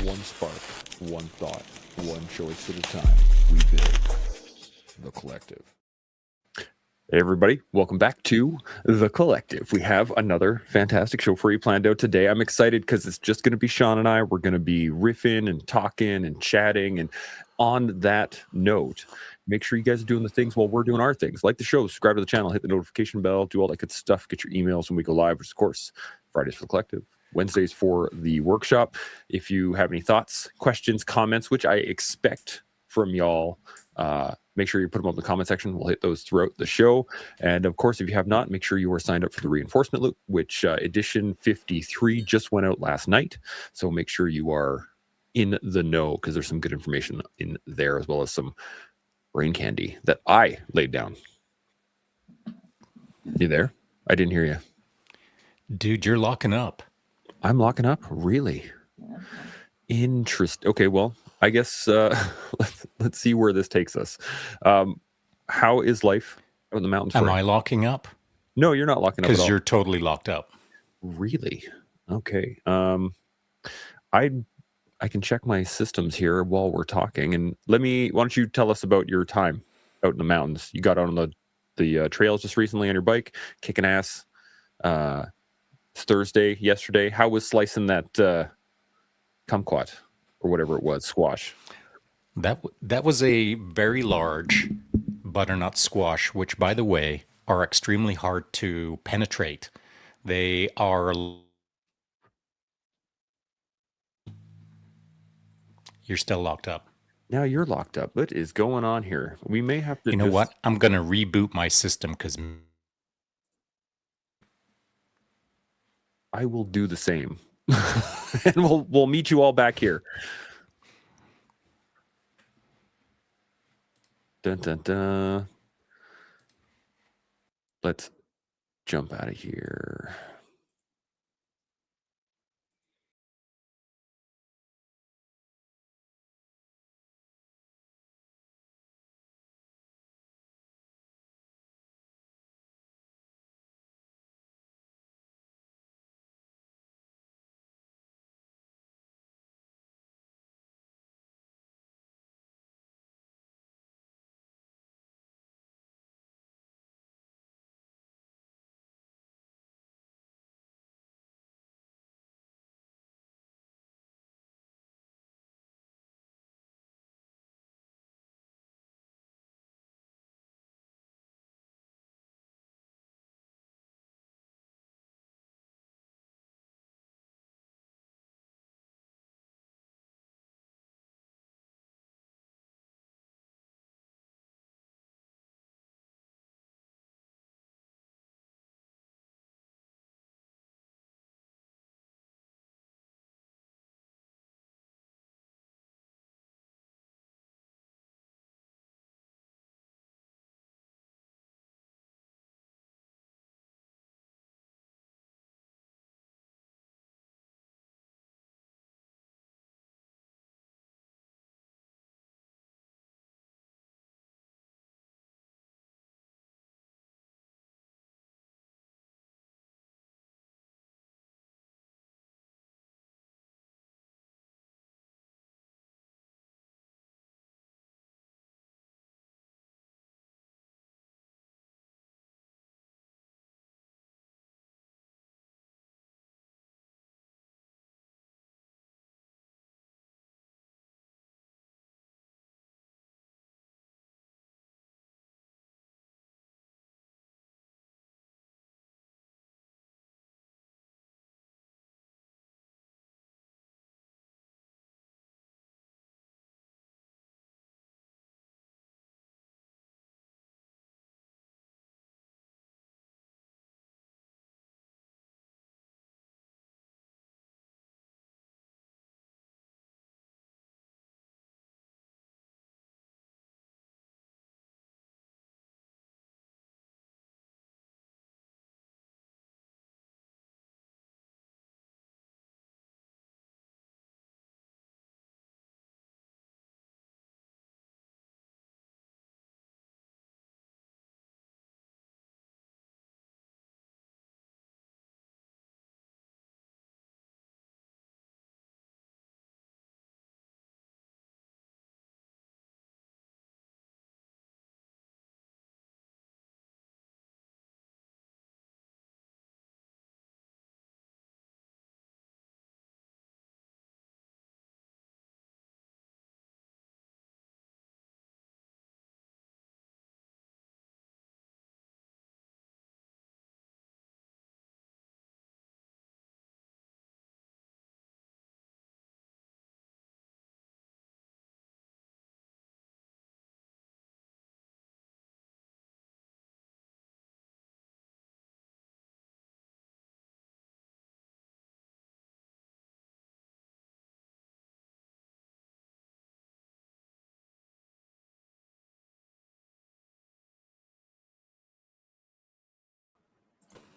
One spark, one thought, one choice at a time. We build the collective. Hey everybody, welcome back to The Collective. We have another fantastic show for you planned out today. I'm excited because it's just going to be Sean and I. We're going to be riffing and talking and chatting. And on that note, make sure you guys are doing the things while we're doing our things. Like the show, subscribe to the channel, hit the notification bell, do all that good stuff, get your emails when we go live, which of course, Fridays for the Collective, Wednesdays for the workshop. If you have any thoughts, questions, comments, which I expect from y'all, make sure you put them up in the comment section. We'll hit those throughout the show. And of course, if you have not, make sure you are signed up for the reinforcement loop, which edition 53 just went out last night. So make sure you are in the know because there's some good information in there, as well as some brain candy that I laid down. You there? I didn't hear you. Dude, you're locking up. I'm locking up? Really? Okay, well, I guess let's see where this takes us. How is life out in the mountains? Am I locking up? No, you're not locking up at all. Because you're totally locked up. Really? Okay. I can check my systems here while we're talking, and why don't you tell us about your time out in the mountains? You got out on the trails just recently on your bike, kicking ass. It's Thursday, yesterday. How was slicing that kumquat or whatever it was, squash? That was a very large butternut squash, which, by the way, are extremely hard to penetrate. They are... You're still locked up. Now you're locked up. What is going on here? We may have to. You know what? I'm going to reboot my system because I will do the same. And we'll meet you all back here. Dun, dun, dun. Let's jump out of here.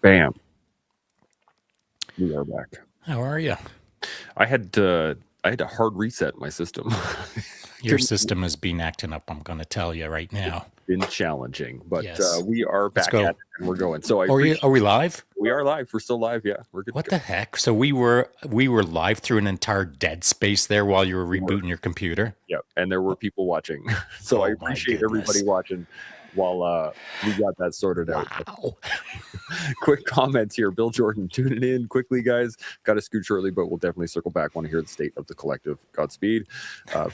Bam. We are back. How are you? I had to hard reset my system. Your system has been acting up, I'm going to tell you right now. Been challenging, but Yes. we are Let's back go. at it and we're going. So Are we live? we are live. We're still live. Yeah, we're good. What to go. the heck? So we were live through an entire dead space there while you were rebooting your computer? Yeah, and there were people watching. So I Oh, my appreciate goodness. everybody watching while we got that sorted out. Wow. Quick comments here. Bill Jordan tuning in quickly, guys. Got to scoot shortly, but we'll definitely circle back. Want to hear the state of the collective. Godspeed.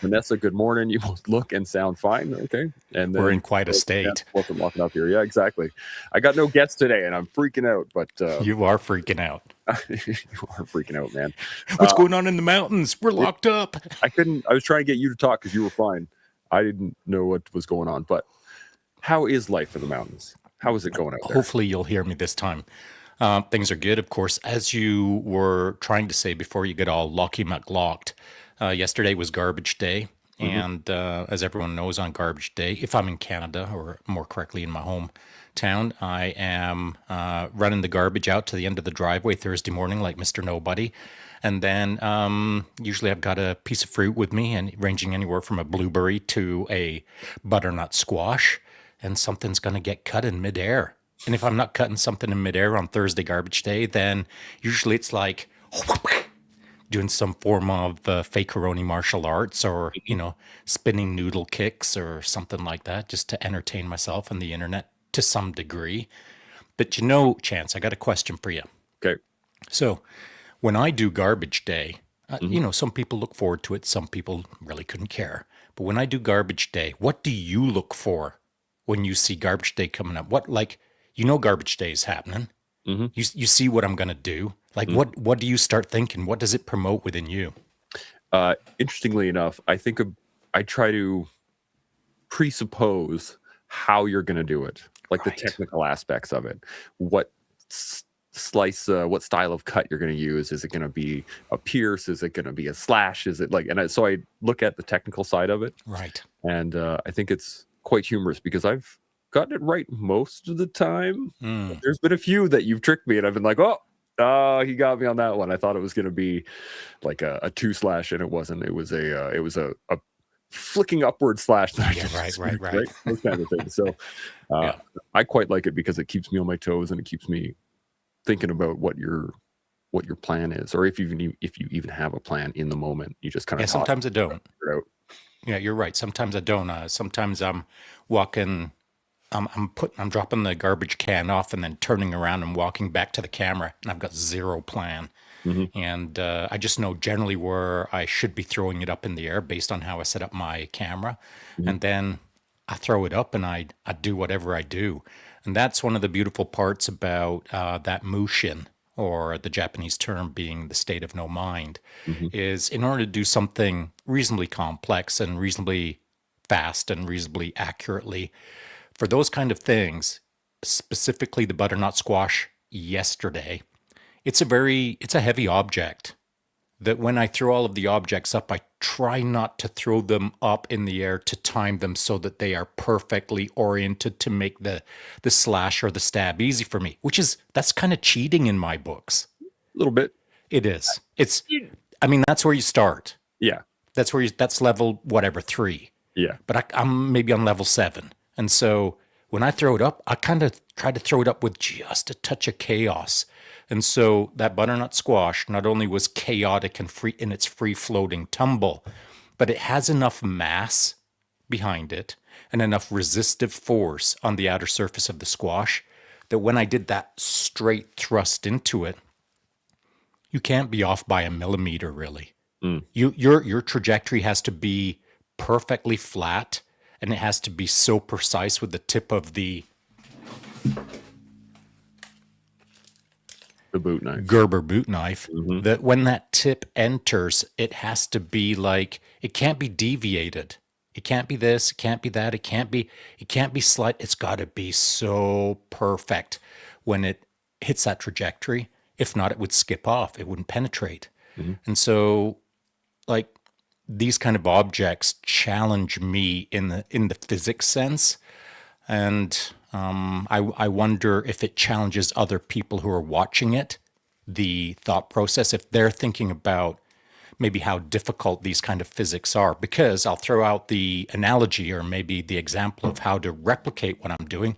Vanessa, good morning. You both look and sound fine. Okay. And then We're in quite a state. Wasn't locking up here. Yeah, exactly. I got no guests today and I'm freaking out, but You are freaking out. you are freaking out, man. What's going on in the mountains? We're locked up. I was trying to get you to talk because you were fine. I didn't know what was going on, but how is life in the mountains? How is it going out there? Hopefully you'll hear me this time. Things are good, of course. As you were trying to say before you get all locky McLocked, yesterday was garbage day. And as everyone knows, on garbage day, if I'm in Canada, or more correctly in my hometown, I am running the garbage out to the end of the driveway Thursday morning like Mr. Nobody. And then usually I've got a piece of fruit with me, and ranging anywhere from a blueberry to a butternut squash. And something's going to get cut in midair. And if I'm not cutting something in midair on Thursday garbage day, then usually it's like doing some form of fakeroni martial arts, or, spinning noodle kicks or something like that, just to entertain myself and the internet to some degree. But Chance, I got a question for you. Okay. So when I do garbage day, some people look forward to it. Some people really couldn't care. But when I do garbage day, what do you look for when you see garbage day coming up? Garbage day is happening. You see what I'm going to do. What do you start thinking? What does it promote within you? Interestingly enough, I think I try to presuppose how you're going to do it, like the technical aspects of it. What what style of cut you're going to use? Is it going to be a pierce? Is it going to be a slash? Is it so I look at the technical side of it. Right. And I think it's quite humorous because I've gotten it right most of the time. There's been a few that you've tricked me and I've been like, oh, he got me on that one. I thought it was going to be like a 2 slash, and it wasn't. It was a flicking upward slash. Yeah, right. Those kind of things. So I quite like it because it keeps me on my toes and it keeps me thinking about what your plan is, or if you even have a plan in the moment. You just kind of sometimes I don't. Yeah, you're right. Sometimes I don't. Sometimes I'm walking. I'm dropping the garbage can off and then turning around and walking back to the camera, and I've got zero plan. And I just know generally where I should be throwing it up in the air based on how I set up my camera. And then I throw it up and I do whatever I do. And that's one of the beautiful parts about that mushin, or the Japanese term being the state of no mind, is in order to do something reasonably complex and reasonably fast and reasonably accurately, for those kind of things, specifically the butternut squash yesterday, it's a heavy object that when I throw all of the objects up, I try not to throw them up in the air to time them so that they are perfectly oriented to make the slash or the stab easy for me, that's kind of cheating in my books. A little bit. It is. That's where you start. Yeah. That's level, whatever, 3. Yeah. But I'm maybe on level 7. And so when I throw it up, I kind of try to throw it up with just a touch of chaos. And so that butternut squash not only was chaotic and free in its free-floating tumble, but it has enough mass behind it and enough resistive force on the outer surface of the squash that when I did that straight thrust into it, you can't be off by a millimeter, really. Your trajectory has to be perfectly flat, and it has to be so precise with the tip of the boot knife, Gerber boot knife, that when that tip enters, it has to be like, it can't be deviated. It can't be this, it can't be that, it can't be slight. It's got to be so perfect when it hits that trajectory. If not, it would skip off. It wouldn't penetrate. And so, like, these kind of objects challenge me in the physics sense. And I wonder if it challenges other people who are watching it, the thought process, if they're thinking about maybe how difficult these kind of physics are. Because I'll throw out the analogy or maybe the example of how to replicate what I'm doing.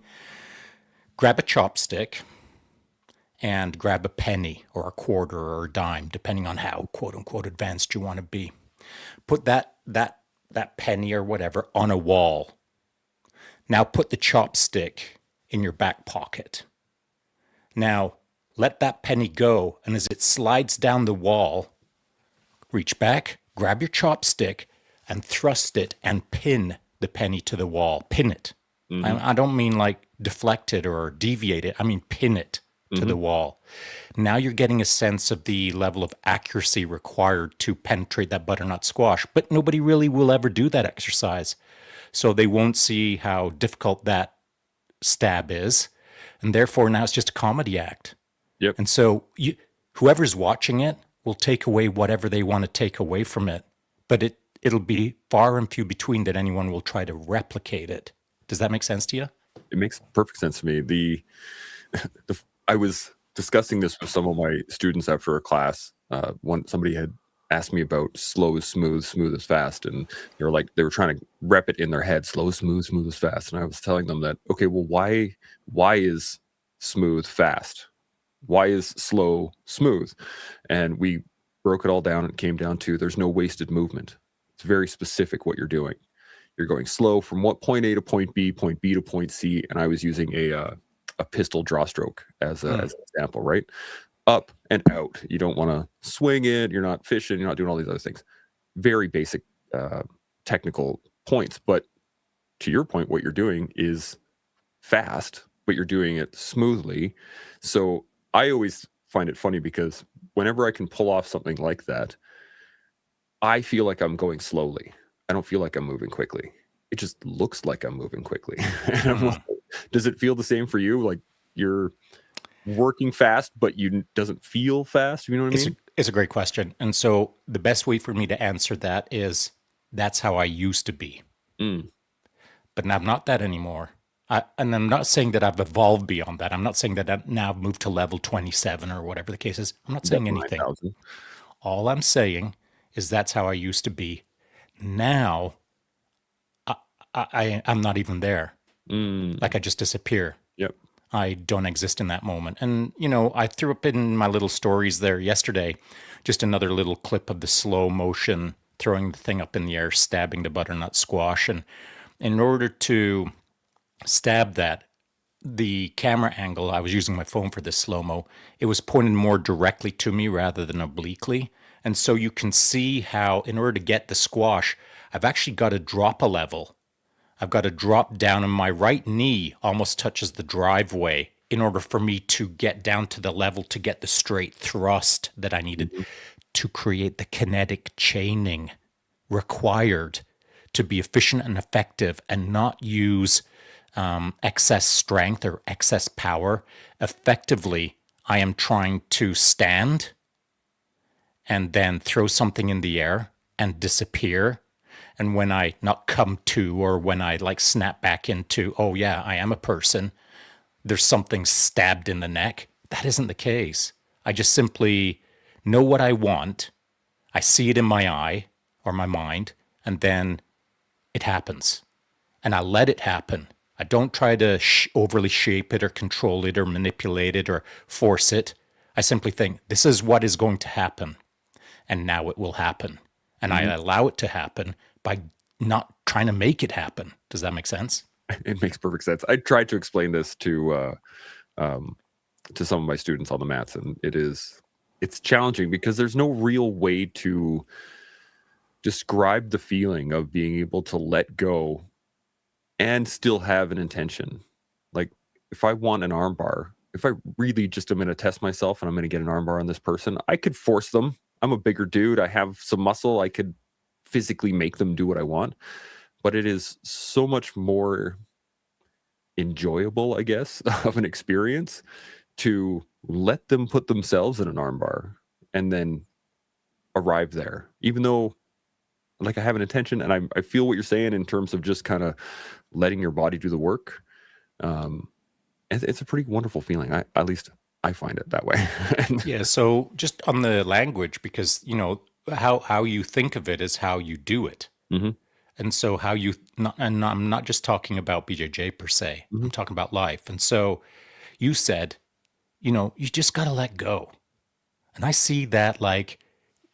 Grab a chopstick and grab a penny or a quarter or a dime, depending on how quote unquote advanced you want to be. Put that penny or whatever on a wall. Now put the chopstick in your back pocket. Now let that penny go, and as it slides down the wall, reach back, grab your chopstick, and thrust it and pin the penny to the wall. Pin it. I don't mean like deflect it or deviate it. I mean pin it to the wall. Now you're getting a sense of the level of accuracy required to penetrate that butternut squash. But nobody really will ever do that exercise. So they won't see how difficult that stab is. And therefore now it's just a comedy act. Yep. And so whoever's watching it will take away whatever they want to take away from it. But it'll be far and few between that anyone will try to replicate it. Does that make sense to you? It makes perfect sense to me. I was discussing this with some of my students after a class. Somebody had asked me about slow is smooth, smooth is fast, and they were trying to rep it in their head, slow is smooth, smooth is fast. And I was telling them that, okay, well, why is smooth fast? Why is slow smooth? And we broke it all down and came down to there's no wasted movement. It's very specific what you're doing. You're going slow from point A to point B to point C, and I was using a pistol draw stroke as an example, right? Up and out. You don't want to swing it. You're not fishing. You're not doing all these other things. Very basic technical points. But to your point, what you're doing is fast, but you're doing it smoothly. So I always find it funny because whenever I can pull off something like that, I feel like I'm going slowly. I don't feel like I'm moving quickly. It just looks like I'm moving quickly. And I'm like, does it feel the same for you? Like you're working fast, but you doesn't feel fast? You know what I mean? It's a great question. And so the best way for me to answer that is that's how I used to be. But I'm not that anymore. And I'm not saying that I've evolved beyond that. I'm not saying that I've now moved to level 27 or whatever the case is. I'm not saying anything. 9,000. All I'm saying is that's how I used to be. Now, I'm not even there. Like I just disappear. Yep. I don't exist in that moment. And, I threw up in my little stories there yesterday, just another little clip of the slow motion, throwing the thing up in the air, stabbing the butternut squash. And in order to stab that, the camera angle, I was using my phone for this slow-mo, it was pointed more directly to me rather than obliquely. And so you can see how, in order to get the squash, I've actually got to drop a level. I've got to drop down, and my right knee almost touches the driveway in order for me to get down to the level to get the straight thrust that I needed to create the kinetic chaining required to be efficient and effective and not use excess strength or excess power. Effectively, I am trying to stand and then throw something in the air and disappear. And when I not come to, or when I snap back into, oh yeah, I am a person, there's something stabbed in the neck. That isn't the case. I just simply know what I want. I see it in my eye or my mind, and then it happens. And I let it happen. I don't try to overly shape it or control it or manipulate it or force it. I simply think, this is what is going to happen. And now it will happen. And I allow it to happen by not trying to make it happen. Does that make sense? It makes perfect sense. I tried to explain this to some of my students on the mats, and it's challenging because there's no real way to describe the feeling of being able to let go and still have an intention. Like if I want an arm bar, if I really just am going to test myself and I'm going to get an arm bar on this person, I could force them. I'm a bigger dude. I have some muscle. I could physically make them do what I want. But it is so much more enjoyable, I guess, of an experience to let them put themselves in an arm bar and then arrive there. Even though I have an intention and I feel what you're saying in terms of just kind of letting your body do the work. It's a pretty wonderful feeling. At least I find it that way. Yeah, so just on the language, because how you think of it is how you do it. Hmm. And so how you not, and I'm not just talking about BJJ per se. Hmm. I'm talking about life. And so you said, you just got to let go. And I see that like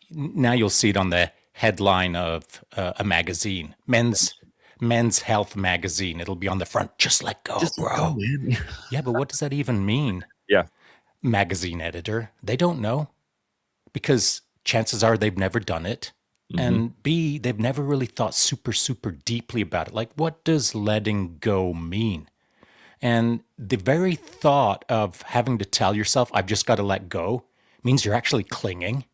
now you'll see it on the headline of a magazine, men's health magazine. It'll be on the front, just let go, Just let go, bro. man. Yeah, but what does that even mean? Yeah. Magazine editor, they don't know because chances are they've never done it. Hmm. And B, they've never really thought super, super deeply about it. Like, what does letting go mean? And the very thought of having to tell yourself, I've just got to let go, means you're actually clinging.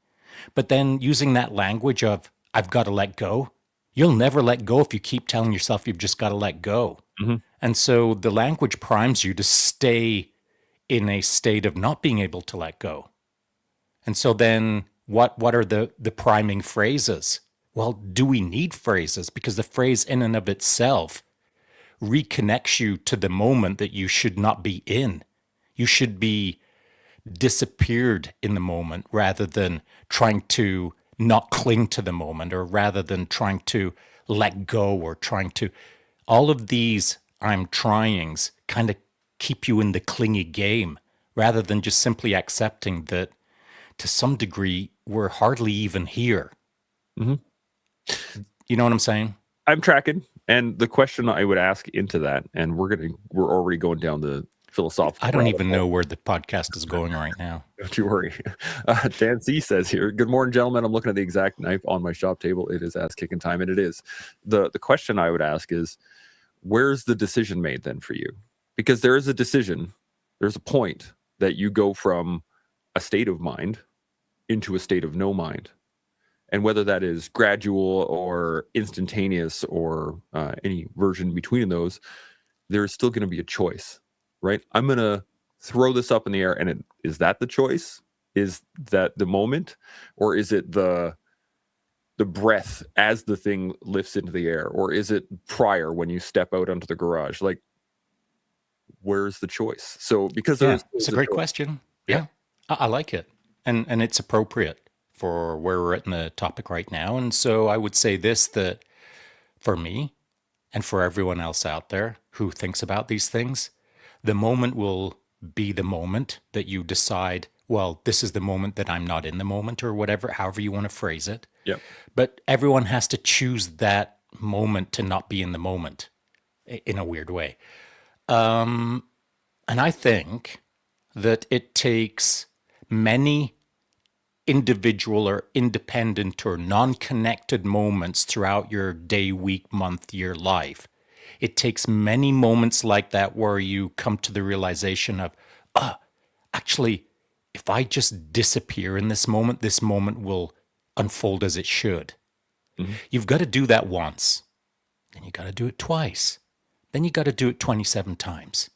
But then using that language of, I've got to let go, you'll never let go if you keep telling yourself you've just got to let go. Hmm. And so the language primes you to stay in a state of not being able to let go. And so then what are the priming phrases? Well, do we need phrases? Because the phrase in and of itself reconnects you to the moment that you should not be in. You should be disappeared in the moment rather than trying to not cling to the moment, or rather than trying to let go, or trying to, all of these I'm tryings kind of keep you in the clingy game rather than just simply accepting that to some degree we're hardly even here. Hmm. You know what I'm saying? I'm tracking. And the question I would ask into that, and we're already going down the philosophical I don't rabbit even hole. know where the podcast is going right now. Don't you worry. Dan C says here, good morning, gentlemen. I'm looking at the exact knife on my shop table. It is ass kicking time, and it is. The question I would ask is, where's the decision made then for you? Because there is a decision, there's a point that you go from a state of mind into a state of no mind. And whether that is gradual or instantaneous or any version between those, there's still going to be a choice, right? I'm going to throw this up in the air, and is that the choice? Is that the moment, or is it the breath as the thing lifts into the air, or is it prior when you step out onto the garage? Like, where's the choice? So because there Yeah, is it's a a great choice. question. Yeah. Yeah, I like it. And it's appropriate for where we're at in the topic right now. And so I would say this, that for me and for everyone else out there who thinks about these things, the moment will be the moment that you decide, well, this is the moment that I'm not in the moment, or whatever, however you want to phrase it. Yeah. But everyone has to choose that moment to not be in the moment in a weird way. And I think that it takes many individual or independent or non-connected moments throughout your day, week, month, year life. It takes many moments like that where you come to the realization of, actually, if I just disappear in this moment will unfold as it should. Mhm. You've got to do that once. Then you got to do it twice. Then you got to do it 27 times.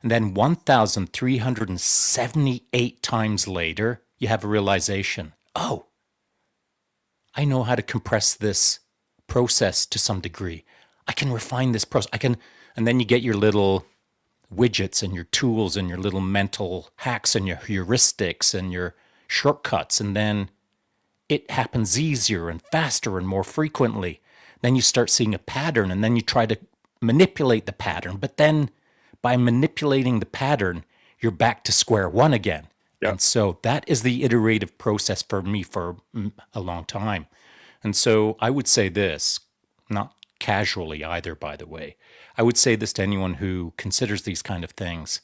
And then 1,378 times later, you have a realization, oh, I know how to compress this process to some degree. I can refine this process. And then you get your little widgets and your tools and your little mental hacks and your heuristics and your shortcuts. And then it happens easier and faster and more frequently. Then you start seeing a pattern, and then you try to manipulate the pattern. But then by manipulating the pattern, you're back to square one again. Yeah. And so that is the iterative process for me for a long time. And so I would say this, not casually either, by the way. I would say this to anyone who considers these kind of things.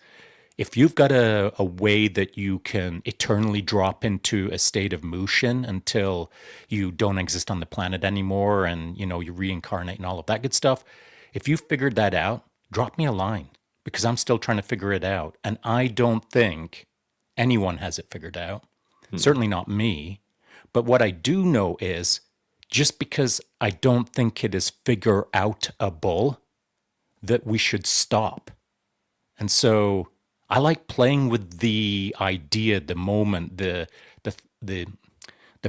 If you've got a way that you can eternally drop into a state of motion until you don't exist on the planet anymore, and you reincarnate and all of that good stuff, if you've figured that out, drop me a line, because I'm still trying to figure it out. And I don't think anyone has it figured out. Certainly not me. But what I do know is, just because I don't think it is figure outable, that we should stop. And so I like playing with the idea, the moment, the the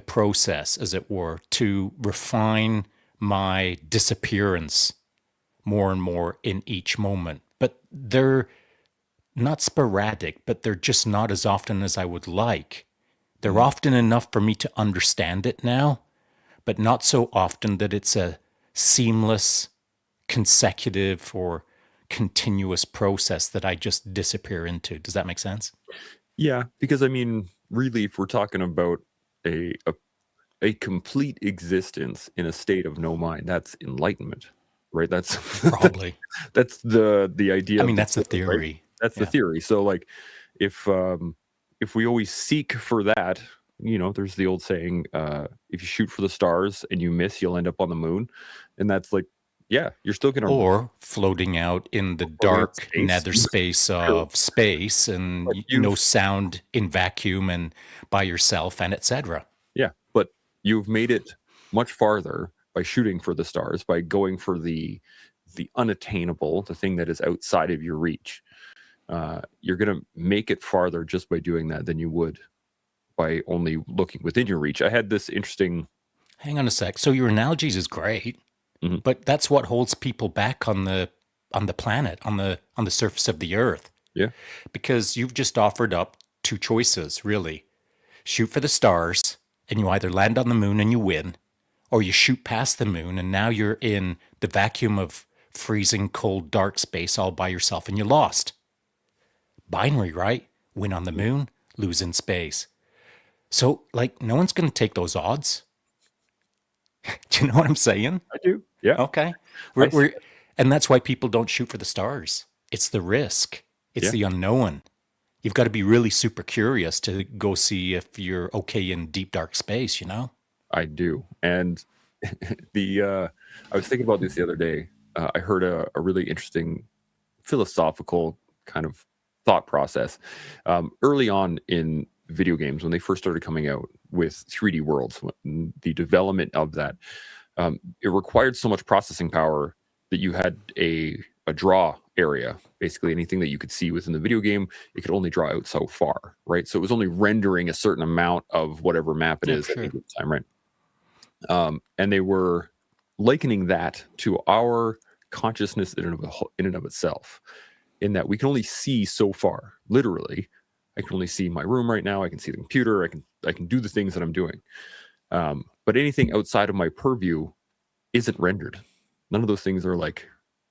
process, as it were, to refine my disappearance more and more in each moment. but they're not sporadic, but they're just not as often as I would like. They're Mhm. often enough for me to understand it now, but not so often that it's a seamless, consecutive, or continuous process that I just disappear into. Does that make sense? Yeah, because I mean, really, if we're talking about a, a a complete existence in a state of no mind, that's enlightenment, right? That's Probably. that's the idea I of mean, the that's the Buddha, right? theory. That's the Yeah. theory. So like if if we always seek for that, there's the old saying, if you shoot for the stars and you miss, you'll end up on the moon. And that's like, yeah, you're still gonna Or floating out in the floating in dark space. nether space True. of space and But no you've sound in vacuum and by yourself and etc. Yeah, but you've made it much farther by shooting for the stars, by going for the unattainable, the thing that is outside of your reach. You're going to make it farther just by doing that than you would by only looking within your reach. I had this interesting. Hang on a sec. So your analogies is great, Mhm. but that's what holds people back on the planet, on the surface of the earth. Yeah, Because you've just offered up two choices, really. Shoot for the stars and you either land on the moon and you win, or you shoot past the moon and now you're in the vacuum of freezing cold dark space all by yourself and you lost. Binary, right? Win on the moon, lose in space. So, like, no one's going to take those odds. Do you know what I'm saying? I do. Yeah, Okay. I see. And that's why people don't shoot for the stars. It's the risk, it's Yeah, the unknown. You've got to be really super curious to go see if you're okay in deep, dark space, you know? I do. And the I was thinking about this the other day. I heard a really interesting philosophical kind of thought process early on in video games when they first started coming out with 3D worlds. The development of that, it required so much processing power that you had a draw area. Basically, anything that you could see within the video game, it could only draw out so far, right? So it was only rendering a certain amount of whatever map it Yeah, for is at any sure. given time, right? And they were likening that to our consciousness in and of itself, in that we can only see so far. Literally, I can only see my room right now. I can see the computer. I can do the things that I'm doing. But anything outside of my purview isn't rendered. None of those things are like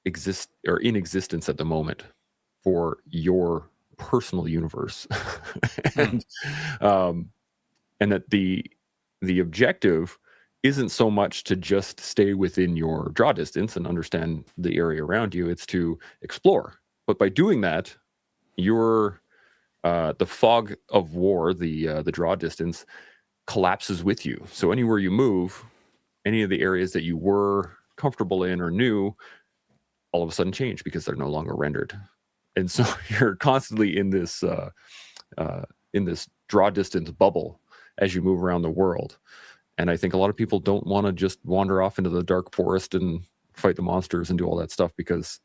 exist or in existence at the moment for your personal universe. Hmm. and um, and that the objective isn't so much to just stay within your draw distance and understand the area around you. It's to explore. But by doing that, your the fog of war, the draw distance, collapses with you. So anywhere you move, any of the areas that you were comfortable in or knew, all of a sudden change because they're no longer rendered. And so you're constantly in this draw distance bubble as you move around the world. And I think a lot of people don't want to just wander off into the dark forest and fight the monsters and do all that stuff because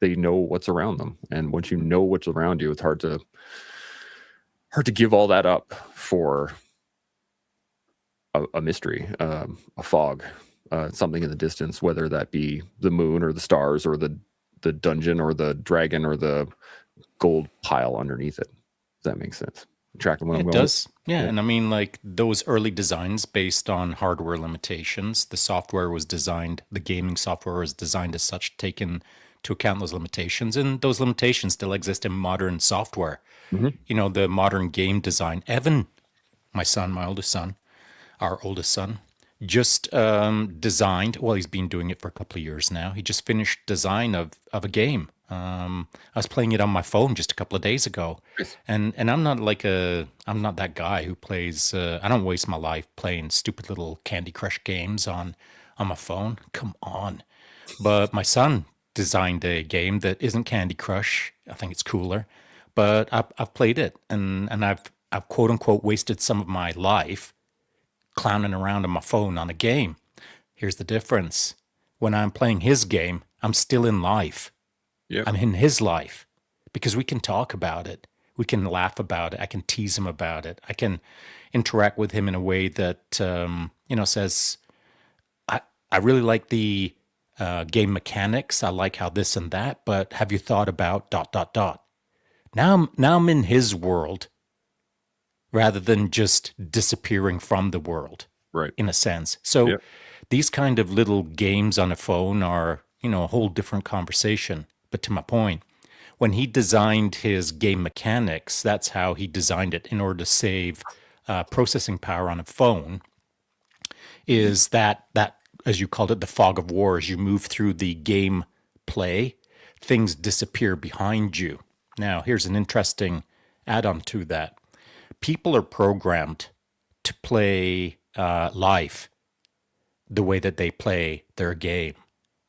they know what's around them. And once you know what's around you, it's hard to give all that up for a mystery, a fog, something in the distance, whether that be the moon or the stars or the dungeon or the dragon or the gold pile underneath it. Does that make sense? Tracking what I'm It going with? does. Yeah. Yeah. And I mean, like those early designs based on hardware limitations, the software was designed, the gaming software was designed as such, taken to account those limitations. And those limitations still exist in modern software. Mhm. You know, the modern game design. Evan, my son, my oldest son, our oldest son, just designed. Well, he's been doing it for a couple of years now. He just finished design of a game. I was playing it on my phone just a couple of days ago, Nice. and I'm not that guy who plays. I don't waste my life playing stupid little Candy Crush games on my phone. Come on, but my son designed a game that isn't Candy Crush. I think it's cooler, but I've played it and I've quote unquote wasted some of my life clowning around on my phone on a game. Here's the difference. When I'm playing his game, I'm still in life. Yep. I'm in his life because we can talk about it. We can laugh about it. I can tease him about it. I can interact with him in a way that, says, I really like the game mechanics. I like how this and that, but have you thought about dot dot dot? Now I'm in his world rather than just disappearing from the world Right. in a sense. So Yep. these kind of little games on a phone are, a whole different conversation. But to my point, when he designed his game mechanics, that's how he designed it in order to save processing power on a phone. Is that as you called it, the fog of war? As you move through the game play, things disappear behind you. Now, here's an interesting add-on to that. People are programmed to play life the way that they play their game.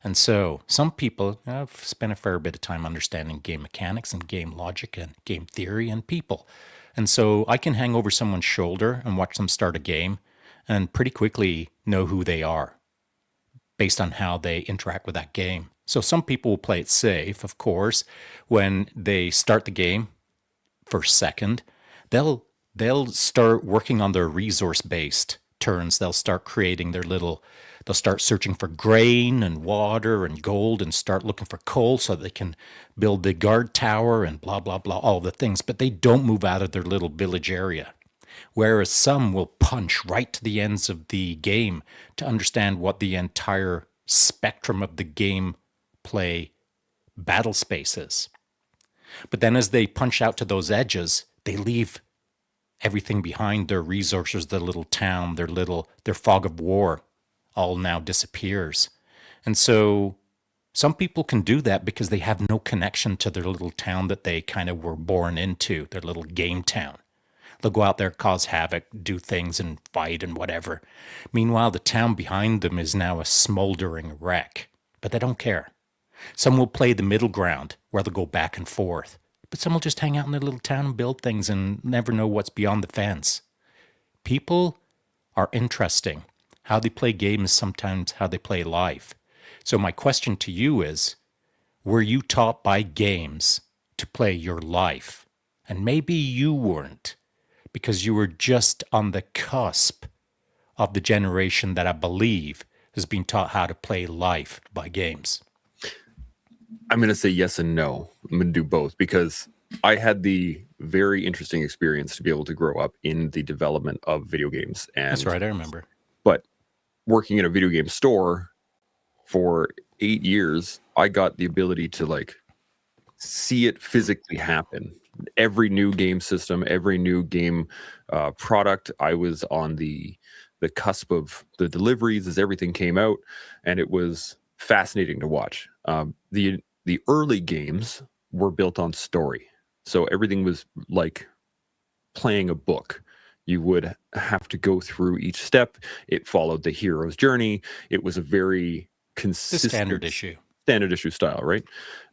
And so some people have spent a fair bit of time understanding game mechanics and game logic and game theory and people. And so I can hang over someone's shoulder and watch them start a game and pretty quickly know who they are based on how they interact with that game. So some people will play it safe, of course. When they start the game, first, second, they'll start working on their resource based turns. They'll start creating they'll start searching for grain and water and gold and start looking for coal so they can build the guard tower and blah blah blah, all the things. But they don't move out of their little village area. Whereas some will punch right to the ends of the game to understand what the entire spectrum of the game play battle space is. But then as they punch out to those edges, they leave everything behind. Their resources, their little town, their fog of war all now disappears. And so some people can do that because they have no connection to their little town that they kind of were born into, their little game town. They'll go out there, cause havoc, do things and fight and whatever. Meanwhile, the town behind them is now a smoldering wreck, but they don't care. Some will play the middle ground where they'll go back and forth, but some will just hang out in their little town and build things and never know what's beyond the fence. People are interesting. How they play games, sometimes how they play life. So my question to you is, were you taught by games to play your life? And maybe you weren't, because you were just on the cusp of the generation that I believe has been taught how to play life by games. I'm going to say yes and no. I'm going to do both because I had the very interesting experience to be able to grow up in the development of video games. And That's right, I remember. But working in a video game store for 8 years, I got the ability to see it physically happen. Every new game system, every new game product, I was on the cusp of the deliveries as everything came out, and it was fascinating to watch. The early games were built on story, so everything was like playing a book. You would have to go through each step. It followed the hero's journey. It was a very consistent standard issue style, right?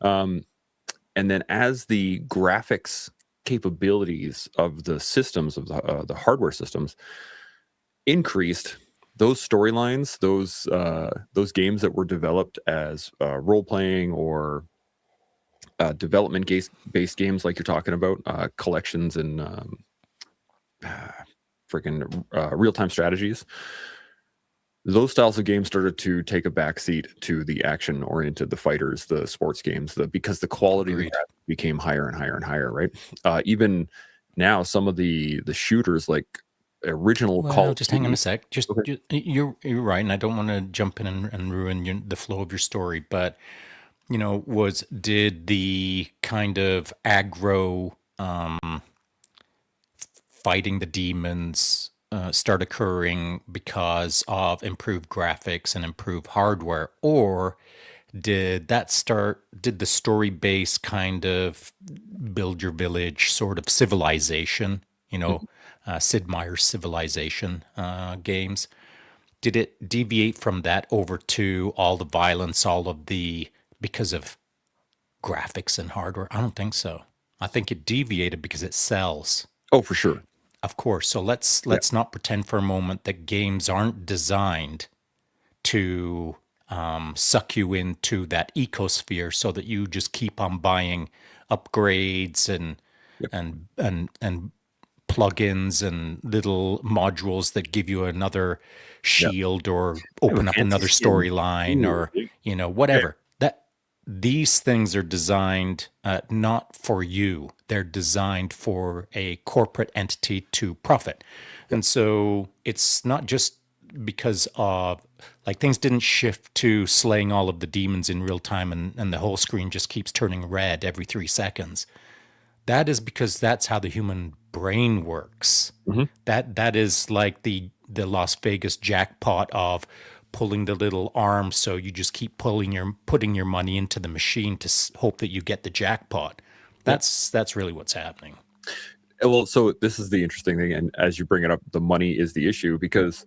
And then as the graphics capabilities of the systems, of the hardware systems increased, those storylines, those games that were developed as role-playing or development-based games like you're talking about, collections and real-time strategies, those styles of games started to take a backseat to the action-oriented, the fighters, the sports games, because the quality of that became higher and higher and higher, right? Even now, some of the shooters, like original Call of Just Duty. hang on a sec. Okay. You're right, and I don't want to jump in and ruin the flow of your story, but did the kind of aggro fighting the demons start occurring because of improved graphics and improved hardware, or did the story base kind of build your village sort of civilization, Sid Meier's Civilization games, did it deviate from that over to all the violence, because of graphics and hardware? I don't think so. I think it deviated because it sells. Oh, for sure. Of course. So let's not pretend for a moment that games aren't designed to suck you into that ecosphere so that you just keep on buying upgrades and plugins and little modules that give you another shield or open up another storyline or whatever. That these things are designed not for you. They're designed for a corporate entity to profit. And so it's not just because of like things didn't shift to slaying all of the demons in real time and the whole screen just keeps turning red every 3 seconds. That is because that's how the human brain works. Mm-hmm. That is like the Las Vegas jackpot of pulling the little arm, so you just keep putting your money into the machine to hope that you get the jackpot. That's really what's happening. Well, so this is the interesting thing, and as you bring it up, the money is the issue because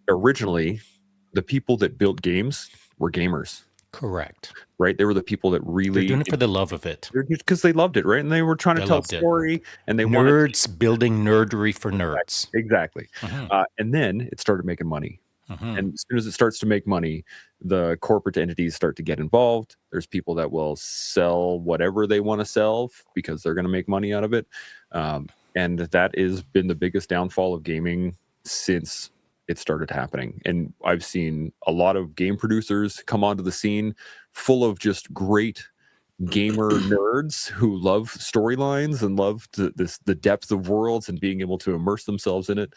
originally the people that built games were gamers. Correct. Right? They were the people that really They're doing it for the love of it. because they loved it, right? And they were trying to tell a story, and they wanted nerds building nerdery for nerds. Exactly. And then it started making money. And as soon as it starts to make money, the corporate entities start to get involved. There's people that will sell whatever they want to sell because they're going to make money out of it. And that has been the biggest downfall of gaming since it started happening. And I've seen a lot of game producers come onto the scene full of just great gamer nerds who love storylines and love the depth of worlds and being able to immerse themselves in it,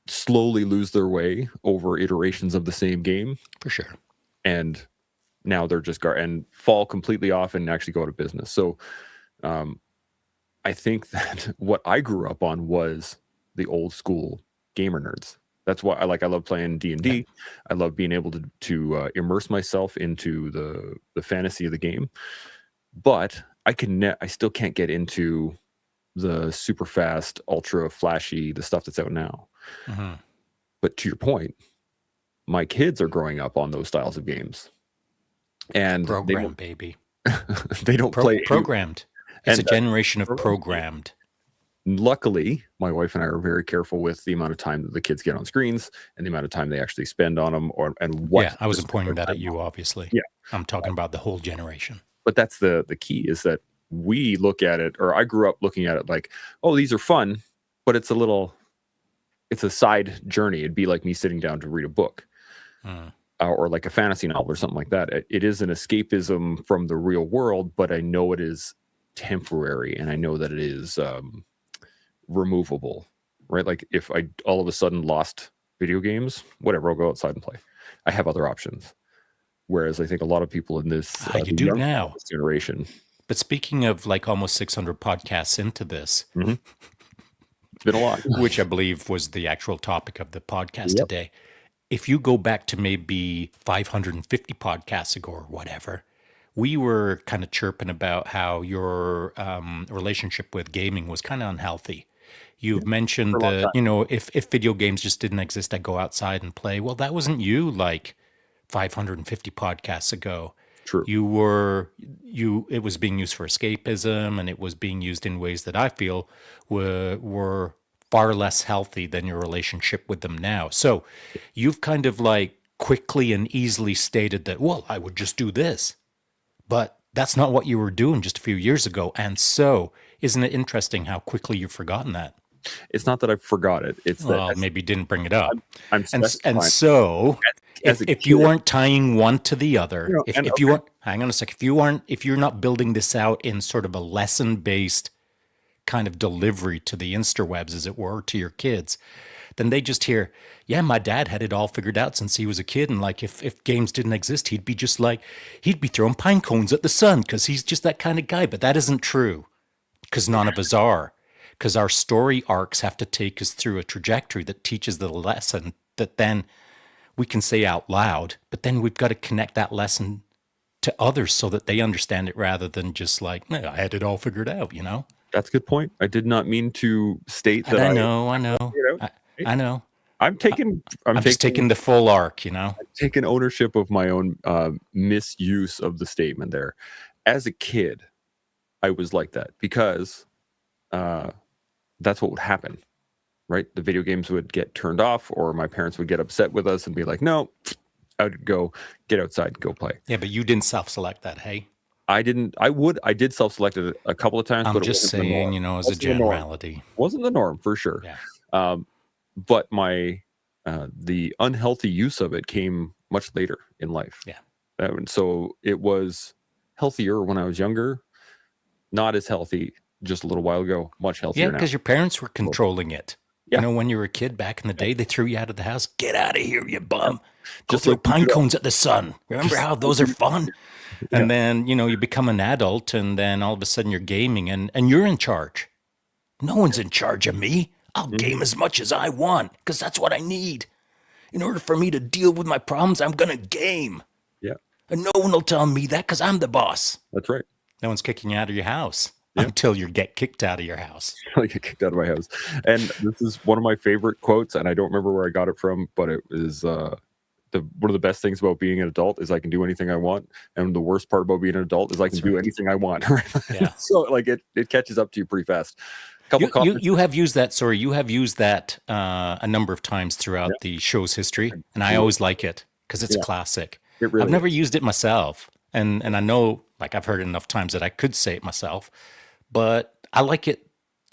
slowly lose their way over iterations of the same game. For sure. And now they're just and fall completely off and actually go out of business. So I think that what I grew up on was the old school gamer nerds. That's why I love playing D&D. Yeah. I love being able to immerse myself into the fantasy of the game. But I still can't get into the super fast, ultra flashy, the stuff that's out now. But to your point, my kids are growing up on those styles of games. And baby. They don't play programmed. It's a generation of programmed. Luckily, my wife and I are very careful with the amount of time that the kids get on screens and the amount of time they actually spend on them and what. Yeah, I wasn't pointing that at you, obviously. Yeah. I'm talking about the whole generation. But that's the key is that we look at it, or I grew up looking at it like, oh, these are fun, but it's a side journey. It'd be like me sitting down to read a book or like a fantasy novel or something like that. It is an escapism from the real world, but I know it is temporary and I know that it is removable, right? Like if I all of a sudden lost video games, whatever, I'll go outside and play. I have other options. Whereas I think a lot of people in this you do now generation. But speaking of like almost 600 podcasts into this, it's been a lot, which I believe was the actual topic of the podcast today. If you go back to maybe 550 podcasts ago or whatever, we were kind of chirping about how your relationship with gaming was kind of unhealthy. You've mentioned that, if video games just didn't exist, I'd go outside and play. Well, that wasn't you like 550 podcasts ago. True. It was being used for escapism, and it was being used in ways that I feel were far less healthy than your relationship with them now. So you've kind of like quickly and easily stated that, well, I would just do this. But that's not what you were doing just a few years ago. And so isn't it interesting how quickly you've forgotten that? It's not that I forgot it. It's that maybe didn't bring it up. I'm and so if you aren't tying one to the other, if you aren't, hang on a sec, if you're not building this out in sort of a lesson-based kind of delivery to the interwebs, as it were, to your kids, then they just hear, yeah, my dad had it all figured out since he was a kid. And like, if games didn't exist, he'd be throwing pine cones at the sun because he's just that kind of guy. But that isn't true because none of us are. Because our story arcs have to take us through a trajectory that teaches the lesson that then we can say out loud, but then we've got to connect that lesson to others so that they understand it rather than just like, no, I had it all figured out, That's a good point. I did not mean to state that. I know. I know. I'm just taking the full arc, I'm taking ownership of my own misuse of the statement there. As a kid, I was like that because that's what would happen, right? The video games would get turned off or my parents would get upset with us and be like, no, I would go get outside and go play. Yeah, but you didn't self-select that, hey? I didn't. I did self-select it a couple of times. I'm just saying, as a generality. Wasn't the norm for sure. Yeah. But my the unhealthy use of it came much later in life. Yeah. And so it was healthier when I was younger, not as healthy just a little while ago, much healthier Yeah, now. because your parents were controlling it. Yeah. You know, when you were a kid back in the day, they threw you out of the house. Get out of here, you bum. Go Just throw like we pine do cones at the sun. Remember just how like we those are do. fun? Yeah. And then, you know, you become an adult and then all of a sudden you're gaming and you're in charge. No one's in charge of me. I'll Mhm. game as much as I want because that's what I need. In order for me to deal with my problems, I'm going to game. Yeah, And no one will tell me that because I'm the boss. that's right. No one's kicking you out of your house Yeah. until you get kicked out of your house. I get kicked out of my house. And this is one of my favorite quotes, and I don't remember where I got it from, but it is one of the best things about being an adult is I can do anything I want, and the worst part about being an adult is I can That's do right. anything I want. Yeah. So like it catches up to you pretty fast. Couple comments. You have used that. Sorry, you have used that a number of times Yeah, throughout the show's history, and I yeah, always like it because it's a yeah, classic. it I've really never is. used it myself, and I know like I've heard it enough times that I could say it myself, but I like it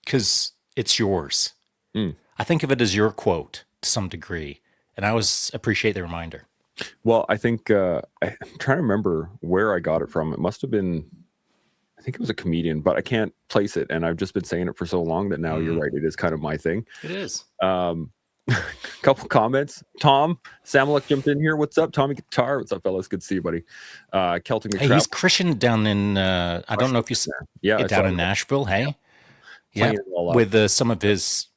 because it's yours. Mm. I think of it as your quote to some degree, and I always appreciate the reminder. Well, I think I'm trying to remember where I got it from. It must have been, I think it was a comedian, but I can't place it, and I've just been saying it for so long that now you're right. It is kind of my thing. It is. Um, couple comments. Tom Samalek jumped in here. What's up, Tommy Guitar? What's up, fellas? Good to see you, buddy. Celtic Hey, he's McTravel. Christian down in. I don't know if you Yeah, I saw down in him Nashville. Hey, yeah, playing it all up. with some of his.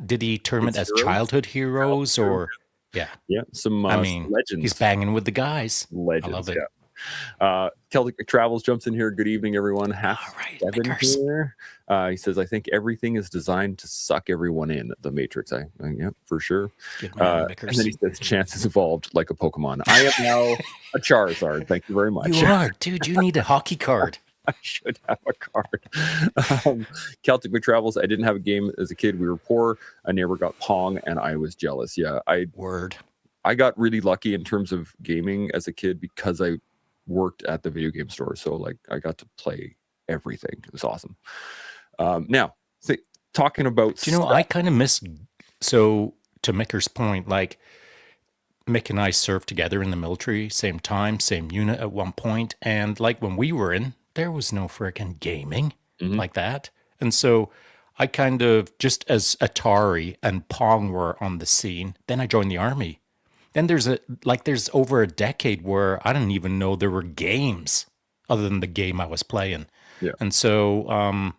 Did he term it His as heroes? childhood heroes or? Yeah, Yeah, some I mean, legends. he's banging with the guys. I Legends, love it. yeah. Celtic McTravels jumps in here. Good evening, everyone. All right, Seven Mickers. here. He says, "I think everything is designed to suck everyone in." The Matrix. Yeah, for sure. Good man, And Mickers. then he says, "Chance has evolved like a Pokemon. I am now a Charizard. Thank you very much." You are, dude. You need a hockey card. I should have a card. Celtic McTravels. I didn't have a game as a kid. We were poor. I never got Pong, and I was jealous. Yeah, Word. I got really lucky in terms of gaming as a kid because I worked at the video game store. So like I got to play everything. It was awesome. Now, talking about Do you know, I kind of miss. So to Micker's point, like Mick and I served together in the military, same time, same unit at one point, and like when we were in, there was no freaking gaming like that, and so I kind of just as Atari and Pong were on the scene, then I joined the army. Then there's over a decade where I didn't even know there were games other than the game I was playing. Yeah. And so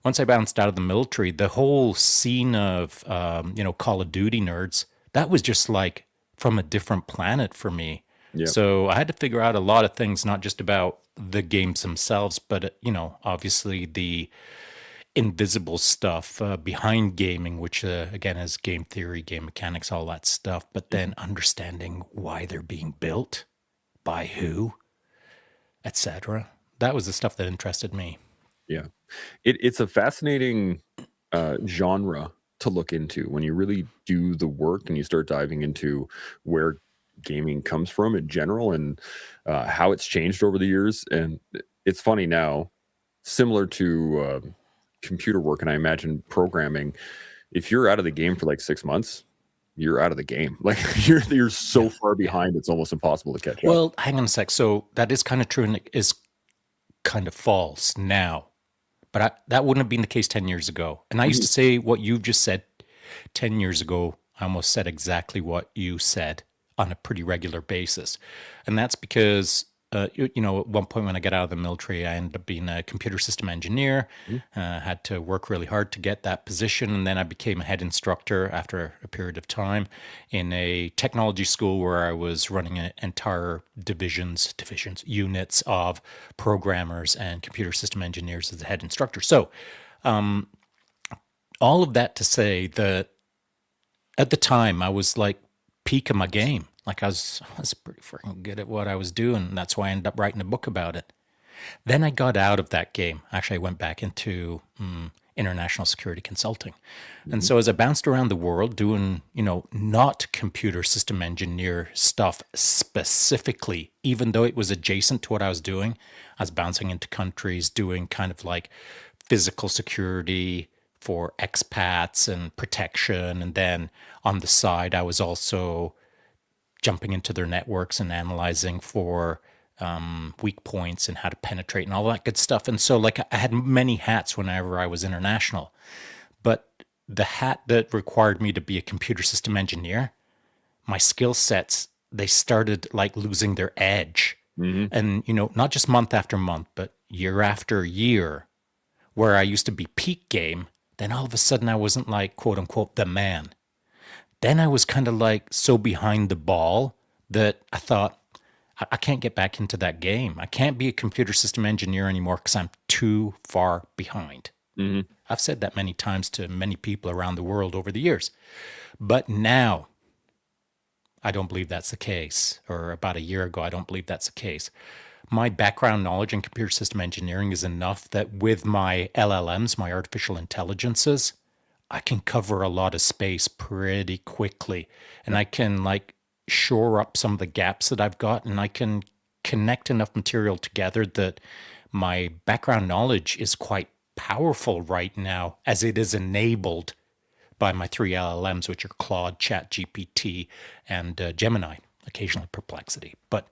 once I bounced out of the military, the whole scene of Call of Duty nerds, that was just like from a different planet for me. Yeah. So I had to figure out a lot of things, not just about the games themselves, but obviously the invisible stuff behind gaming, which again is game theory, game mechanics, all that stuff. But then understanding why they're being built, by who, etc. That was the stuff that interested me. Yeah, it's a fascinating genre to look into when you really do the work and you start diving into where gaming comes from in general and how it's changed over the years. And it's funny now, similar to computer work, and I imagine programming. If you're out of the game for like 6 months, you're out of the game. Like you're so far behind, it's almost impossible to catch up. Well, hang on a sec. So that is kind of true and it is kind of false now. But that wouldn't have been the case 10 years ago. And I used to say what you've just said 10 years ago. I almost said exactly what you said on a pretty regular basis. And that's because, at one point when I got out of the military, I ended up being a computer system engineer, had to work really hard to get that position. And then I became a head instructor after a period of time in a technology school where I was running an entire units of programmers and computer system engineers as a head instructor. So all of that to say that at the time I was like peak of my game. Like I was pretty freaking good at what I was doing. And that's why I ended up writing a book about it. Then I got out of that game. Actually, I went back into international security consulting. And so as I bounced around the world doing, not computer system engineer stuff specifically, even though it was adjacent to what I was doing, I was bouncing into countries doing kind of like physical security for expats and protection. And then on the side, I was also jumping into their networks and analyzing for weak points and how to penetrate and all that good stuff. And so, like, I had many hats whenever I was international. But the hat that required me to be a computer system engineer, my skill sets, they started like losing their edge. Hmm. And, not just month after month, but year after year, where I used to be peak game, then all of a sudden I wasn't like, quote unquote, the man. Then I was kind of like so behind the ball that I thought, I can't get back into that game. I can't be a computer system engineer anymore because I'm too far behind. Hmm. I've said that many times to many people around the world over the years. But now, I don't believe that's the case. Or about a year ago, I don't believe that's the case. My background knowledge in computer system engineering is enough that with my LLMs, my artificial intelligences, I can cover a lot of space pretty quickly. And I can like shore up some of the gaps that I've got, and I can connect enough material together that my background knowledge is quite powerful right now as it is enabled by my three LLMs, which are Claude, ChatGPT, and Gemini, occasionally Perplexity. But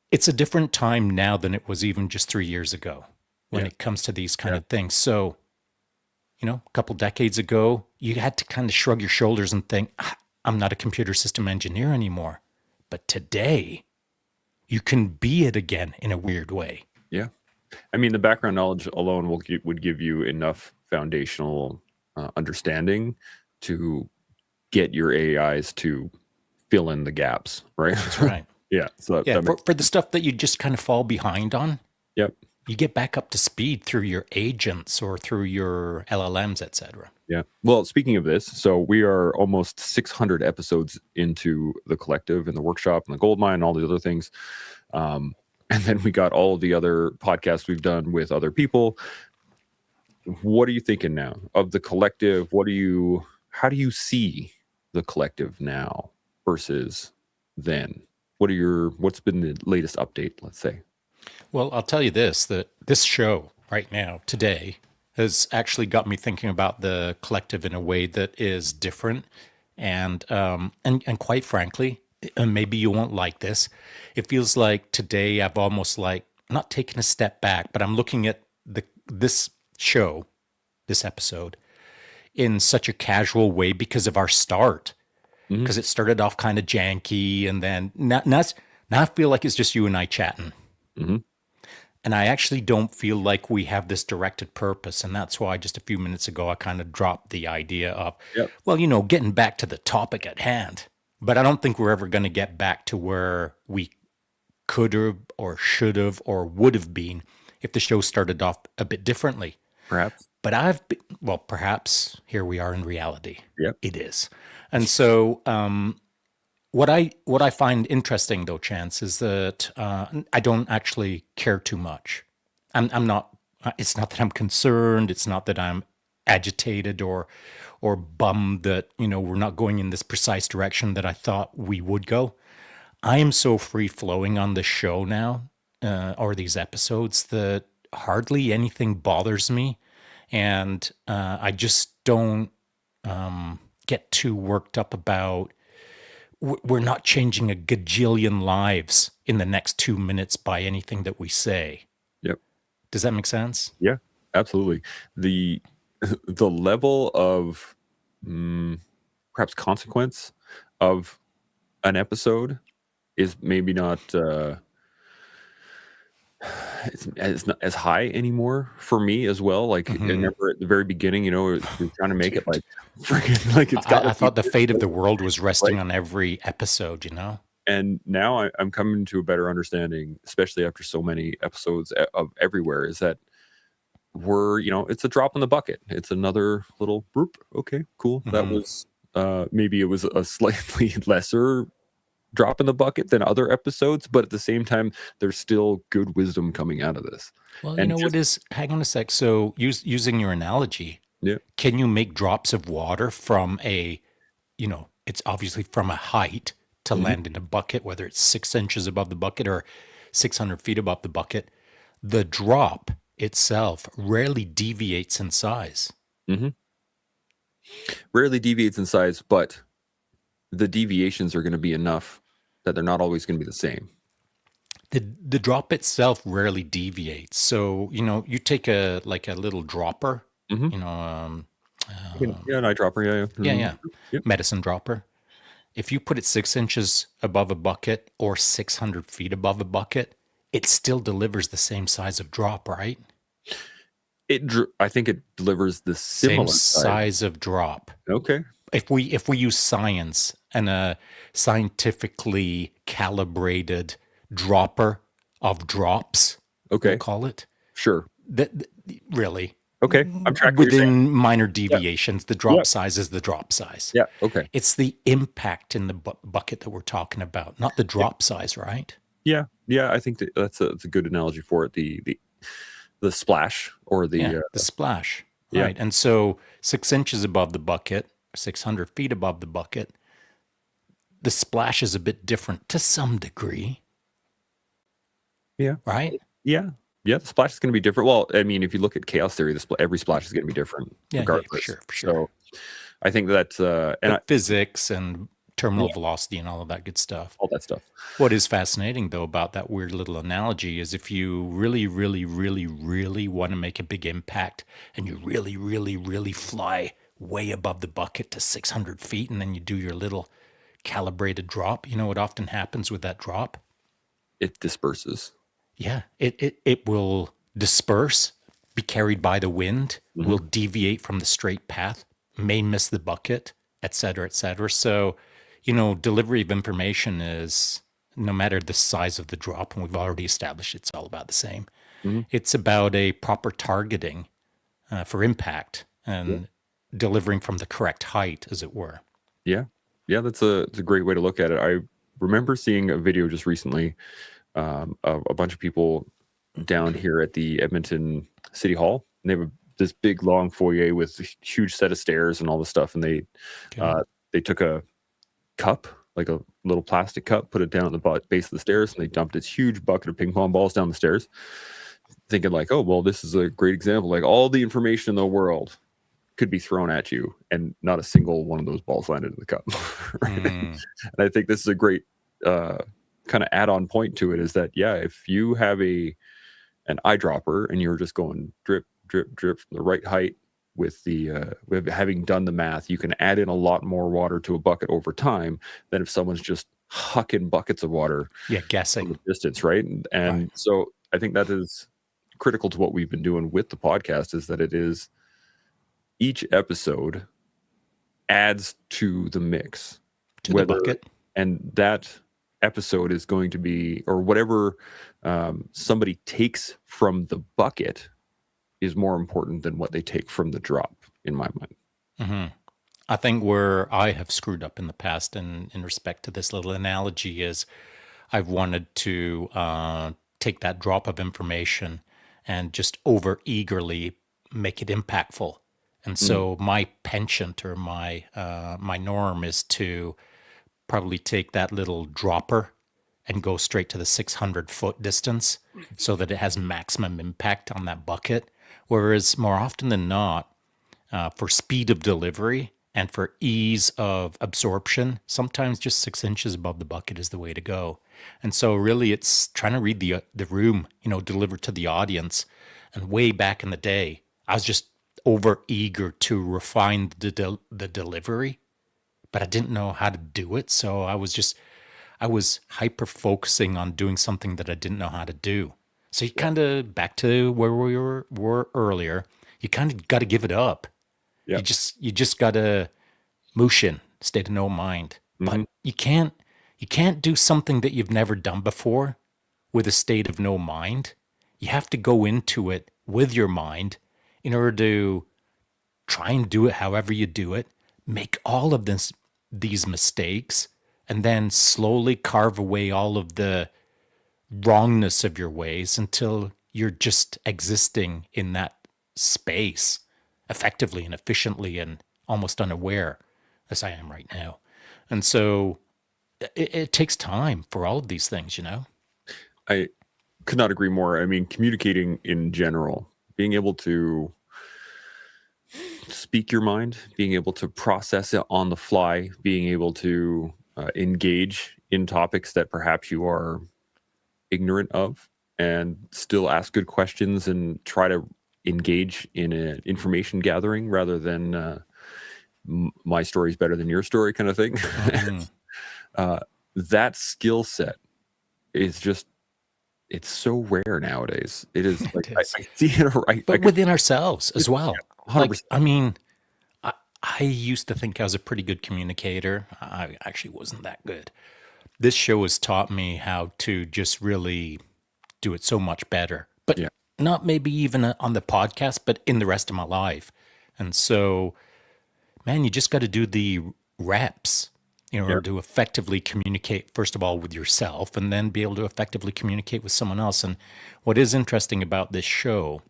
it's a different time now than it was even just 3 years ago when Yeah. it comes to these kind Yeah. of things. So, a couple decades ago, you had to kind of shrug your shoulders and think, I'm not a computer system engineer anymore. But today, you can be it again in a weird way. Yeah. I mean, the background knowledge alone would give you enough foundational understanding to get your AIs to fill in the gaps, right? That's right. Yeah. So Yeah, that makes, for the stuff that you just kind of fall behind on, yep. you get back up to speed through your agents or through your LLMs, etc. Yeah. Well, speaking of this, so we are almost 600 episodes into the collective and the workshop and the gold mine and all the other things. And then we got all the other podcasts we've done with other people. What are you thinking now of the collective? How do you see the collective now versus then? What's been the latest update, let's say? Well, I'll tell you this, that this show right now, today, has actually got me thinking about the collective in a way that is different. And quite frankly, and maybe you won't like this, it feels like today I've almost like not taken a step back, but I'm looking at this show, this episode, in such a casual way because of our start. Mhm. Because it started off kind of janky, and then now I feel like it's just you and I chatting. Mhm. And I actually don't feel like we have this directed purpose. And that's why just a few minutes ago, I kind of dropped the idea of, Yep. well, getting back to the topic at hand. But I don't think we're ever going to get back to where we could have or should have or would have been if the show started off a bit differently. Perhaps. But well, perhaps here we are in reality. Yep. It is. And so, what I find interesting though, Chance, is that I don't actually care too much. I'm not. It's not that I'm concerned. It's not that I'm agitated or bummed that we're not going in this precise direction that I thought we would go. I am so free flowing on this show now, or these episodes, that hardly anything bothers me, and I just don't get too worked up about. We're not changing a gajillion lives in the next 2 minutes by anything that we say. Yep. Does that make sense? Yeah, absolutely. The the level of perhaps consequence of an episode is maybe not it's not as high anymore for me as well. Like I remember at the very beginning, we're trying to make it like freaking like it's got. I thought the fate of the world was resting on every episode, And now I'm coming to a better understanding, especially after so many episodes of Everywhere, is that it's a drop in the bucket. It's another little group. Okay, cool. That was maybe it was a slightly lesser drop in the bucket than other episodes, but at the same time, there's still good wisdom coming out of this. Well, And what is, hang on a sec. So using your analogy, yeah, can you make drops of water from it's obviously from a height to land in a bucket, whether it's 6 inches above the bucket or 600 feet above the bucket? The drop itself rarely deviates in size. rarely deviates in size, but the deviations are going to be enough that they're not always going to be the same. The drop itself rarely deviates. So, you take a like a little dropper, Mm-hmm. you know, Yeah, an eyedropper. Yeah, yeah. yeah, Mhm. yeah, Yep. medicine dropper. If you put it 6 inches above a bucket or 600 feet above a bucket, it still delivers the same size of drop, right? I think it delivers the Same similar size. size of drop. Okay. If we use science and a scientifically calibrated dropper of drops, we'll Okay. call it, Sure. that really Okay. I'm tracking what you're saying. within minor Yeah. deviations, the Yeah. drop size is the drop size. Yeah. Okay. It's the impact in the bucket that we're talking about, not the Yeah. drop size, right? Yeah. Yeah. I think that's a good analogy for it. The splash or Yeah, the the splash. yeah. Right. And so 6 inches above the bucket, 600 feet above the bucket, the splash is a bit different to some degree, Yeah. right? Yeah. Yeah. The splash is going to be different. Well, I mean, if you look at chaos theory, every splash is going to be different Yeah, yeah, for regardless. sure, for sure. So I think that's The physics and terminal yeah, velocity and all of that good stuff. all that stuff. What is fascinating, though, about that weird little analogy is if you really, really, really, really want to make a big impact and you really, really, really fly way above the bucket to 600 feet and then you do your little calibrated drop, you know what often happens with that drop? It disperses. Yeah, it will disperse, be carried by the wind, will Hmm. deviate from the straight path, may miss the bucket, et cetera, et cetera. So, delivery of information is no matter the size of the drop, and we've already established it's all about the same. Hmm. It's about a proper targeting for impact Yeah. and delivering from the correct height, as it were. Yeah. Yeah. It's a great way to look at it. I remember seeing a video just recently of a bunch of people down here at the Edmonton City Hall. And they have this big long foyer with a huge set of stairs and all this stuff. And Okay. they took a cup, like a little plastic cup, put it down at the base of the stairs, and they dumped this huge bucket of ping pong balls down the stairs, thinking like, oh, well, this is a great example. Like all the information in the world could be thrown at you, and not a single one of those balls landed in the cup. Right? Mm, And I think this is a great kind of add-on point to it is that, yeah, if you have an eyedropper and you're just going drip, drip, drip from the right height with having done the math, you can add in a lot more water to a bucket over time than if someone's just hucking buckets of water yeah, from guessing. a distance, right? And Right. so I think that is critical to what we've been doing with the podcast is that it is each episode adds to the mix, To the whether bucket. and that episode is going to be or whatever somebody takes from the bucket is more important than what they take from the drop in my mind. Hmm. I think where I have screwed up in the past in respect to this little analogy is I've wanted to take that drop of information and just over eagerly make it impactful. And Mm, so my penchant or my norm is to probably take that little dropper and go straight to the 600-foot distance so that it has maximum impact on that bucket. Whereas more often than not, for speed of delivery and for ease of absorption, sometimes just 6 inches above the bucket is the way to go. And so, really, it's trying to read the room, deliver to the audience. And way back in the day, I was just over eager to refine the delivery, but I didn't know how to do it. So I was hyper focusing on doing something that I didn't know how to do. So you yeah, kind of back to where we were earlier. You kind of got to give it up. yeah. You just gotta mushin, state of no mind. Hmm. But you can't do something that you've never done before with a state of no mind. You have to go into it with your mind in order to try and do it however you do it, make all of these mistakes, and then slowly carve away all of the wrongness of your ways until you're just existing in that space effectively and efficiently and almost unaware as I am right now. And so it takes time for all of these things. I could not agree more. I mean, communicating in general, being able to speak your mind, being able to process it on the fly, being able to engage in topics that perhaps you are ignorant of, and still ask good questions and try to engage in an information gathering rather than my story's better than your story kind of thing. Mm-hmm. That skill set is just, it's so rare nowadays. It is like, It is. I see it right. But within ourselves as well. 100%. I mean, I used to think I was a pretty good communicator. I actually wasn't that good. This show has taught me how to just really do it so much better. But Yeah. not maybe even on the podcast, but in the rest of my life. And so, man, you just got to do the reps in order to effectively communicate, first of all, with yourself, and then be able to effectively communicate with someone else. And what is interesting about this show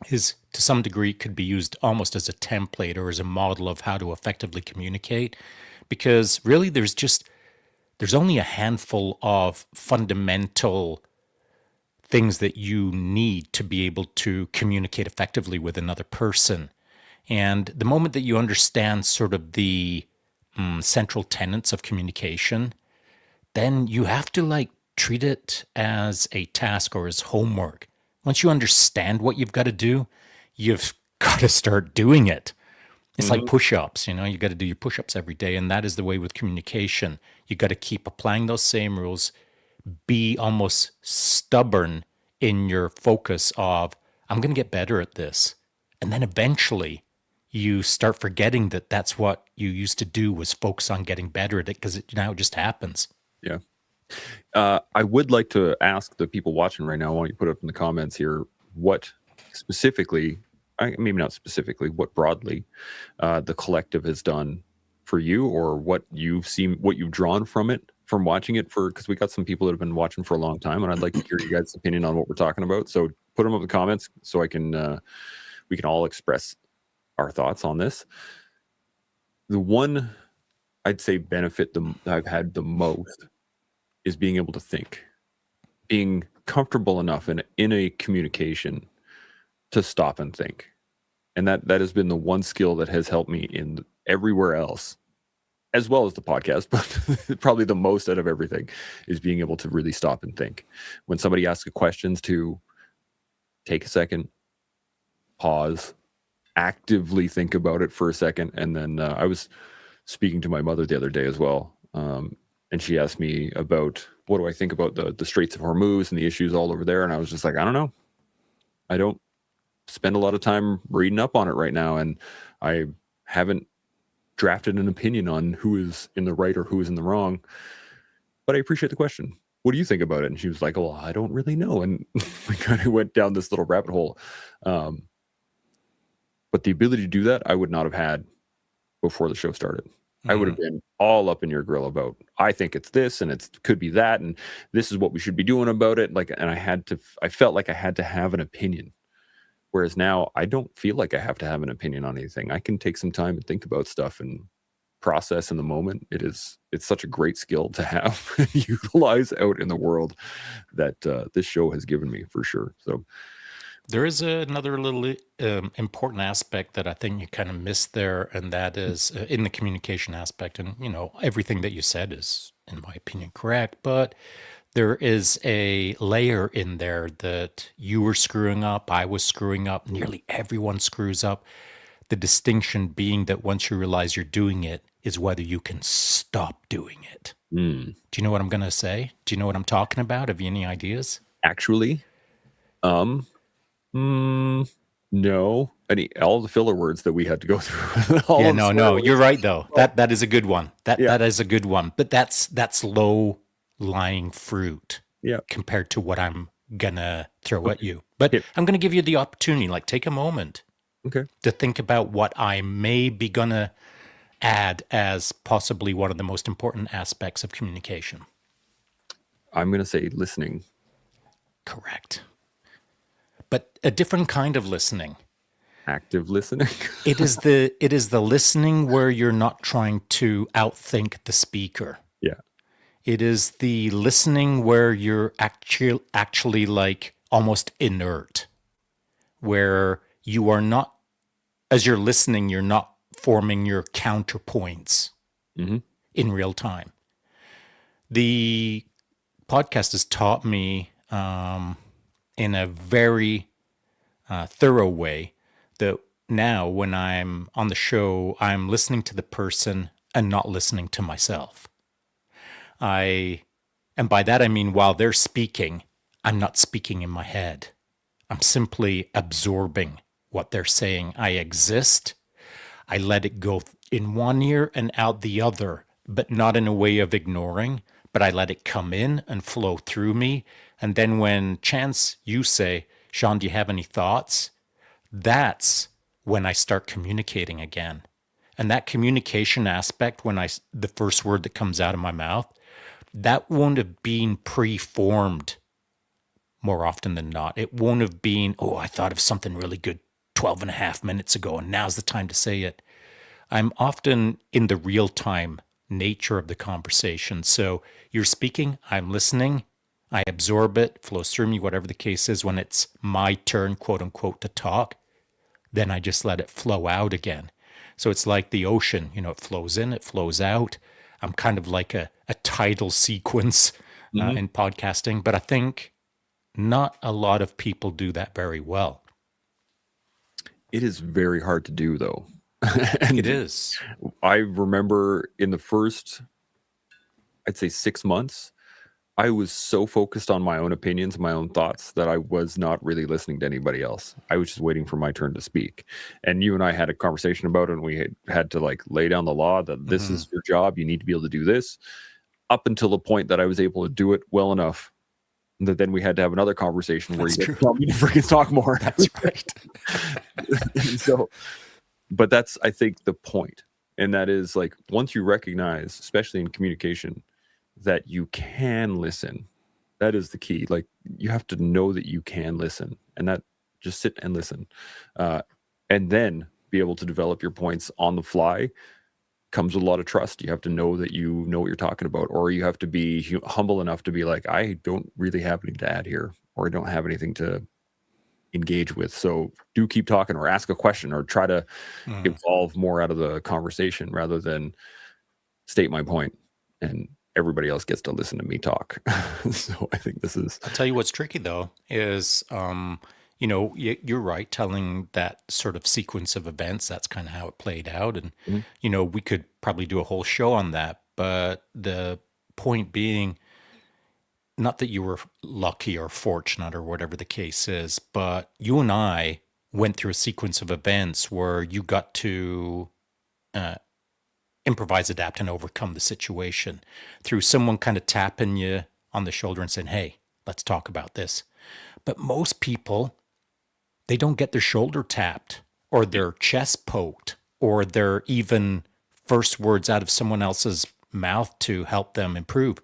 is, to some degree, it could be used almost as a template or as a model of how to effectively communicate, because really there's only a handful of fundamental things that you need to be able to communicate effectively with another person. And the moment that you understand sort of the central tenets of communication, then you have to like treat it as a task or as homework. Once you understand what you've got to do, you've got to start doing it. It's like push-ups, you got to do your push-ups every day. And that is the way with communication. You got to keep applying those same rules, be almost stubborn in your focus of, I'm going to get better at this. And then eventually you start forgetting that that's what you used to do, was focus on getting better at it, because now it just happens. Yeah. I would like to ask the people watching right now, why don't you put up in the comments here, what specifically, maybe not specifically, what broadly the collective has done for you, or what you've seen, what you've drawn from it, from watching it, because we got some people that have been watching for a long time, and I'd like to hear you guys' opinion on what we're talking about. So put them up in the comments so we can all express our thoughts on this. The one I'd say benefit that I've had the most is being able to think, being comfortable enough in a communication to stop and think. And that has been the one skill that has helped me in everywhere else, as well as the podcast, but probably the most out of everything is being able to really stop and think. When somebody asks questions, to take a second, pause, actively think about it for a second. And then I was speaking to my mother the other day as well. And she asked me about, what do I think about the Straits of Hormuz and the issues all over there? And I was just like, I don't know. I don't spend a lot of time reading up on it right now. And I haven't drafted an opinion on who is in the right or who is in the wrong. But I appreciate the question. What do you think about it? And she was like, well, I don't really know. And we kind of went down this little rabbit hole. But the ability to do that, I would not have had before the show started. I would have been all up in your grill about, I think it's this and it could be that, and this is what we should be doing about it. Like, and I felt like I had to have an opinion. Whereas now I don't feel like I have to have an opinion on anything. I can take some time and think about stuff and process in the moment. It's such a great skill to have utilize out in the world that this show has given me, for sure. So there is another little important aspect that I think you kind of missed there, and that is in the communication aspect. And, everything that you said is, in my opinion, correct. But there is a layer in there that you were screwing up, I was screwing up, nearly everyone screws up. The distinction being that once you realize you're doing it, is whether you can stop doing it. Do you know what I'm going to say? Do you know what I'm talking about? Have you any ideas? Actually, no. All the filler words that we had to go through. No, you're right though. That is a good one. That is a good one. But that's low lying fruit. Yeah. Compared to what I'm gonna throw at you. But I'm gonna give you the opportunity. Like, take a moment. Okay. To think about what I may be gonna add as possibly one of the most important aspects of communication. I'm gonna say listening. Correct. But a different kind of listening. Active listening. It is the listening where you're not trying to outthink the speaker. Yeah. It is the listening where you're actually like almost inert, where you are not, as you're listening, you're not forming your counterpoints in real time. The podcast has taught me in a very thorough way that now when I'm on the show, I'm listening to the person and not listening to myself. And by that I mean while they're speaking, I'm not speaking in my head. I'm simply absorbing what they're saying. I exist. I let it go in one ear and out the other, but not in a way of ignoring, but I let it come in and flow through me. And then when chance you say, Sean, do you have any thoughts? That's when I start communicating again. And that communication aspect, the first word that comes out of my mouth, that won't have been preformed more often than not. It won't have been, oh, I thought of something really good 12 and a half minutes ago, and now's the time to say it. I'm often in the real time nature of the conversation. So you're speaking, I'm listening, I absorb it, flows through me, whatever the case is. When it's my turn, quote unquote, to talk, then I just let it flow out again. So it's like the ocean, it flows in, it flows out. I'm kind of like a tidal sequence in podcasting, but I think not a lot of people do that very well. It is very hard to do, though. It is. I remember in the first, I'd say 6 months, I was so focused on my own opinions, my own thoughts, that I was not really listening to anybody else. I was just waiting for my turn to speak. And you and I had a conversation about it, and we had to like lay down the law that this is your job. You need to be able to do this, up until the point that I was able to do it well enough that then we had to have another conversation where you tell me to freaking talk more. That's right. So, but that's, I think, the point. And that is like, once you recognize, especially in communication, that you can listen, that is the key. Like, you have to know that you can listen, and that just sit and listen, and then be able to develop your points on the fly comes with a lot of trust. You have to know that you know what you're talking about, or you have to be humble enough to be like, I don't really have anything to add here, or I don't have anything to engage with. So do keep talking, or ask a question, or try to evolve more out of the conversation rather than state my point and everybody else gets to listen to me talk. So I think this is... I'll tell you what's tricky though is, you're right, telling that sort of sequence of events, that's kind of how it played out. And, we could probably do a whole show on that. But the point being, not that you were lucky or fortunate or whatever the case is, but you and I went through a sequence of events where you got to improvise, adapt, and overcome the situation through someone kind of tapping you on the shoulder and saying, hey, let's talk about this. But most people, they don't get their shoulder tapped or their chest poked or their even first words out of someone else's mouth to help them improve.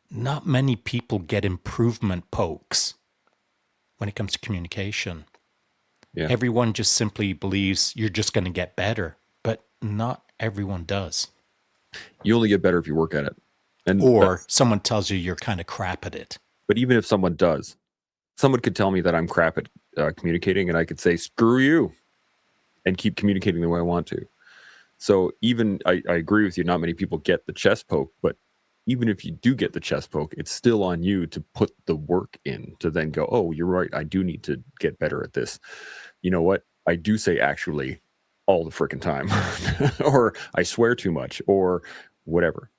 Not many people get improvement pokes when it comes to communication. Yeah. Everyone just simply believes you're just going to get better, but not everyone does. You only get better if you work at it. Or someone tells you you're kind of crap at it. But even if someone does, someone could tell me that I'm crap at communicating, and I could say, screw you, and keep communicating the way I want to. So even, I agree with you, not many people get the chest poke, but even if you do get the chest poke, it's still on you to put the work in to then go, oh, you're right, I do need to get better at this. You know what? I do say actually all the freaking time, or I swear too much, or whatever.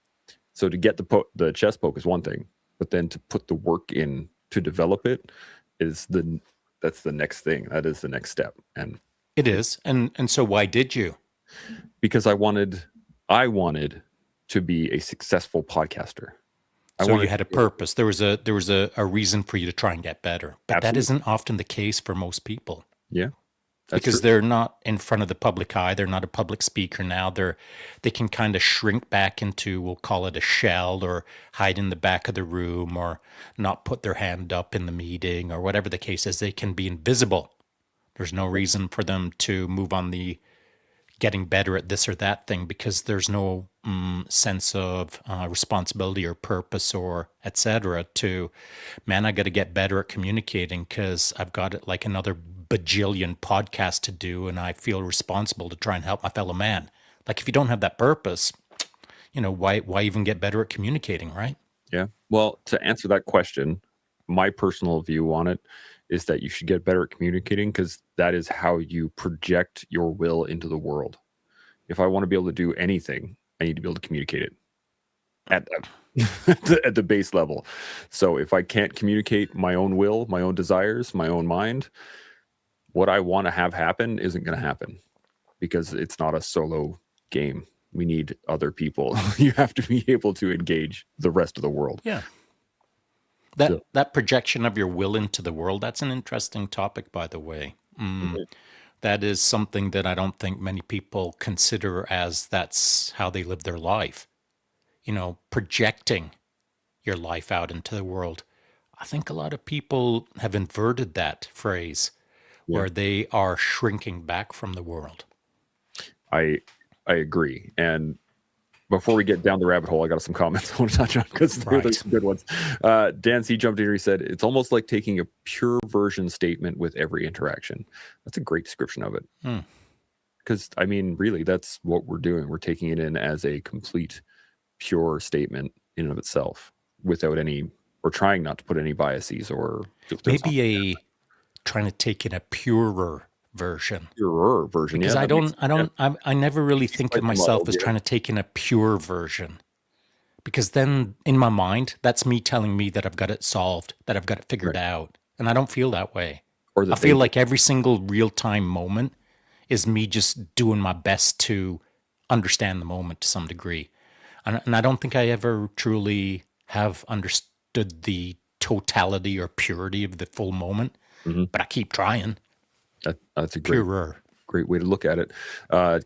So to get the chest poke is one thing, but then to put the work in to develop it that's the next thing. That is the next step. And it is. And so why did you? Because I wanted to be a successful podcaster. So you had a purpose. There was a reason for you to try and get better. But Absolutely. That isn't often the case for most people. Yeah. Because they're not in front of the public eye. They're not a public speaker now. They can kind of shrink back into, we'll call it a shell, or hide in the back of the room, or not put their hand up in the meeting, or whatever the case is. They can be invisible. There's no reason for them to move on the getting better at this or that thing, because there's no sense of responsibility or purpose or etc. to, man, I got to get better at communicating because I've got it like another bajillion podcasts to do, and I feel responsible to try and help my fellow man. Like, if you don't have that purpose, why even get better at communicating, right? Yeah. Well, to answer that question, my personal view on it is that you should get better at communicating because that is how you project your will into the world. If I want to be able to do anything, I need to be able to communicate it at at the base level. So if I can't communicate my own will, my own desires, my own mind, what I want to have happen isn't going to happen because it's not a solo game. We need other people. You have to be able to engage the rest of the world. Yeah. So, That projection of your will into the world, that's an interesting topic, by the way. mhm, That is something that I don't think many people consider as that's how they live their life. Projecting your life out into the world. I think a lot of people have inverted that phrase yeah, where they are shrinking back from the world. I I agree. And before we get down the rabbit hole, I got some comments I want to touch on because there's Right. some good ones. Dan C jumped in here. He said it's almost like taking a pure version statement with every interaction. That's a great description of it. Hmm. Because I mean, really, that's what we're doing. We're taking it in as a complete, pure statement in and of itself, without any. We're trying not to put any biases or filters on Maybe trying to take in a purer version. purer version. Because Yeah, that makes yeah, I never really think of slightly myself muddled. as Yeah, trying to take in a pure version. Because then in my mind, that's me telling me that I've got it solved, that I've got it figured right. out. And I don't feel that way. Or I that they feel do. like every single real time moment is me just doing my best to understand the moment to some degree. And I don't think I ever truly have understood the totality or purity of the full moment, Mhm. but I keep trying. That's a Purer. great way to look at it.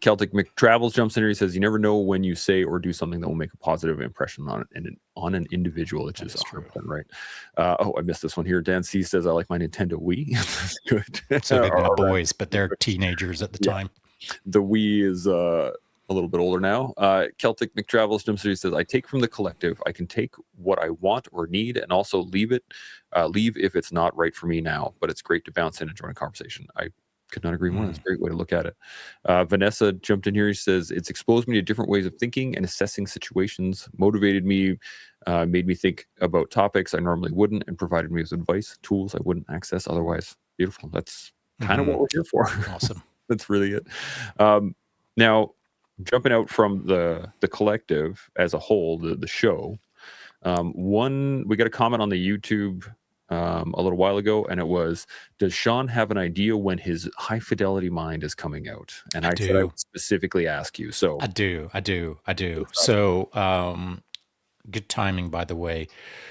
Celtic McTravels jumps in here. He says, "You never know when you say or do something that will make a positive impression on an individual," which That is is true. 100% right. I missed this one here. Dan C says, "I like my Nintendo Wii." That's good. So did my All right. boys, but they're teenagers at the Yeah, time. the Wii is a little bit older now. Celtic McTravels jumps in here. He says, "I take from the collective. I can take what I want or need, and also leave if it's not right for me now. But it's great to bounce in and join a conversation." I could not agree more. That's a great way to look at it. Vanessa jumped in here. He says, "It's exposed me to different ways of thinking and assessing situations, motivated me, made me think about topics I normally wouldn't, and provided me with advice, tools I wouldn't access otherwise." Beautiful. That's kind of what we're here for. Awesome. That's really it. Now, jumping out from the collective as a whole, the show, we got a comment on the YouTube a little while ago, and it was, "Does Sean have an idea when his high fidelity mind is coming out?" And I I said I do. would specifically ask you. So, I do. I do. I do. what's up? So, good timing, by the way.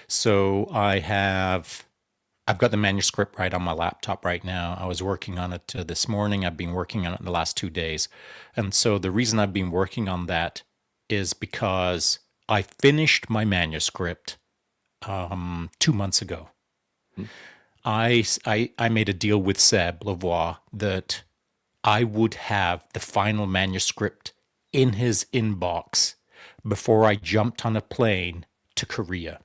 So I've got the manuscript right on my laptop right now. I was working on it this morning. I've been working on it the last 2 days. And so the reason I've been working on that is because I finished my manuscript 2 months ago. Hmm. I made a deal with Seb Lavoie that I would have the final manuscript in his inbox before I jumped on a plane to Korea.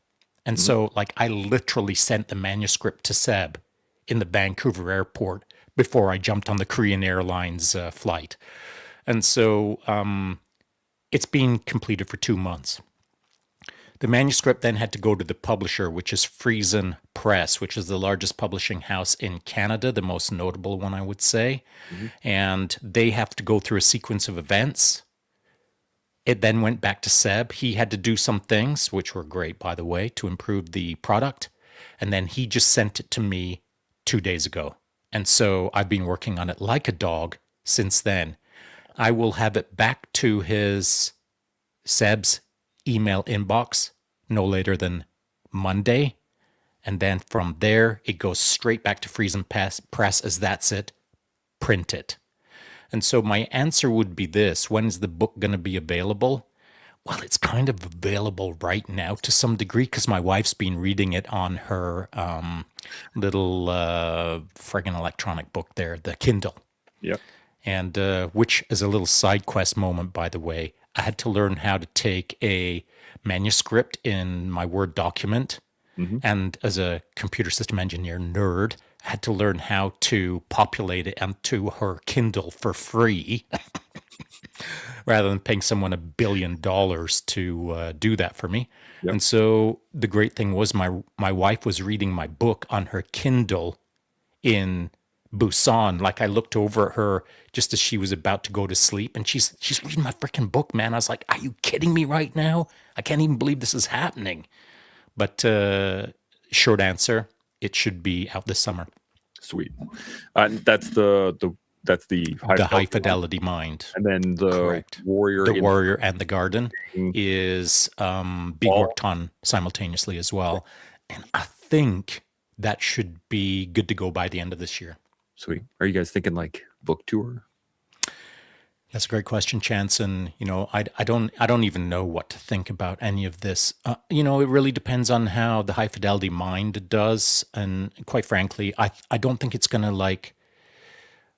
And Mhm. so, like, I literally sent the manuscript to Seb in the Vancouver airport before I jumped on the Korean Airlines flight. And so, it's been completed for 2 months. The manuscript then had to go to the publisher, which is Friesen Press, which is the largest publishing house in Canada, the most notable one, I would say. Mhm. And they have to go through a sequence of events. It then went back to Seb. He had to do some things, which were great, by the way, to improve the product. And then he just sent it to me 2 days ago. And so I've been working on it like a dog since then. I will have it back to Seb's email inbox no later than Monday. And then from there, it goes straight back to Friesen Press as that's it. Print it. And so my answer would be this: when is the book going to be available? Well, it's kind of available right now to some degree because my wife's been reading it on her little friggin' electronic book there, the Kindle. Yep. And which is a little side quest moment, by the way. I had to learn how to take a manuscript in my Word document. Mhm. And as a computer system engineer nerd, I had to learn how to populate it onto her Kindle for free. rather than paying someone $1 billion to do that for me. Yep. And so the great thing was my wife was reading my book on her Kindle in Busan. Like I looked over at her just as she was about to go to sleep, and she's reading my freaking book, man. I was like, "Are you kidding me right now? I can't even believe this is happening." But short answer, it should be out this summer. Sweet. That's the High fidelity mind. And then the Correct. warrior, the warrior and the garden is being worked on simultaneously as well, and I think that should be good to go by the end of this year. Sweet. Are you guys thinking like book tour? That's a great question, Chance. And I don't even know what to think about any of this. It really depends on how the high fidelity mind does, and quite frankly, I don't think it's gonna like.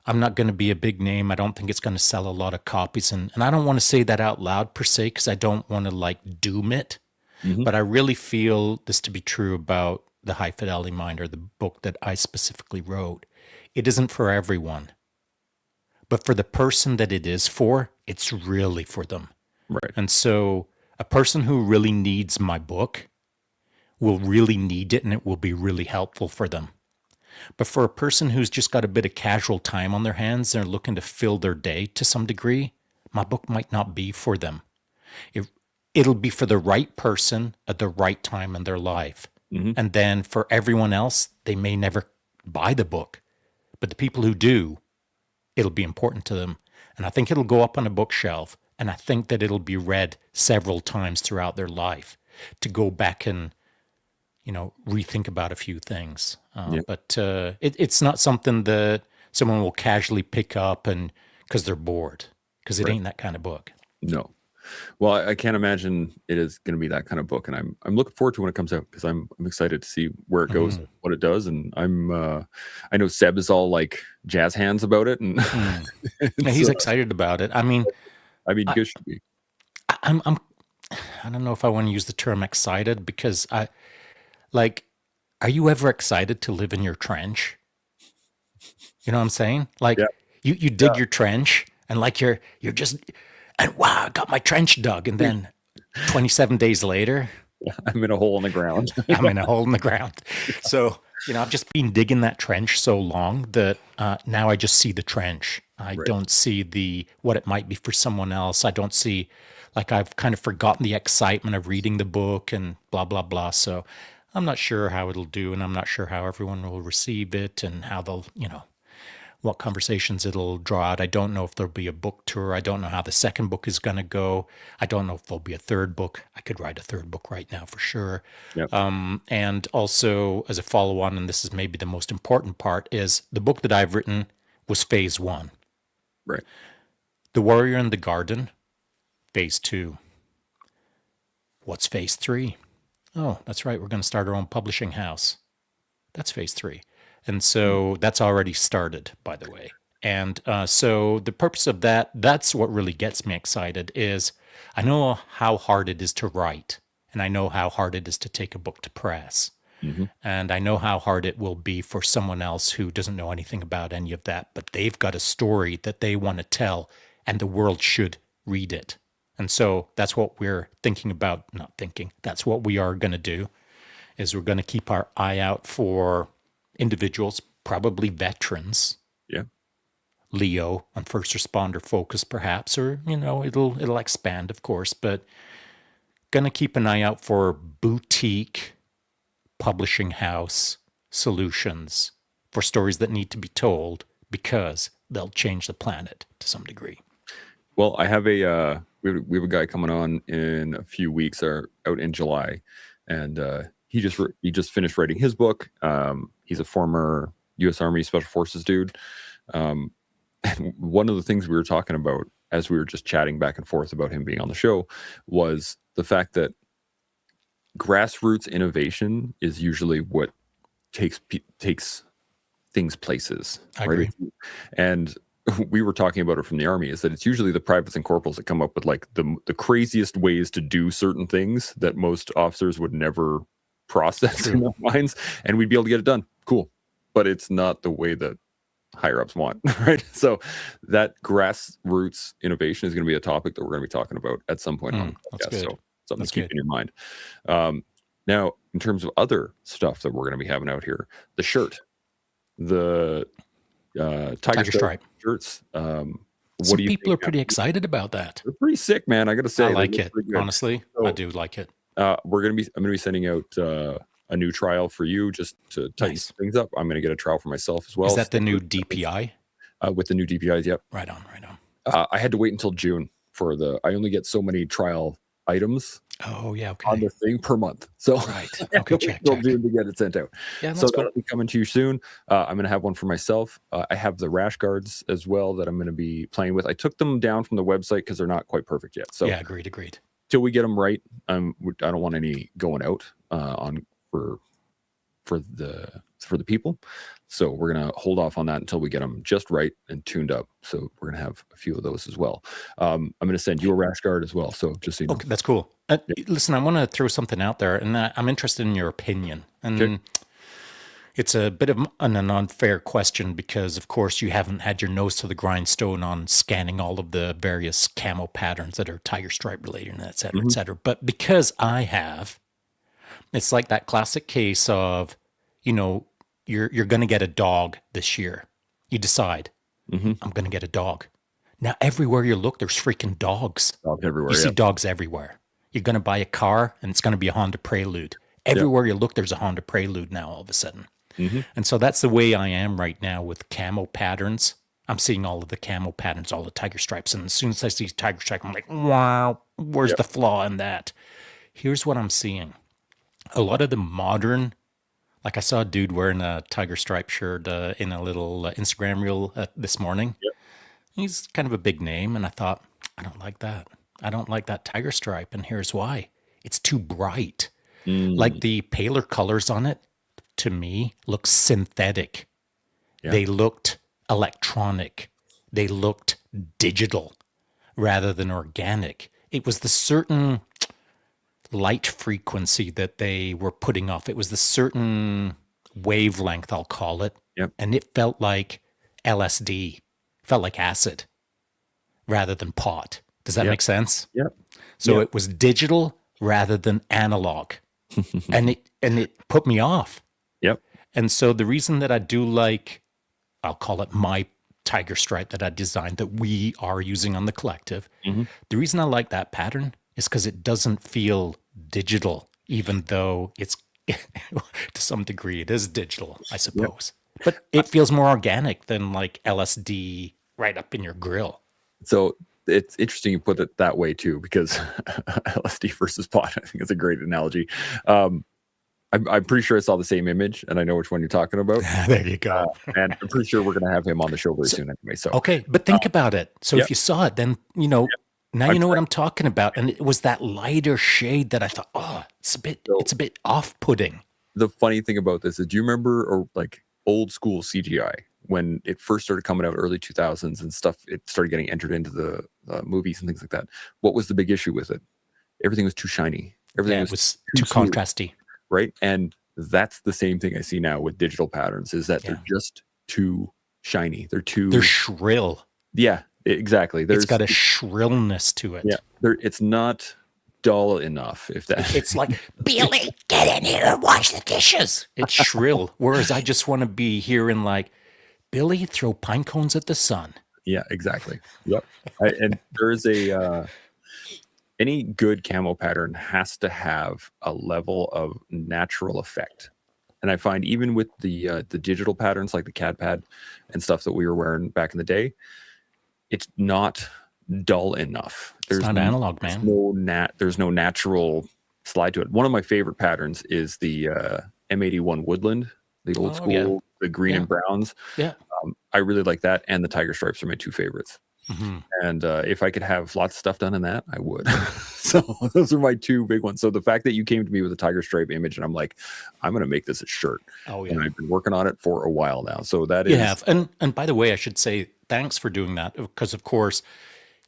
I'm not going to be a big name. I don't think it's going to sell a lot of copies, and I don't want to say that out loud per se because I don't want to like doom it. Mm-hmm. But I really feel this to be true about the High Fidelity Mind, or the book that I specifically wrote. It isn't for everyone. But for the person that it is for, it's really for them. Right. And so a person who really needs my book will really need it, and it will be really helpful for them. But for a person who's just got a bit of casual time on their hands, they're looking to fill their day to some degree, my book might not be for them. It'll be for the right person at the right time in their life. Mm-hmm. And then for everyone else, they may never buy the book. But the people who do, it'll be important to them. And I think it'll go up on a bookshelf. And I think that it'll be read several times throughout their life to go back and rethink about a few things. But it's not something that someone will casually pick up and because they're bored, because it ain't that kind of book. No. Well, I can't imagine it is going to be that kind of book, and I'm looking forward to when it comes out because I'm excited to see where it goes, what it does, and I know Seb is all like jazz hands about it, and he's excited about it. I mean, good should be. I don't know if I want to use the term excited because are you ever excited to live in your trench? You know what I'm saying? Like you dig your trench and like you're just, and wow, I got my trench dug. And then 27 days later, I'm in a hole in the ground. I'm in a hole in the ground. So, I've just been digging that trench so long that now I just see the trench. I don't see what it might be for someone else. I don't see, like I've kind of forgotten the excitement of reading the book and blah, blah, blah. So I'm not sure how it'll do, and I'm not sure how everyone will receive it and how they'll, what conversations it'll draw out. I don't know if there'll be a book tour. I don't know how the second book is going to go. I don't know if there'll be a third book. I could write a third book right now for sure. Yep. And also as a follow-on, and this is maybe the most important part, is the book that I've written was phase 1. Right. The Warrior and the Garden, phase 2. What's phase 3? Oh, that's right. We're going to start our own publishing house. That's phase 3. And so that's already started, by the way. And so the purpose of that's what really gets me excited is I know how hard it is to write, and I know how hard it is to take a book to press. Mm-hmm. And I know how hard it will be for someone else who doesn't know anything about any of that, but they've got a story that they want to tell, and the world should read it. And so that's what we're thinking about, not thinking, that's what we are going to do, is we're going to keep our eye out for individuals, probably veterans. Yeah. Leo on first responder focus, perhaps, or, it'll expand, of course, but going to keep an eye out for boutique publishing house solutions for stories that need to be told because they'll change the planet to some degree. Well, I have we have a guy coming on in a few weeks, or out in July, and he just finished writing his book. He's a former U.S. Army Special Forces dude. And one of the things we were talking about as we were just chatting back and forth about him being on the show was the fact that grassroots innovation is usually what takes things places. I agree. And we were talking about it from the Army, is that it's usually the privates and corporals that come up with like the craziest ways to do certain things that most officers would never process in their minds, and we'd be able to get it done. Cool. But it's not the way that higher ups want, right? So that grassroots innovation is going to be a topic that we're going to be talking about at some point on the That's podcast. good. So something That's to keep good. in your mind. Now, in terms of other stuff that we're going to be having out here, the shirt, the Tiger Stripe Stripe. shirts. What Some do you people think? are pretty excited about that. They're pretty sick, man. I got to I say, they like look it. pretty good. Honestly, I So do like it. I'm gonna be sending out a new trial for you just to tighten Nice. things up. I'm gonna get a trial for myself as well. Is that the new Stickers, DPI? with the new DPIs? Yep. Right on, right on. I had to wait until June for I only get so many trial items Oh, yeah, on okay. the thing per month. So Right. I have to Okay, wait check, until check. June to get it sent out. Yeah, So that's cool. that'll be coming to you soon. I'm going to have one for myself. I have the rash guards as well that I'm going to be playing with. I took them down from the website because they're not quite perfect yet. So Yeah, agreed. till we get them right, I don't want any going out for the people. So we're gonna hold off on that until we get them just right and tuned up. So we're gonna have a few of those as well. I'm gonna send you a rash guard as well. So just so you know. Okay, that's cool. Listen, I want to throw something out there, and I'm interested in your opinion. And Okay. it's a bit of an unfair question because, of course, you haven't had your nose to the grindstone on scanning all of the various camo patterns that are tiger stripe related, and et cetera, et cetera. But because I have, it's like that classic case of, you're going to get a dog this year. You decide, Mm-hmm. I'm going to get a dog. Now, everywhere you look, there's freaking dogs. Dogs everywhere. You see Yeah. dogs everywhere. You're going to buy a car, and it's going to be a Honda Prelude. Everywhere you look, there's a Honda Prelude now all of a sudden. Mm-hmm. And so that's the way I am right now with camo patterns. I'm seeing all of the camo patterns, all the tiger stripes. And as soon as I see tiger stripe, I'm like, wow, where's the flaw in that? Here's what I'm seeing. A lot of the modern, like I saw a dude wearing a tiger stripe shirt in a little Instagram reel this morning. Yep. He's kind of a big name. And I thought, I don't like that. I don't like that tiger stripe. And here's why. It's too bright. Like the paler colors on it, to me, look synthetic. Yeah. They looked electronic. They looked digital rather than organic. It was the certain light frequency that they were putting off. It was the certain wavelength, I'll call it. Yep. And it felt like LSD, felt like acid rather than pot. Does that make sense? Yep. So it was digital rather than analog. and it put me off. Yep. And so the reason that I do like, I'll call it my tiger stripe that I designed that we are using on the collective. Mm-hmm. The reason I like that pattern is because it doesn't feel digital, even though it's to some degree it is digital, I suppose. But it feels more organic than like LSD right up in your grill. So it's interesting you put it that way too, because LSD versus pot, I think it's a great analogy. I'm pretty sure I saw the same image and I know which one you're talking about. There you go. And I'm pretty sure we're going to have him on the show very soon anyway. So, okay, but think about it. So yeah. if you saw it, then, now you know what I'm talking about. And it was that lighter shade that I thought, oh, it's a bit off-putting. The funny thing about this is, do you remember or like old school CGI when it first started coming out early 2000s and stuff, it started getting entered into the movies and things like that. What was the big issue with it? Everything was too shiny. Everything was too smooth, contrasty. right? And that's the same thing I see now with digital patterns is that they're just too shiny. They're shrill. Yeah, exactly. It's got a shrillness to it. Yeah, it's not dull enough. If that, it's like, Billy, get in here and wash the dishes. It's shrill. Whereas I just want to be hearing like, Billy, throw pine cones at the sun. Yeah, exactly. Yep. And there's any good camo pattern has to have a level of natural effect. And I find even with the digital patterns like the CAD pad and stuff that we were wearing back in the day, it's not dull enough. It's not analog, man. There's no natural slide to it. One of my favorite patterns is the M81 Woodland, the old school, the green and browns. Yeah. I really like that. And the tiger stripes are my two favorites. Mm-hmm. And if I could have lots of stuff done in that, I would. So those are my two big ones. So the fact that you came to me with a tiger stripe image and I'm like, I'm going to make this a shirt. Oh, yeah. And I've been working on it for a while now. So that is. Yeah. And by the way, I should say thanks for doing that because, of course,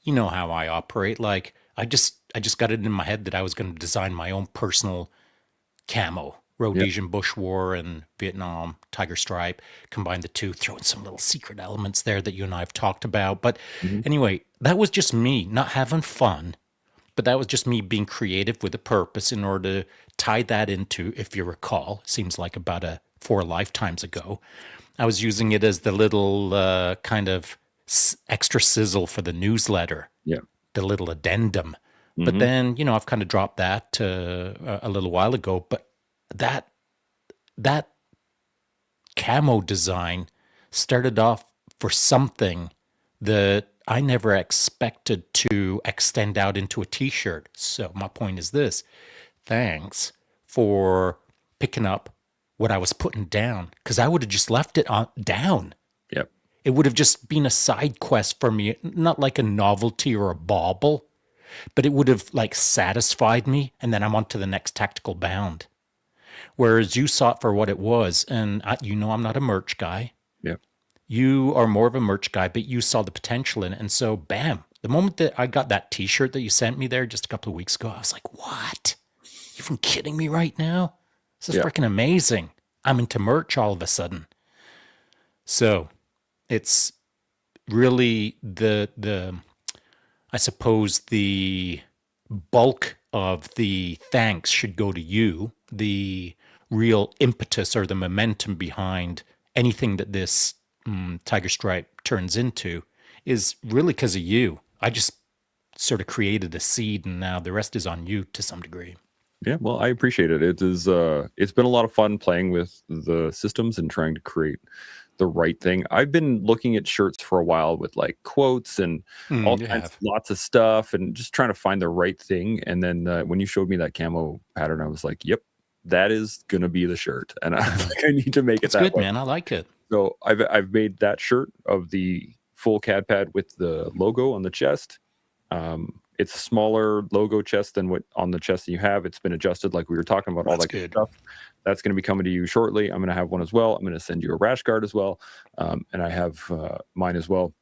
you know how I operate. Like I just got it in my head that I was going to design my own personal camo Yeah. Rhodesian Bush War and Vietnam Tiger Stripe, combine the two, throw in some little secret elements there that you and I have talked about. But Mhm. anyway, that was just me not having fun, but that was just me being creative with a purpose in order to tie that into, if you recall, seems like about 4 lifetimes ago, I was using it as the little kind of extra sizzle for the newsletter, Yeah. the little addendum. But Hmm. then, I've kind of dropped that a little while ago. But that that camo design started off for something that I never expected to extend out into a t-shirt. So my point is this: thanks for picking up what I was putting down, because I would have just left it down. Yep. It would have just been a side quest for me, not like a novelty or a bauble, but it would have like satisfied me, and then I'm on to the next tactical bound. Whereas you saw it for what it was, and I'm not a merch guy. Yep. You are more of a merch guy, but you saw the potential in it, and so bam! The moment that I got that T-shirt that you sent me there just a couple of weeks ago, I was like, "What? You even kidding me right now? This is Yeah. freaking amazing!" I'm into merch all of a sudden. So it's really the I suppose the bulk of the thanks should go to you. The real impetus or the momentum behind anything that this Tiger Stripe turns into is really because of you. I just sort of created a seed, and now the rest is on you to some degree. Yeah, well, I appreciate it. It's been a lot of fun playing with the systems and trying to create the right thing. I've been looking at shirts for a while with like quotes and all You kinds, have. lots of stuff, and just trying to find the right thing. And then when you showed me that camo pattern, I was like, "Yep, that is gonna be the shirt," and I think I need to make it It's that good, way. man. I like it. So I've made that shirt of the full CAD pad with the logo on the chest. It's a smaller logo chest than what on the chest that you have. It's been adjusted, like we were talking about, all That's that good good. stuff. That's going to be coming to you shortly. I'm going to have one as well. I'm going to send you a rash guard as well, and I have mine as well.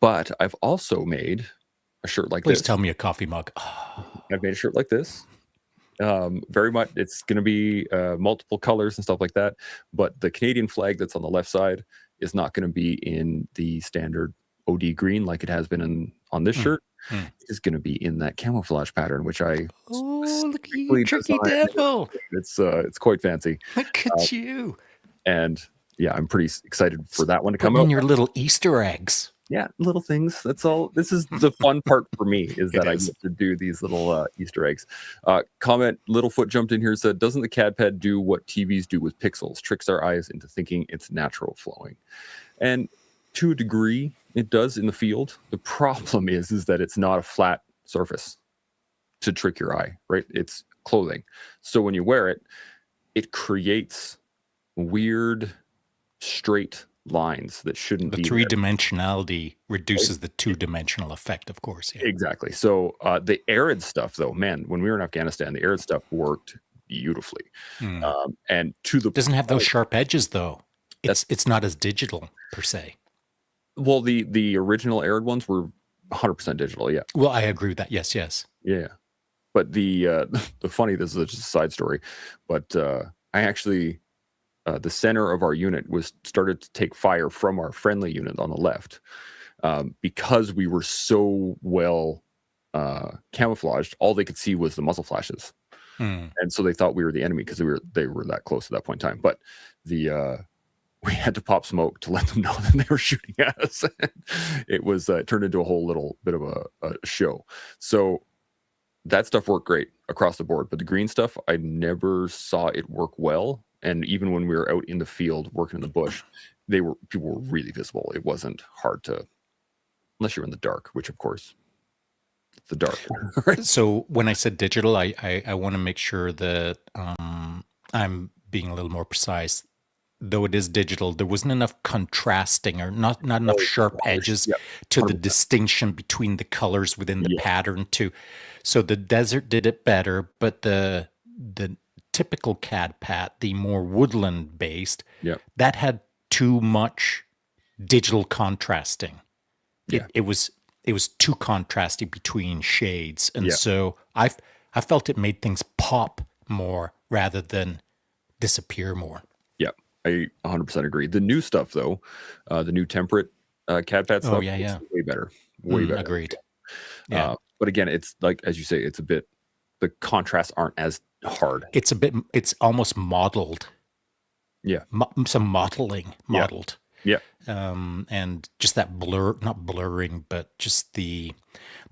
But I've also made a shirt like Please this. tell me a coffee mug. Oh, I've made a shirt like this. Very much, it's going to be multiple colors and stuff like that. But the Canadian flag that's on the left side is not going to be in the standard OD green like it has been on this mm, shirt. mm. It is going to be in that camouflage pattern, which I Oh, look at you, specifically tricky designed. devil. It's quite fancy, Look uh, at you. and yeah, I'm pretty excited for that one to come Putting in out. your little Easter eggs. Yeah, little things. That's all. This is the fun part for me, is It that I is. get to do these little Easter eggs. Comment Littlefoot jumped in here, said, "Doesn't the CAD pad do what TVs do with pixels? Tricks our eyes into thinking it's natural flowing." And to a degree, it does in the field. The problem is that it's not a flat surface to trick your eye, right? It's clothing. So when you wear it, it creates weird straight lines that shouldn't The be three there. dimensionality Right? reduces the two-dimensional effect, of course. Yeah. Exactly. So the arid stuff, though, man, when we were in Afghanistan, the arid stuff worked beautifully, Hmm. and to the Doesn't have those point sharp edges though. that's It's not as digital per se. well, the original arid ones were 100% digital. Yeah, Well, I agree with that. Yes, yes. yeah. But the the funny, this is just a side story, but I actually the center of our unit was started to take fire from our friendly unit on the left, because we were so well camouflaged. All they could see was the muzzle flashes, Hmm. and so they thought we were the enemy because they were that close at that point in time. But the we had to pop smoke to let them know that they were shooting at us. It was turned into a whole little bit of a show. So that stuff worked great across the board, but the green stuff, I never saw it work well. And even when we were out in the field working in the bush, people were really visible. It wasn't hard to, unless you're in the dark, which of course it's the dark. Right? So when I said digital, I want to make sure that I'm being a little more precise. Though it is digital, there wasn't enough contrasting or not enough Oh, sharp colors. edges Yep. to the 100%. distinction between the colors within the Yeah. pattern too. So the desert did it better, but the typical CAD pat, the more woodland based, Yeah. that had too much digital contrasting. Yeah. It was too contrasty between shades, and Yeah. so I felt it made things pop more rather than disappear more. Yeah, I 100% agree. The new stuff, though, the new temperate cat pad Oh stuff, yeah, is yeah. way better. Way better. Agreed. Yeah. But again, it's like, as you say, it's a bit, the contrasts aren't as hard. It's almost modeled, Yeah. some modeling Yeah. modeled. Yeah. And just that not blurring, but just the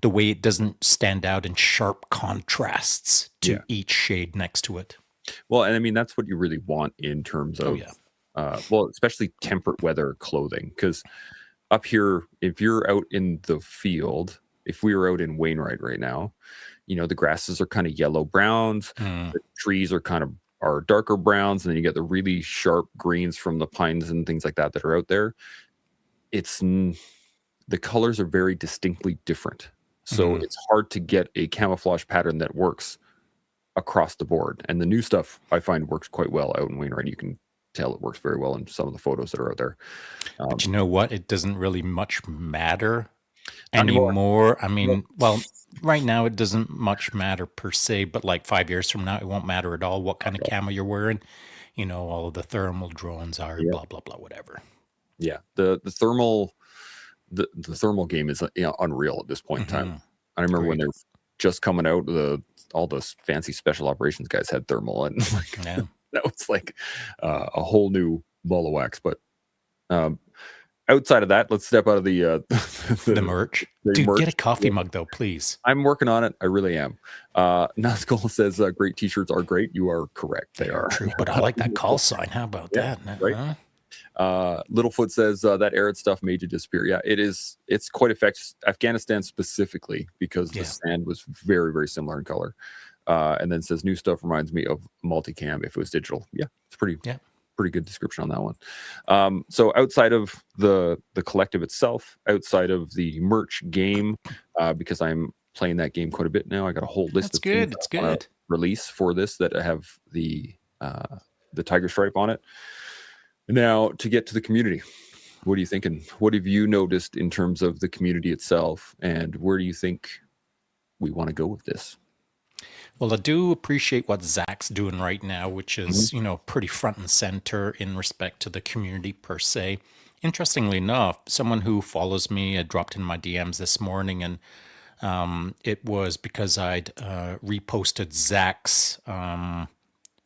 way it doesn't stand out in sharp contrasts to Yeah. each shade next to it. Well, and I mean, that's what you really want in terms Oh of, yeah. well, especially temperate weather clothing. Because up here, if you're out in the field, if we were out in Wainwright right now, the grasses are kind of yellow browns, the trees are darker browns, and then you get the really sharp greens from the pines and things like that are out there. The colors are very distinctly different. So it's hard to get a camouflage pattern that works across the board. And the new stuff I find works quite well out in Wainwright. You can tell it works very well in some of the photos that are out there. But you know what? It doesn't really much matter Not anymore. anymore. I mean, well, right now it doesn't much matter per se, but like 5 years from now, it won't matter at all what kind of camo you're wearing. All of the thermal drones are blah, blah, blah, whatever. Yeah. The thermal game is unreal at this point in time. I remember when they were just coming out, all those fancy special operations guys had thermal, and that was like a whole new ball of wax. But outside of that, let's step out of the merch. Dude, get a coffee mug though, please. I'm working on it. I really am. Nazgul says great t-shirts are great. You are correct. They are true. But I like that call sign. How about that? Right. Littlefoot says that arid stuff made you disappear. Yeah, it is. It's quite effective. Afghanistan specifically, because the sand was very, very similar in color. And then says new stuff reminds me of multicam if it was digital. Yeah, it's pretty good description on that one. So outside of the collective itself, outside of the merch game, because I'm playing that game quite a bit now, I got a whole list of things it's good. Release for this that have the tiger stripe on it. Now, to get to the community, what are you thinking? What have you noticed in terms of the community itself, and where do you think we want to go with this? Well, I do appreciate what Zach's doing right now, which is, pretty front and center in respect to the community per se. Interestingly enough, someone who follows me had dropped in my DMs this morning, and it was because I'd reposted Zach's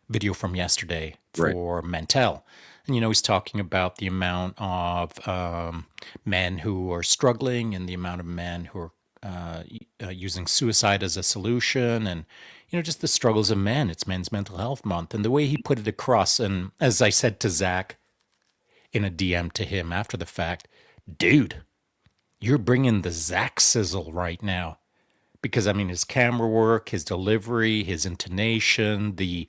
video from yesterday for Mentel. And, he's talking about the amount of men who are struggling and the amount of men who are using suicide as a solution, and, just the struggles of men. It's Men's Mental Health Month. And the way he put it across, and as I said to Zach in a DM to him after the fact, dude, you're bringing the Zach sizzle right now. Because, his camera work, his delivery, his intonation, the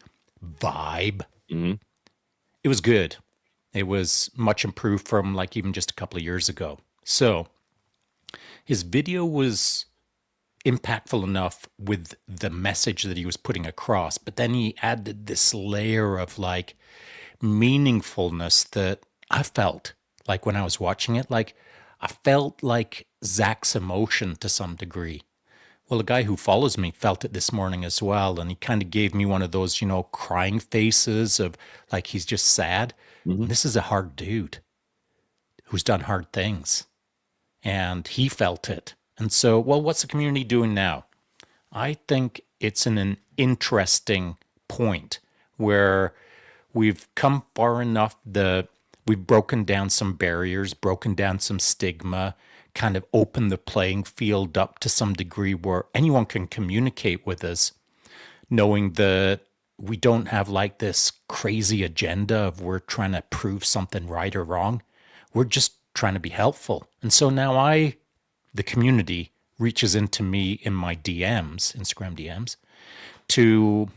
vibe, it was good. It was much improved from like even just a couple of years ago. So his video was impactful enough with the message that he was putting across, but then he added this layer of like meaningfulness that I felt like when I was watching it. Like I felt like Zach's emotion to some degree. Well, a guy who follows me felt it this morning as well, and he kind of gave me one of those, crying faces of like he's just sad. This is a hard dude who's done hard things, and he felt it. And so, well, what's the community doing now? I think it's in an interesting point where we've come far enough we've broken down some barriers, broken down some stigma, kind of opened the playing field up to some degree where anyone can communicate with us, knowing that we don't have like this crazy agenda of we're trying to prove something right or wrong. We're just trying to be helpful. And so now the community reaches into me in my DMs, Instagram DMs, to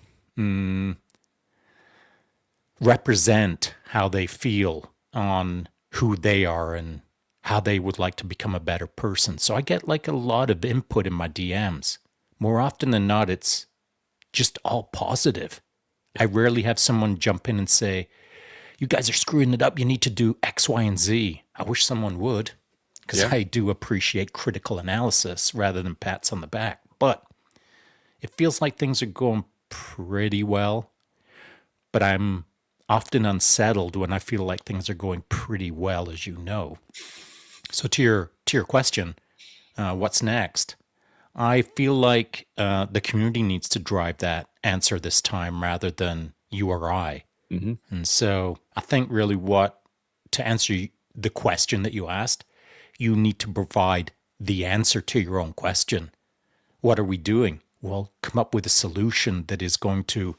represent how they feel on who they are and how they would like to become a better person. So I get like a lot of input in my DMs. More often than not, it's just all positive. I rarely have someone jump in and say, you guys are screwing it up. You need to do X, Y, and Z. I wish someone would, because I do appreciate critical analysis rather than pats on the back. But it feels like things are going pretty well. but I'm often unsettled when I feel like things are going pretty well, as you know. So to your question, what's next? I feel like the community needs to drive that answer this time rather than you or I. Hmm. And so I think really to answer the question that you asked, you need to provide the answer to your own question. What are we doing? Well, come up with a solution that is going to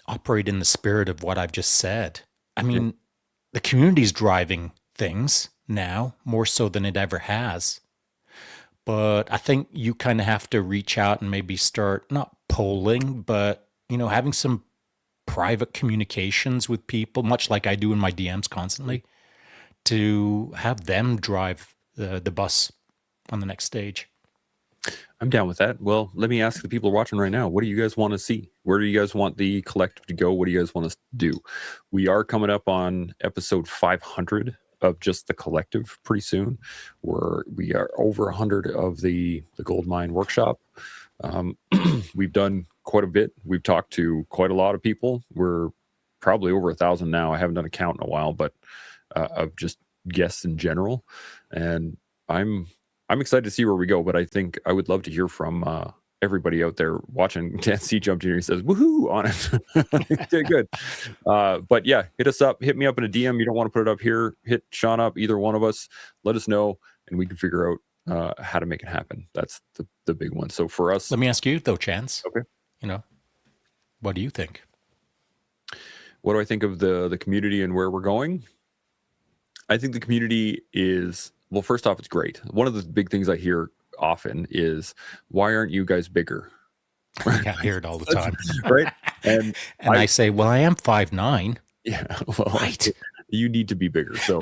operate in the spirit of what I've just said. I Yeah. mean, the community's driving things now more so than it ever has. But I think you kind of have to reach out and maybe start not polling, but having some private communications with people, much like I do in my DMs constantly, to have them drive the bus on the next stage. I'm down with that. Well, let me ask the people watching right now, what do you guys want to see? Where do you guys want the collective to go? What do you guys want us to do? We are coming up on episode 500 of just the collective pretty soon, where we are over 100 of the gold mine workshop. We've done quite a bit. We've talked to quite a lot of people. We're probably over 1,000 now. I haven't done a count in a while, but of just guests in general. And I'm excited to see where we go, but I think I would love to hear from everybody out there watching. Dan C jumped in here and says, woohoo on it. Did good. But yeah, hit us up, hit me up in a DM. You don't want to put it up here, hit Sean up, either one of us, let us know, and we can figure out how to make it happen. That's the big one. So for us, Let me ask you though, Chance. okay, What do you think? what do I think of the community and where we're going? I think the community is, well, first off, it's great. One of the big things I hear often is, why aren't you guys bigger? Yeah, I hear it all the time. Right? And I say, well, I am 5'9". yeah, well, Right. you need to be bigger. So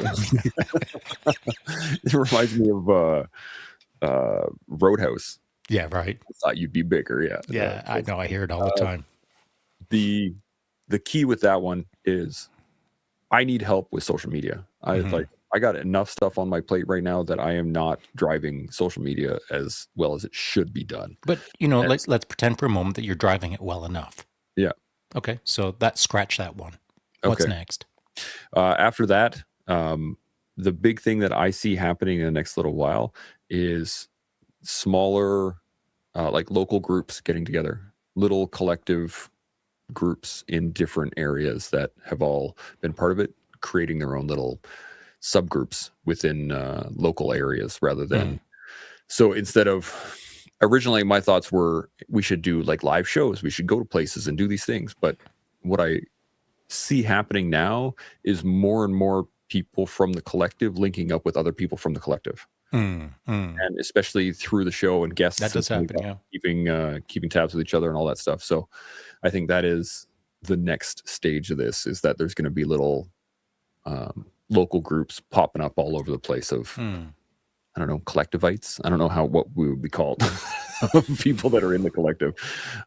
it reminds me of Roadhouse. Yeah, right. I thought you'd be bigger. Yeah. Yeah, I know. I hear it all the time. The key with that one is I need help with social media. I got enough stuff on my plate right now that I am not driving social media as well as it should be done. But let's pretend for a moment that you're driving it well enough. Yeah. Okay, so scratch that one. What's Okay. next? After that, the big thing that I see happening in the next little while is smaller, like local groups getting together, little collective groups in different areas that have all been part of it, creating their own little subgroups within local areas rather than. So instead of, originally my thoughts were we should do like live shows, we should go to places and do these things. But what I see happening now is more and more people from the collective linking up with other people from the collective. And especially through the show and guests, That does happen, yeah. keeping tabs with each other and all that stuff. So I think that is the next stage of this, is that there's going to be little local groups popping up all over the place of I don't know, collectivites. I don't know what we would be called, people that are in the collective.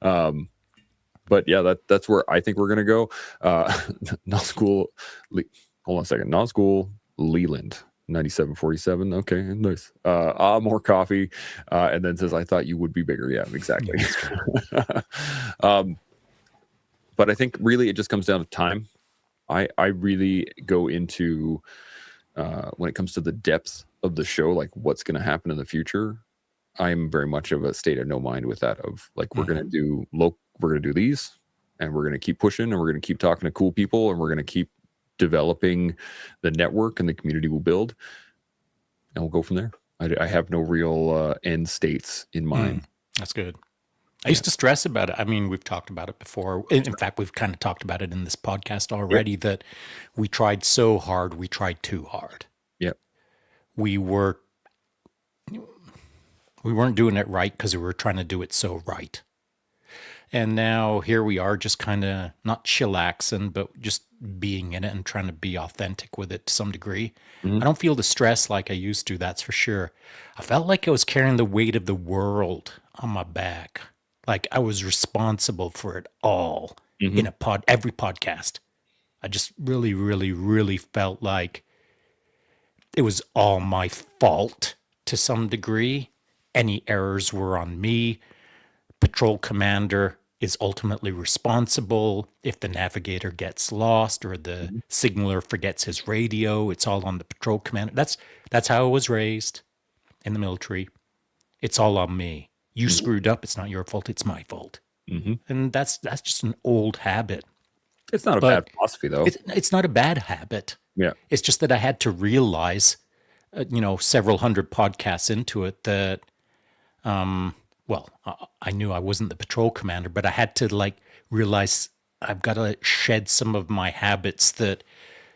But yeah, that's where I think we're gonna go. Non-school. Hold on a second. Non-school Leland 9747. Okay, nice. More coffee, and then says, "I thought you would be bigger." Yeah, exactly. But I think really it just comes down to time. I really go into when it comes to the depth of the show, like what's going to happen in the future. I'm very much of a state of no mind with that. Of like, we're going to do we're going to do these, and we're going to keep pushing, and we're going to keep talking to cool people, and we're going to keep developing the network, and the community will build, and we'll go from there. I have no real end states in mind. That's good. I used to stress about it. I mean, we've talked about it before. In fact, we've kind of talked about it in this podcast already, that we tried so hard, we tried too hard. Yep. We weren't doing it right because we were trying to do it so right. And now here we are, just kind of not chillaxing, but just being in it and trying to be authentic with it to some degree. I don't feel the stress like I used to, that's for sure. I felt like I was carrying the weight of the world on my back. Like I was responsible for it all in every podcast. I just really, really, really felt like it was all my fault to some degree. Any errors were on me. Patrol commander, is ultimately responsible if the navigator gets lost or the signaler forgets his radio. It's all on the patrol commander. That's how I was raised in the military. It's all on me. You Mhm. screwed up. It's not your fault. It's my fault. Mhm. And that's just an old habit. It's not a bad But philosophy, though. it's not a bad habit. Yeah. It's just that I had to realize, several hundred podcasts into it that, I knew I wasn't the patrol commander, but I had to realize I've got to shed some of my habits that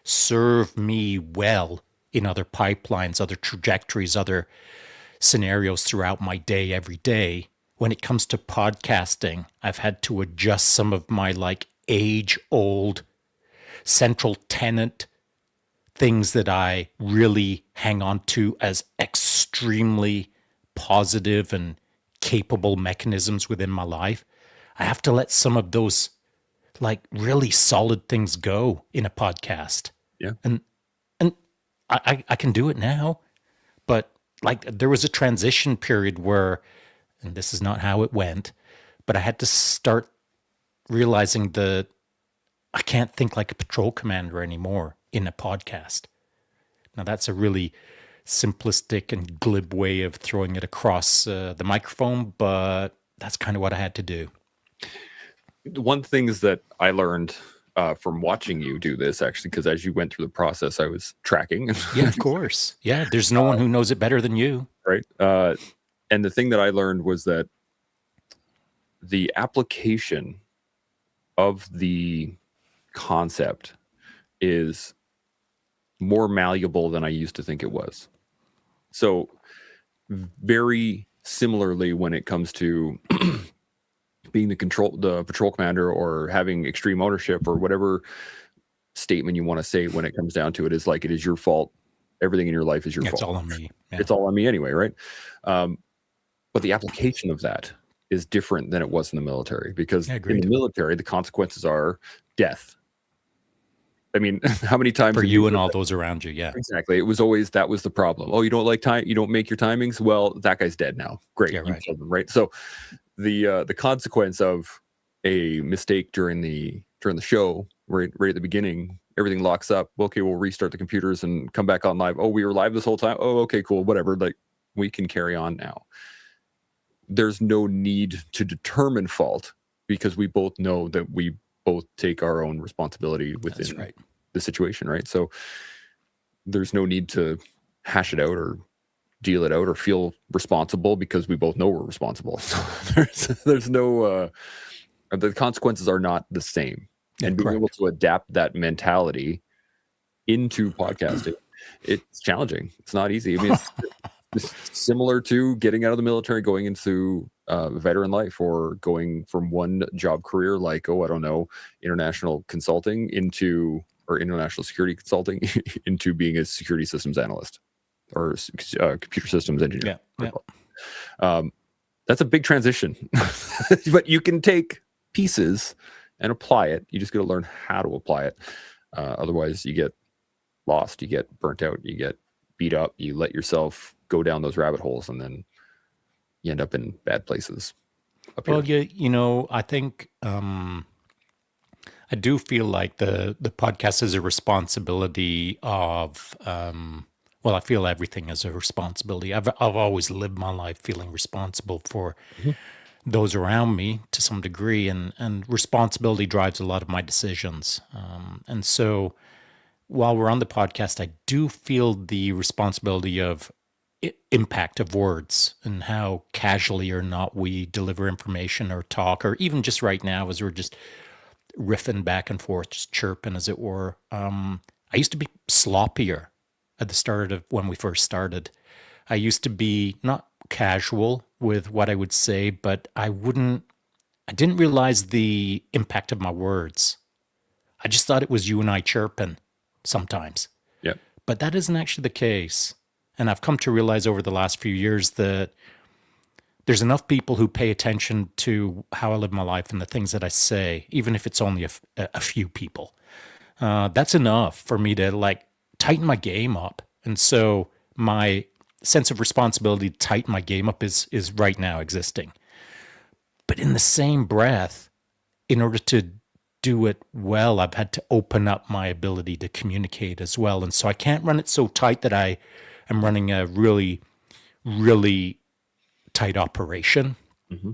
serve me well in other pipelines, other trajectories, other scenarios throughout my day, every day. When it comes to podcasting, I've had to adjust some of my age old central tenet things that I really hang on to as extremely positive and capable mechanisms within my life. I have to let some of those really solid things go in a podcast. Yeah. And I can do it now, but there was a transition period where, and this is not how it went, but I had to start realizing that I can't think like a patrol commander anymore in a podcast. Now, that's a really simplistic and glib way of throwing it across the microphone, but that's kind of what I had to do. One things that I learned from watching you do this, actually, because as you went through the process, I was tracking. Yeah, of course. Yeah, there's no one who knows it better than you. Right. And the thing that I learned was that the application of the concept is more malleable than I used to think it was. So very similarly, when it comes to being the patrol commander or having extreme ownership or whatever statement you want to say, when it comes down to it, is it is your fault. Everything in your life is your fault. It's all on me. Yeah. It's all on me anyway, right? But the application of that is different than it was in the military, because in the military, the consequences are death. I mean, how many times for you and all those around you? Yeah, exactly. It was always, that was the problem. Oh, you don't like time. You don't make your timings. Well, that guy's dead now. Great. Yeah, right. You killed him, right? So the consequence of a mistake during the show, right at the beginning, everything locks up. Okay, we'll restart the computers and come back on live. Oh, we were live this whole time. Oh, okay, cool. Whatever. We can carry on now. There's no need to determine fault, because we both know that we both take our own responsibility within the situation, right? So there's no need to hash it out or deal it out or feel responsible, because we both know we're responsible. So there's no the consequences are not the same. Yeah, and being able to adapt that mentality into podcasting, it's challenging. It's not easy. I mean, it's similar to getting out of the military, going into veteran life, or going from one job career international consulting or international security consulting into being a security systems analyst or computer systems engineer. Yeah. That's a big transition, but you can take pieces and apply it. You just got to learn how to apply it. Otherwise, you get lost, you get burnt out, you get beat up, you let yourself go down those rabbit holes, and then you end up in bad places. Well, I think I do feel like the podcast is a responsibility of, I feel everything is a responsibility. I've always lived my life feeling responsible for those around me to some degree, and responsibility drives a lot of my decisions. And so while we're on the podcast, I do feel the responsibility of impact of words and how casually or not we deliver information or talk, or even just right now as we're just riffing back and forth, just chirping, as it were. I used to be sloppier at the start of when we first started. I used to be not casual with what I would say, but I didn't realize the impact of my words. I just thought it was you and I chirping sometimes. Yeah. But that isn't actually the case. And I've come to realize over the last few years that there's enough people who pay attention to how I live my life and the things that I say, even if it's only a few people. That's enough for me to tighten my game up. And so my sense of responsibility to tighten my game up is right now existing. But in the same breath, in order to do it well, I've had to open up my ability to communicate as well. And so I can't run it so tight that I am running a really, really tight operation. Mm-hmm.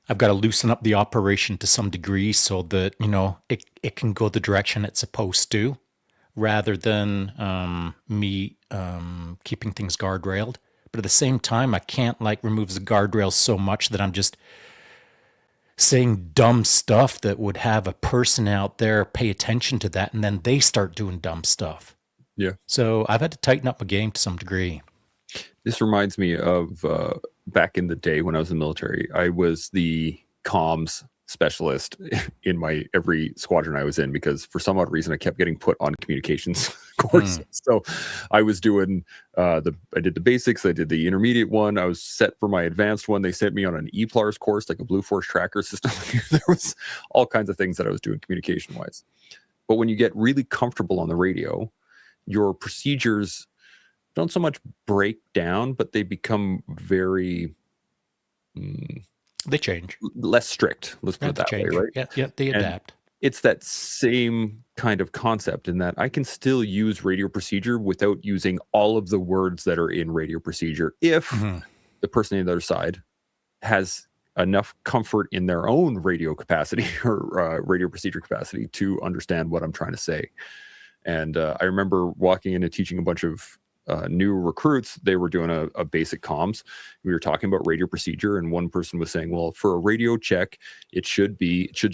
I've got to loosen up the operation to some degree so that, it can go the direction it's supposed to, rather than me keeping things guardrailed. But at the same time, I can't remove the guardrails so much that I'm just saying dumb stuff that would have a person out there pay attention to that, and then they start doing dumb stuff. Yeah. So I've had to tighten up my game to some degree. This reminds me of back in the day when I was in the military. I was the comms specialist in every squadron I was in, because for some odd reason I kept getting put on communications courses. So I was doing I did the basics, I did the intermediate one, I was set for my advanced one. They sent me on an EPLARS course, like a Blue Force tracker system. There was all kinds of things that I was doing communication wise. But when you get really comfortable on the radio, your procedures don't so much break down, but they become very they change, less strict. Let's put it that way, right? Yeah, they adapt. It's that same kind of concept in that I can still use radio procedure without using all of the words that are in radio procedure if the person on the other side has enough comfort in their own radio capacity or radio procedure capacity to understand what I'm trying to say. And I remember walking in and teaching a bunch of new recruits. They were doing a basic comms. We were talking about radio procedure, and one person was saying, well, for a radio check, it should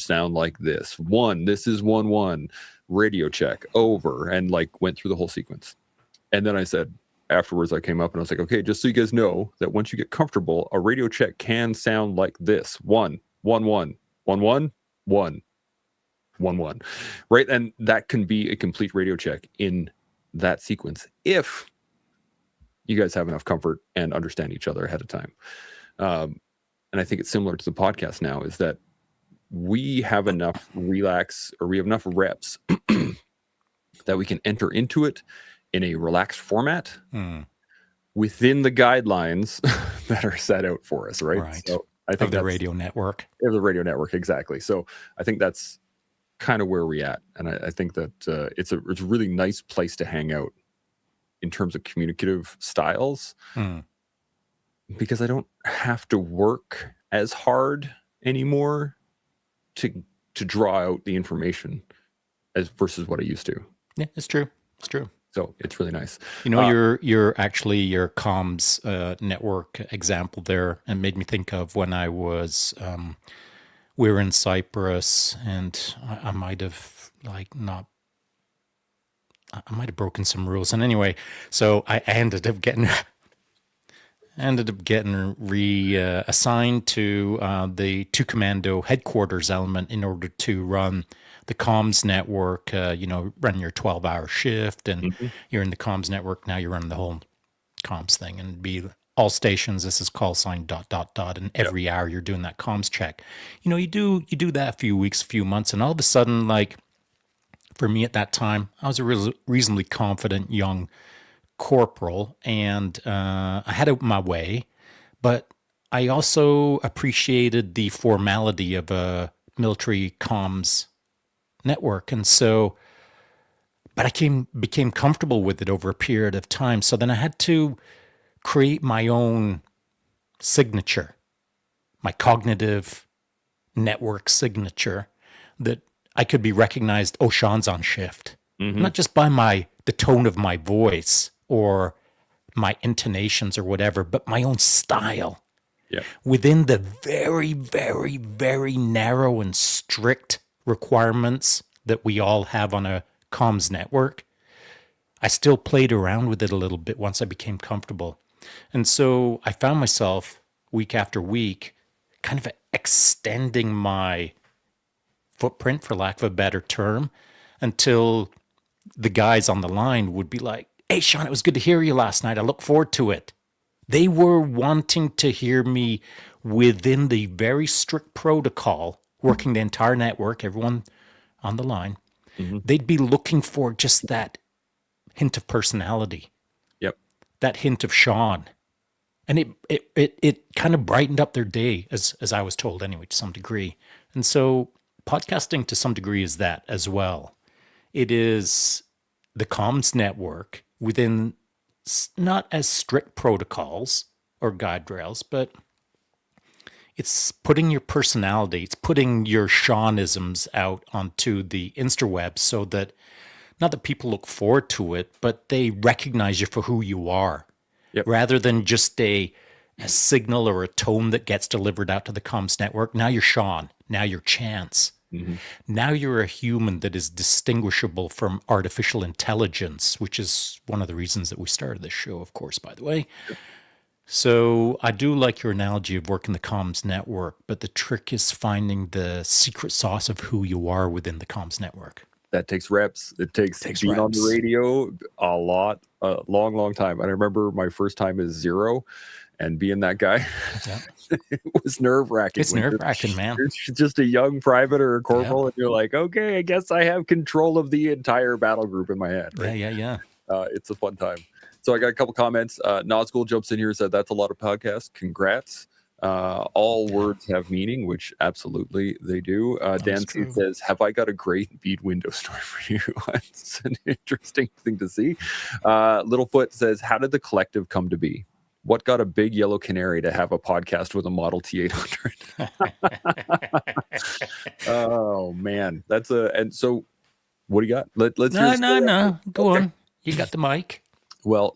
sound like this. This is 1-1, radio check, over, and went through the whole sequence. And then I said, afterwards, I came up and I was like, okay, just so you guys know that once you get comfortable, a radio check can sound like this: 1-1, 1-1, 1-1, 1-1, right? And that can be a complete radio check in that sequence if you guys have enough comfort and understand each other ahead of time. And I think it's similar to the podcast now, is that we have enough we have enough reps that we can enter into it in a relaxed format within the guidelines that are set out for us, right? So I think the radio network. The radio network, exactly. So I think that's kind of where we're at. And I think that it's a really nice place to hang out in terms of communicative styles, because I don't have to work as hard anymore to draw out the information as versus what I used to. Yeah, it's true. It's true. So it's really nice. Your comms network example there, and made me think of when I was we were in Cyprus, and I might have broken some rules. And anyway, so I ended up getting reassigned to the 2 Commando headquarters element in order to run the comms network. Run your 12-hour shift, and you're in the comms network. Now you're running the whole comms thing, and be all stations. This is call sign ... And every hour you're doing that comms check. You do that a few weeks, a few months, and all of a sudden, for me at that time, I was a reasonably confident young corporal, and I had it my way, but I also appreciated the formality of a military comms network. And so, but I became comfortable with it over a period of time. So then I had to create my own signature, my cognitive network signature, that I could be recognized. Oh, Sean's on shift, not just by the tone of my voice or my intonations or whatever, but my own style. Yeah. Within the very, very, very narrow and strict requirements that we all have on a comms network, I still played around with it a little bit once I became comfortable. And so I found myself week after week kind of extending my footprint, for lack of a better term, until the guys on the line would be like, "Hey, Sean, it was good to hear you last night. I look forward to it." They were wanting to hear me within the very strict protocol, working the entire network, everyone on the line. They'd be looking for just that hint of personality. Yep. That hint of Sean. And it kind of brightened up their day, as I was told anyway, to some degree. And so podcasting to some degree is that as well. It is the comms network within not as strict protocols or guide rails, but it's putting your personality, it's putting your Seanisms out onto the interwebs so that not that people look forward to it, but they recognize you for who you are, rather than just a signal or a tone that gets delivered out to the comms network. Now you're Sean. Now you're Chance. Mm-hmm. Now you're a human that is distinguishable from artificial intelligence, which is one of the reasons that we started this show, of course, by the way. So I do like your analogy of working the comms network, but the trick is finding the secret sauce of who you are within the comms network. That takes reps. It takes being on the radio a long time. I remember my first time as Zero and being that guy. Yeah. It was nerve-wracking. It's nerve-wracking, man. You're just a young private or a corporal, and you're like, okay, I guess I have control of the entire battle group in my head. Right? Yeah. It's a fun time. So I got a couple comments. Nazgul jumps in here and said, that's a lot of podcasts. Congrats. All words have meaning, which absolutely they do. Dan C says, have I got a great bead window story for you? It's an interesting thing to see. Littlefoot says, how did the collective come to be? What got a big yellow canary to have a podcast with a Model T800? Oh man, and so what do you got? Let's hear no. Go on. You got the mic. Well,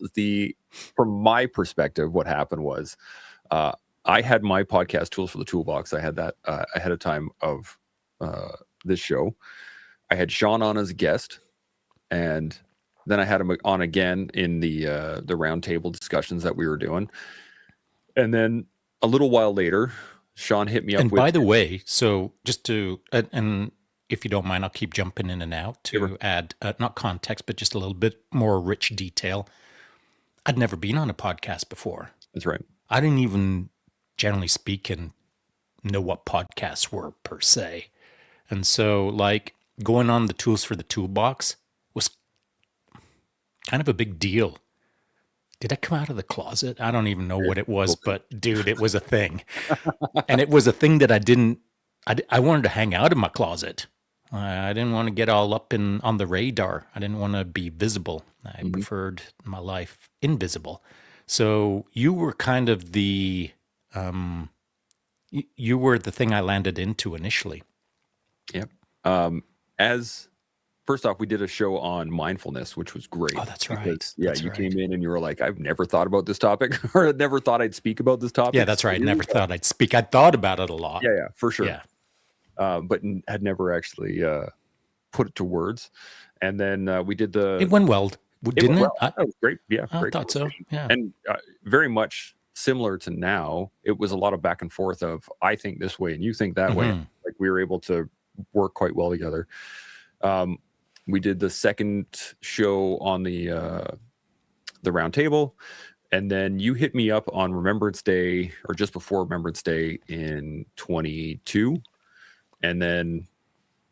from my perspective, what happened was, I had my podcast Tools for the Toolbox. I had that ahead of time of this show. I had Sean on as a guest, and then I had him on again in the roundtable discussions that we were doing. And then a little while later, Sean hit me up. And by the way, so just to, and if you don't mind, I'll keep jumping in and out to add, not context, but just a little bit more rich detail. I'd never been on a podcast before. That's right. I didn't even, generally speaking, know what podcasts were per se. And so like going on the Tools for the Toolbox was kind of a big deal. Did I come out of the closet? I don't even know what it was, but dude, it was a thing. And it was a thing that I wanted to hang out in my closet. I didn't want to get all up on the radar. I didn't want to be visible. I preferred my life invisible. So you were kind of the, you were the thing I landed into initially. Yep. First off, we did a show on mindfulness, which was great. Oh, that's right. Because, you came in and you were like, I've never thought about this topic, or I never thought I'd speak about this topic. Yeah, that's right. Never thought I'd speak. I thought about it a lot. Yeah, for sure. Yeah. But had never actually put it to words. And then we did It went well, didn't it? That was great. Yeah, I thought so. Yeah. And very much similar to now, it was a lot of back and forth of, I think this way and you think that way. Like we were able to work quite well together. We did the second show on the round table, and then you hit me up on Remembrance Day, or just before Remembrance Day in 22, and then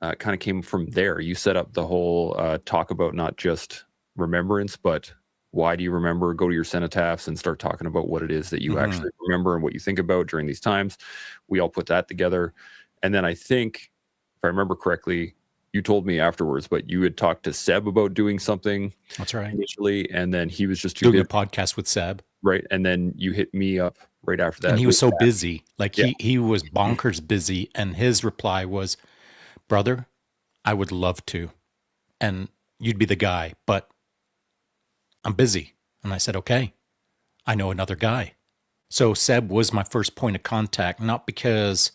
kind of came from there. You set up the whole talk about not just remembrance, but why do you remember? Go to your cenotaphs and start talking about what it is that you actually remember and what you think about during these times. We all put that together, and then I think, if I remember correctly, you told me afterwards, but you had talked to Seb about doing something. That's right. Initially, and then he was just too doing a podcast with Seb. Right. And then you hit me up right after that. And he was so busy. Like he was bonkers busy. And his reply was, brother, I would love to. And you'd be the guy, but I'm busy. And I said, okay, I know another guy. So Seb was my first point of contact, not because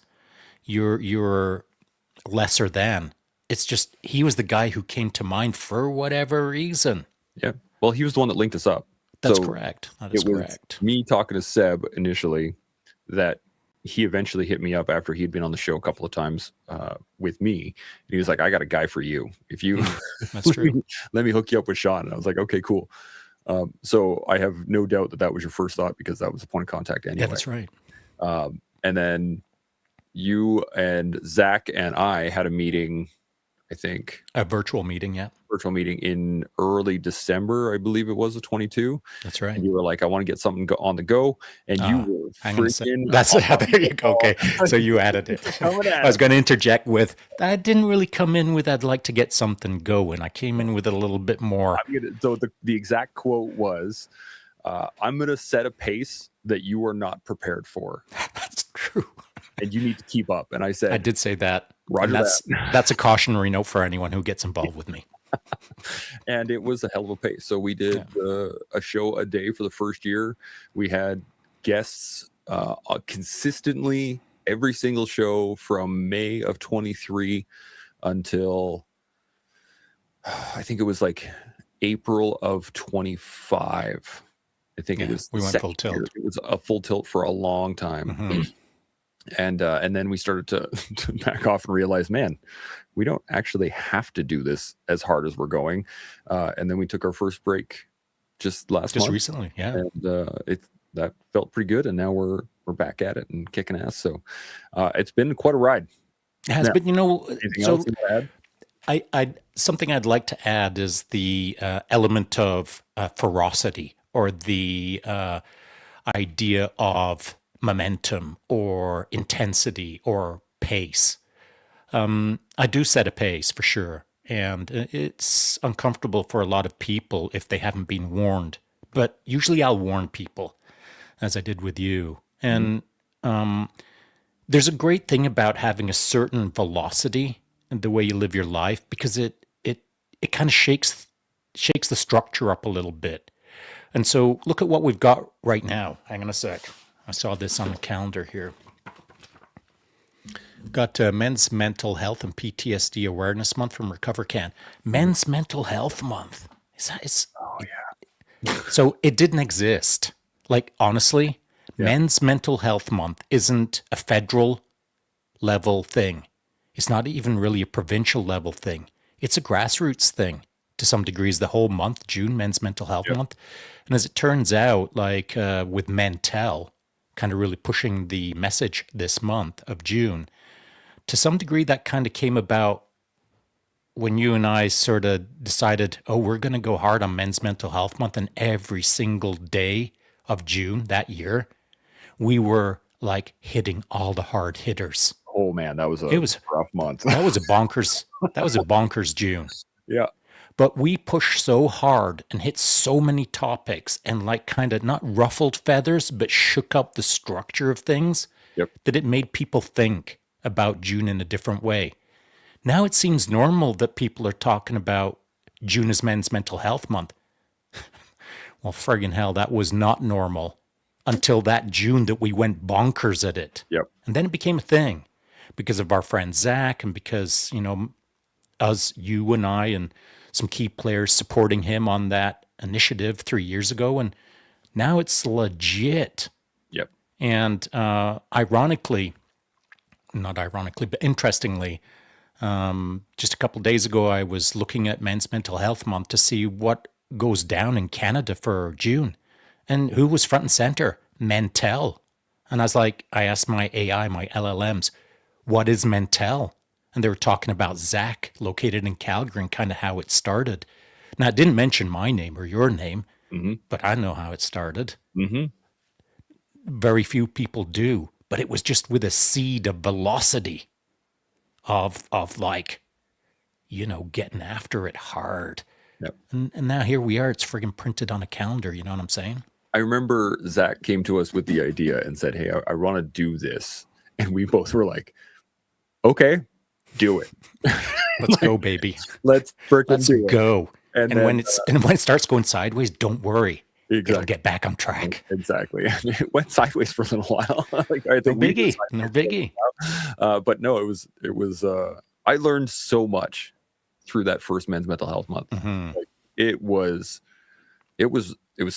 you're lesser than. It's just he was the guy who came to mind for whatever reason. Yeah. Well, he was the one that linked us up. That's correct. That is correct. Me talking to Seb initially, that he eventually hit me up after he'd been on the show a couple of times with me. He was like, I got a guy for you. If you That's true. let me hook you up with Sean. And I was like, okay, cool. So I have no doubt that was your first thought, because that was the point of contact anyway. Yeah, that's right. And then you and Zach and I had a meeting, I think. A virtual meeting, yeah. Virtual meeting in early December, I believe it was, of 22. That's right. And you were like, I want to get something on the go. And you were hang on a sec. freaking That's there you go. Okay. So you added it. I was going to interject with, I didn't really come in with, I'd like to get something going. I came in with it a little bit more. So the exact quote was, I'm going to set a pace that you are not prepared for. That's true. And you need to keep up. And I said, I did say that. Roger that's a cautionary note for anyone who gets involved with me. And it was a hell of a pace. So we did a show a day for the first year. We had guests consistently every single show from May of 23 until I think it was like April of 25. I think it was. We went full tilt. It was a full tilt for a long time. Mm-hmm. And then we started to back off and realize, man, we don't actually have to do this as hard as we're going. And then we took our first break just month. Recently, yeah. And that felt pretty good. And now we're back at it and kicking ass. So it's been quite a ride. It has been, anything else to add? Something I'd like to add is the element of ferocity, or the idea of momentum or intensity or pace. I do set a pace for sure, and it's uncomfortable for a lot of people if they haven't been warned. But usually I'll warn people, as I did with you. And there's a great thing about having a certain velocity in the way you live your life, because it kind of shakes the structure up a little bit. And so look at what we've got right now. Hang on a sec. I saw this on the calendar here. We've got Men's Mental Health and PTSD Awareness Month from RecoverCan. Men's Mental Health Month. Oh, yeah. So it didn't exist. Like, honestly, Men's Mental Health Month isn't a federal level thing. It's not even really a provincial level thing. It's a grassroots thing to some degrees. The whole month, June, Men's Mental Health Month. And as it turns out, like with Mentel, kind of really pushing the message this month of June, to some degree that kind of came about when you and I sort of decided, we're going to go hard on Men's Mental Health Month, and every single day of June that year, we were like hitting all the hard hitters. Oh man, that was a rough month. That was a bonkers June. Yeah. But we pushed so hard and hit so many topics, and like kind of not ruffled feathers, but shook up the structure of things, that it made people think about June in a different way. Now it seems normal that people are talking about June as Men's Mental Health Month. Well, friggin' hell, that was not normal until that June that we went bonkers at it. Yep. And then it became a thing because of our friend Zach, and because, us, you and I, and some key players supporting him on that initiative 3 years ago. And now it's legit. Yep. And not ironically, but interestingly, just a couple of days ago, I was looking at Men's Mental Health Month to see what goes down in Canada for June. And who was front and center? Mentel. And I asked my AI, my LLMs, what is Mentel? And they were talking about Zach, located in Calgary, and kind of how it started. Now, it didn't mention my name or your name, but I know how it started. Mm-hmm. Very few people do, but it was just with a seed of velocity of getting after it hard. Yep. And now here we are. It's friggin' printed on a calendar. You know what I'm saying? I remember Zach came to us with the idea and said, hey, I want to do this. And we both were like, okay, do it. Let's go, baby. Let's freaking go. And then, when it starts going sideways, don't worry. Exactly. It'll get back on track. Exactly. It went sideways for a little while. No biggie. But no, it was I learned so much through that first Men's Mental Health Month. Mm-hmm. Like, it was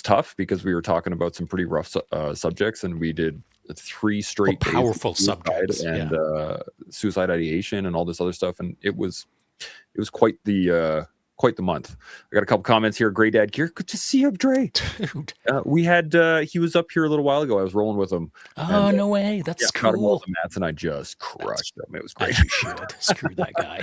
tough because we were talking about some pretty rough subjects, and we did 3 straight days powerful subjects and suicide ideation and all this other stuff, and it was quite the quite the month. I got a couple comments here. Great Dad Gear. Good to see you, Dre. Dude. We had he was up here a little while ago. I was rolling with him. Oh, no way. That's got him all cool. the mats, and I just crushed him. It was great. As you should. Screw that guy.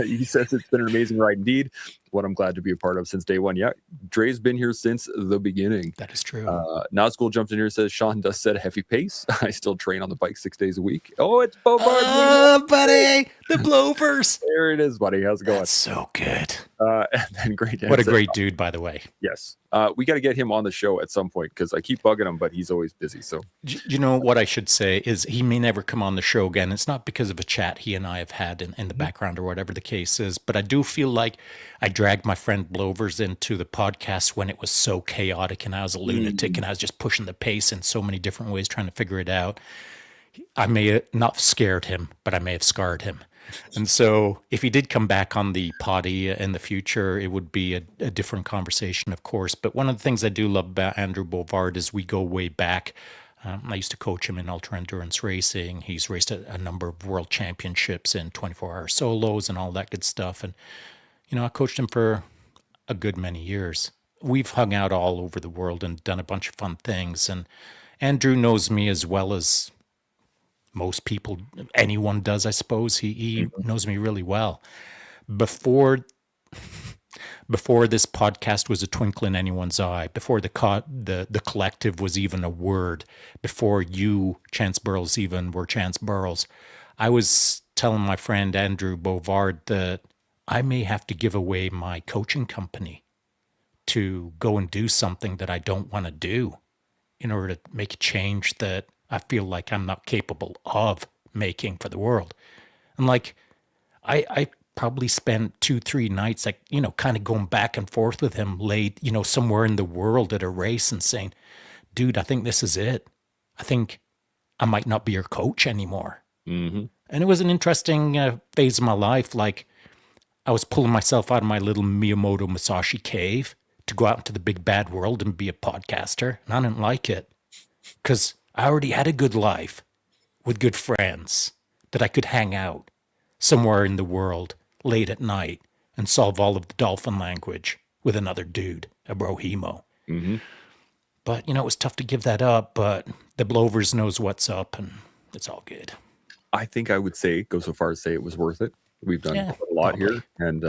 He says it's been an amazing ride indeed. What I'm glad to be a part of since day one. Yeah, Dre's been here since the beginning. That is true. Now School jumped in here and says Sean does set a heavy pace. I still train on the bike 6 days a week. Oh, it's Bovard. Buddy, the Blovers. There it is, buddy. How's it going? That's so good. And then Great Dad What a says, great dude, by the way. Yes. We got to get him on the show at some point because I keep bugging him, but he's always busy. So, You know what I should say is he may never come on the show again. It's not because of a chat he and I have had in the background or whatever the case is, but I do feel like I dragged my friend Blovers into the podcast when it was so chaotic and I was a lunatic and I was just pushing the pace in so many different ways trying to figure it out. I may have not scared him, but I may have scarred him. And so if he did come back on the potty in the future, it would be a different conversation, of course. But one of the things I do love about Andrew Bovard is we go way back. I used to coach him in ultra endurance racing. He's raced a number of world championships in 24-hour solos and all that good stuff. And, you know, I coached him for a good many years. We've hung out all over the world and done a bunch of fun things. And Andrew knows me as well as most people, anyone does, I suppose. He knows me really well. Before this podcast was a twinkle in anyone's eye, before the collective was even a word, before you, Chance Burles, even were Chance Burles, I was telling my friend Andrew Bovard that I may have to give away my coaching company to go and do something that I don't want to do in order to make a change that I feel like I'm not capable of making for the world. And like, I probably spent 2-3 nights, like, you know, kind of going back and forth with him late, you know, somewhere in the world at a race and saying, dude, I think this is it. I think I might not be your coach anymore. mm-hmm. And it was an interesting phase of my life. Like, I was pulling myself out of my little Miyamoto Musashi cave to go out into the big bad world and be a podcaster. And I didn't like it because I already had a good life with good friends that I could hang out somewhere in the world late at night and solve all of the dolphin language with another dude, a brohemo. Mm-hmm. But, you know, it was tough to give that up, but the Blovers knows what's up and it's all good. I think I would go so far as say it was worth it. We've done quite a lot here, and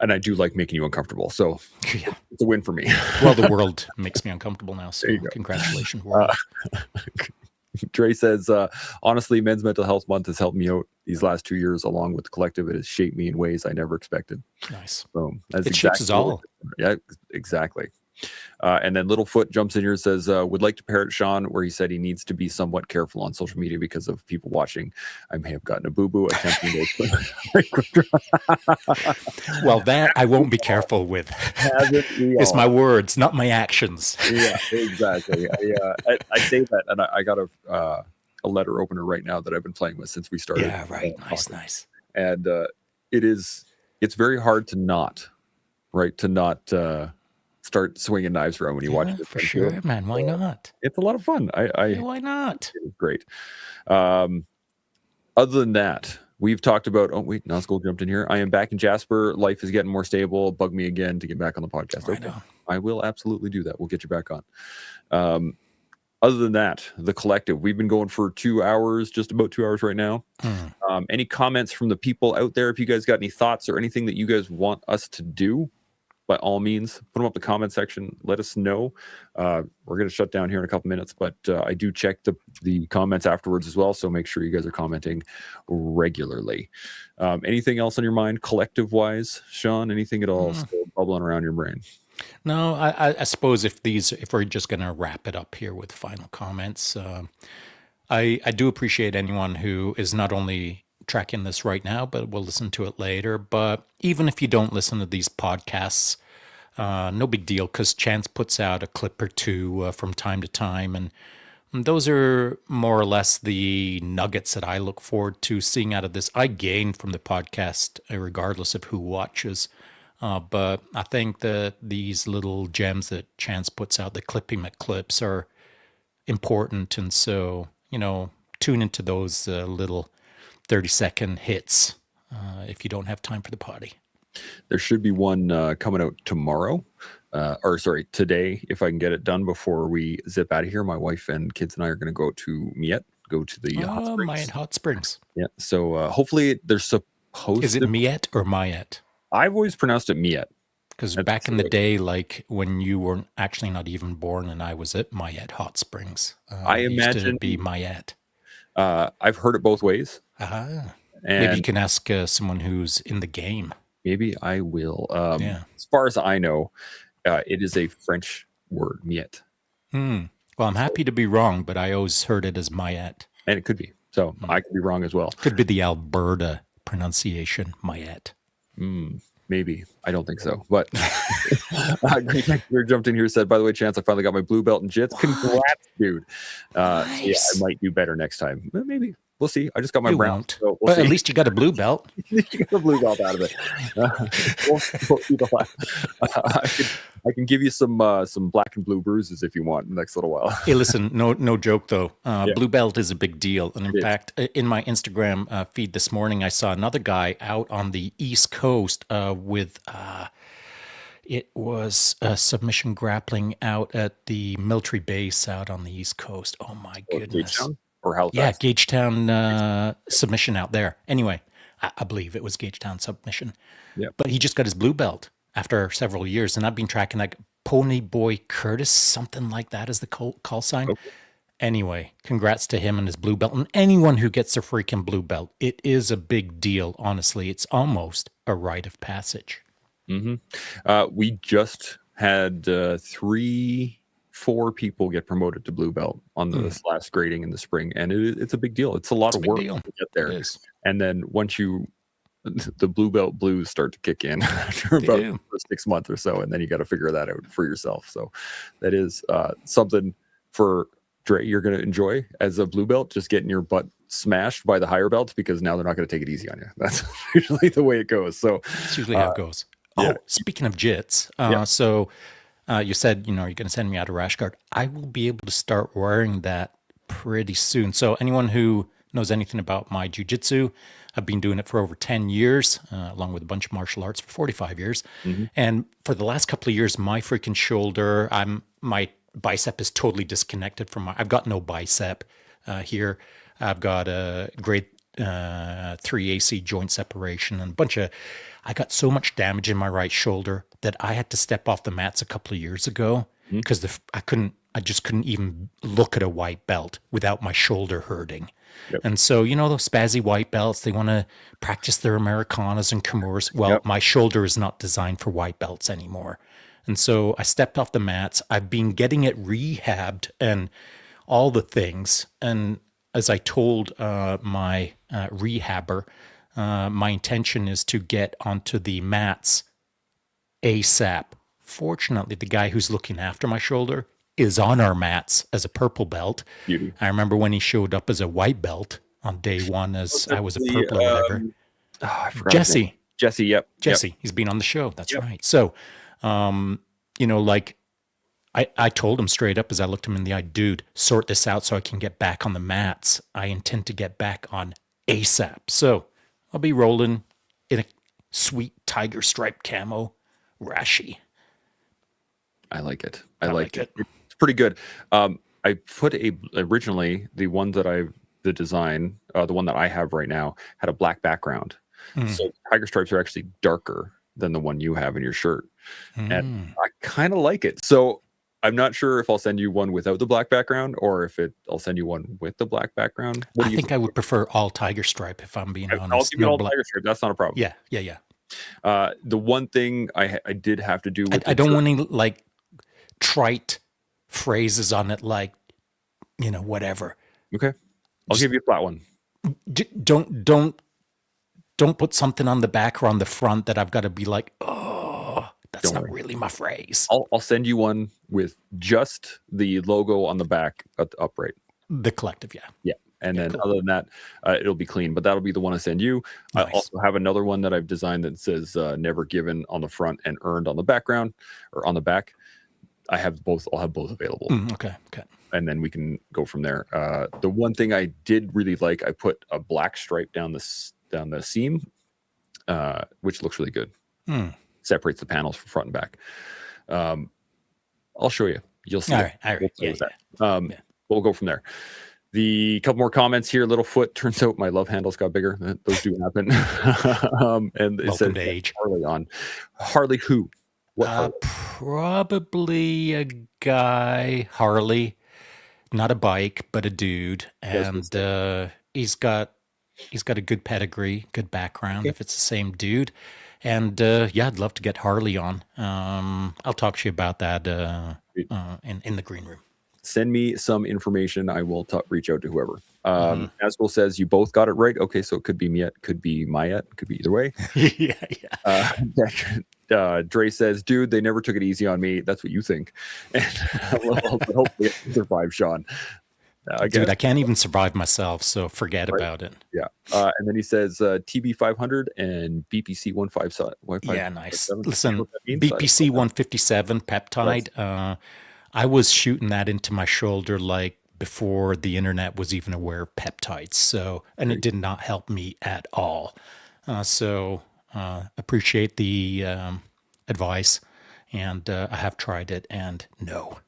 I do like making you uncomfortable. So it's a win for me. Well, the world makes me uncomfortable now. So congratulations, world. Dre says, honestly, Men's Mental Health Month has helped me out these last 2 years, along with the collective. It has shaped me in ways I never expected. Nice. So it shapes us all. Yeah, exactly. And then Littlefoot jumps in here and says, would like to parrot Sean where he said he needs to be somewhat careful on social media because of people watching. I may have gotten a boo-boo attempting to... Well, that I won't be careful with. It's my words, not my actions. Yeah, exactly. I say that, and I got a letter opener right now that I've been playing with since we started. Yeah, right. Nice. And it's very hard to not start swinging knives around when you watch it. For sure, man. Why not? It's a lot of fun. Why not? It's great. Other than that, we've talked about. Oh wait, Nazgul jumped in here. I am back in Jasper. Life is getting more stable. Bug me again to get back on the podcast. Okay, I will absolutely do that. We'll get you back on. Other than that, the collective. We've been going for 2 hours, just about 2 hours right now. Any comments from the people out there? If you guys got any thoughts or anything that you guys want us to do, by all means, put them up in the comment section. Let us know. We're going to shut down here in a couple minutes, but I do check the comments afterwards as well. So make sure you guys are commenting regularly. Anything else on your mind, collective-wise, Sean? Anything at all still bubbling around your brain? No, I suppose if we're just going to wrap it up here with final comments, I do appreciate anyone who is not only tracking this right now, but we'll listen to it later. But even if you don't listen to these podcasts, no big deal, because Chance puts out a clip or two from time to time. And those are more or less the nuggets that I look forward to seeing out of this. I gain from the podcast, regardless of who watches. But I think that these little gems that Chance puts out, the Clipping McClips, are important. And so, you know, tune into those little 30-second hits if you don't have time for the potty. There should be one coming out tomorrow, or sorry, today, if I can get it done before we zip out of here. My wife and kids and I are going to go to Miette, go to the hot Oh, springs. Miette Hot Springs. Yeah, so hopefully there's supposed Is it to. Miette or Mayette? I've always pronounced it Miette. Because back in the day, like when you were actually not even born and I was at Miette Hot Springs, I it used imagine to be Miette. I've heard it both ways. Ah, And maybe you can ask someone who's in the game. maybe I will. Yeah. As far as I know, it is a French word, Miette. Well, I'm happy to be wrong, but I always heard it as Mayette. And it could be. So I could be wrong as well. Could be the Alberta pronunciation, Mayette. Maybe. I don't think so. But Green Techniker jumped in here and said, by the way, Chance, I finally got my blue belt in jits. Congrats, dude. Nice. Yeah, I might do better next time. Maybe. We'll see. I just got my You brown. won't. So we'll But see. at least you got a blue belt. You got a blue belt out of it. We'll see the last. I can give you some black and blue bruises if you want in the next little while. Hey, listen, no joke though. Yeah. Blue belt is a big deal, and in It is. fact, in my Instagram feed this morning, I saw another guy out on the East Coast with it was submission grappling out at the military base out on the East Coast. Oh my goodness! Gagetown or Halifax? Yeah, Gagetown submission out there. Anyway, I believe it was Gagetown submission. Yeah. But he just got his blue belt after several years, and I've been tracking like Pony Boy Curtis, something like that is the call sign. Okay. Anyway, congrats to him and his blue belt, and anyone who gets a freaking blue belt. It is a big deal, honestly. It's almost a rite of passage. We just had 4 people get promoted to blue belt on this last grading in the spring, and it's a big deal. It's a lot of a big work deal. to get there. It is. And then once the blue belt blues start to kick in after They about do. 6 months or so, and then you got to figure that out for yourself. So that is something for Dre you're going to enjoy as a blue belt, just getting your butt smashed by the higher belts, because now they're not going to take it easy on you. That's usually the way it goes. So That's usually how it goes. yeah. Oh, speaking of jits, Yeah. so you said, you're going to send me out a rash guard. I will be able to start wearing that pretty soon. So anyone who knows anything about my jiu-jitsu, I've been doing it for over 10 years, along with a bunch of martial arts for 45 years. And for the last couple of years, my freaking shoulder, my bicep is totally disconnected from I've got no bicep here. I've got a grade 3 AC joint separation and I got so much damage in my right shoulder that I had to step off the mats a couple of years ago because I just couldn't even look at a white belt without my shoulder hurting. Yep. And so, those spazzy white belts, they want to practice their Americanas and Kimuras. Well, Yep. my shoulder is not designed for white belts anymore. And so I stepped off the mats. I've been getting it rehabbed and all the things. And as I told my rehabber, my intention is to get onto the mats ASAP. Fortunately, the guy who's looking after my shoulder is on our mats as a purple belt. Beauty. I remember when he showed up as a white belt on day one as I was a purple or whatever. I forgot his name. Jesse. Yep. Jesse. He's been on the show. That's Yep. right. So, like I told him straight up as I looked him in the eye, dude, sort this out so I can get back on the mats. I intend to get back on ASAP. So I'll be rolling in a sweet tiger stripe camo rashi. I like it. I I like like it. It's pretty good. I put originally the one that the design, the one that I have right now had a black background. So tiger stripes are actually darker than the one you have in your shirt. And I kind of like it. So I'm not sure if I'll send you one without the black background or if I'll send you one with the black background. What do I you think I would prefer all tiger stripe if I'm being honest. I'll give you No all black. tiger stripe. That's not a problem. Yeah. The one thing I did have to do with I don't want any like trite phrases on it, like whatever. Okay. I'll give you a flat one. Don't put something on the back or on the front that I've got to be like, oh, that's Don't not worry. really my phrase. I'll send you one with just the logo on the back at the upright. The collective, yeah. Yeah. And Yeah, then cool. other than that, it'll be clean, but that'll be the one I send you. I Nice. also have another one that I've designed that says never given on the front and earned on the background or on the back. I'll have both available. Okay. And then we can go from there. The one thing I did really like, I put a black stripe down the seam, which looks really good. separates the panels from front and back. I'll show you. You'll see. All right. Yeah. Yeah. We'll go from there. The couple more comments here. Littlefoot, turns out my love handles got bigger. Those do happen. And it Welcome says to age. Harley on. Harley who? What Harley? Probably a guy, Harley, not a bike, but a dude, and he's got a good pedigree, good background. Okay. If it's the same dude, and yeah, I'd love to get Harley on. I'll talk to you about that in the green room. Send me some information. I will reach out to whoever. Askel says you both got it right. Okay, so it could be Miet, could be Mayet, could be either way. Dre says, dude, they never took it easy on me. That's what you think. And hopefully it survive, Sean. Dude, I can't even survive myself, so forget about it. Yeah. And then he says TB500 and BPC 157. Yeah, nice. Listen, BPC 157 peptide. I was shooting that into my shoulder like before the internet was even aware of peptides. So, and it did not help me at all. So appreciate the advice, and I have tried it, and no.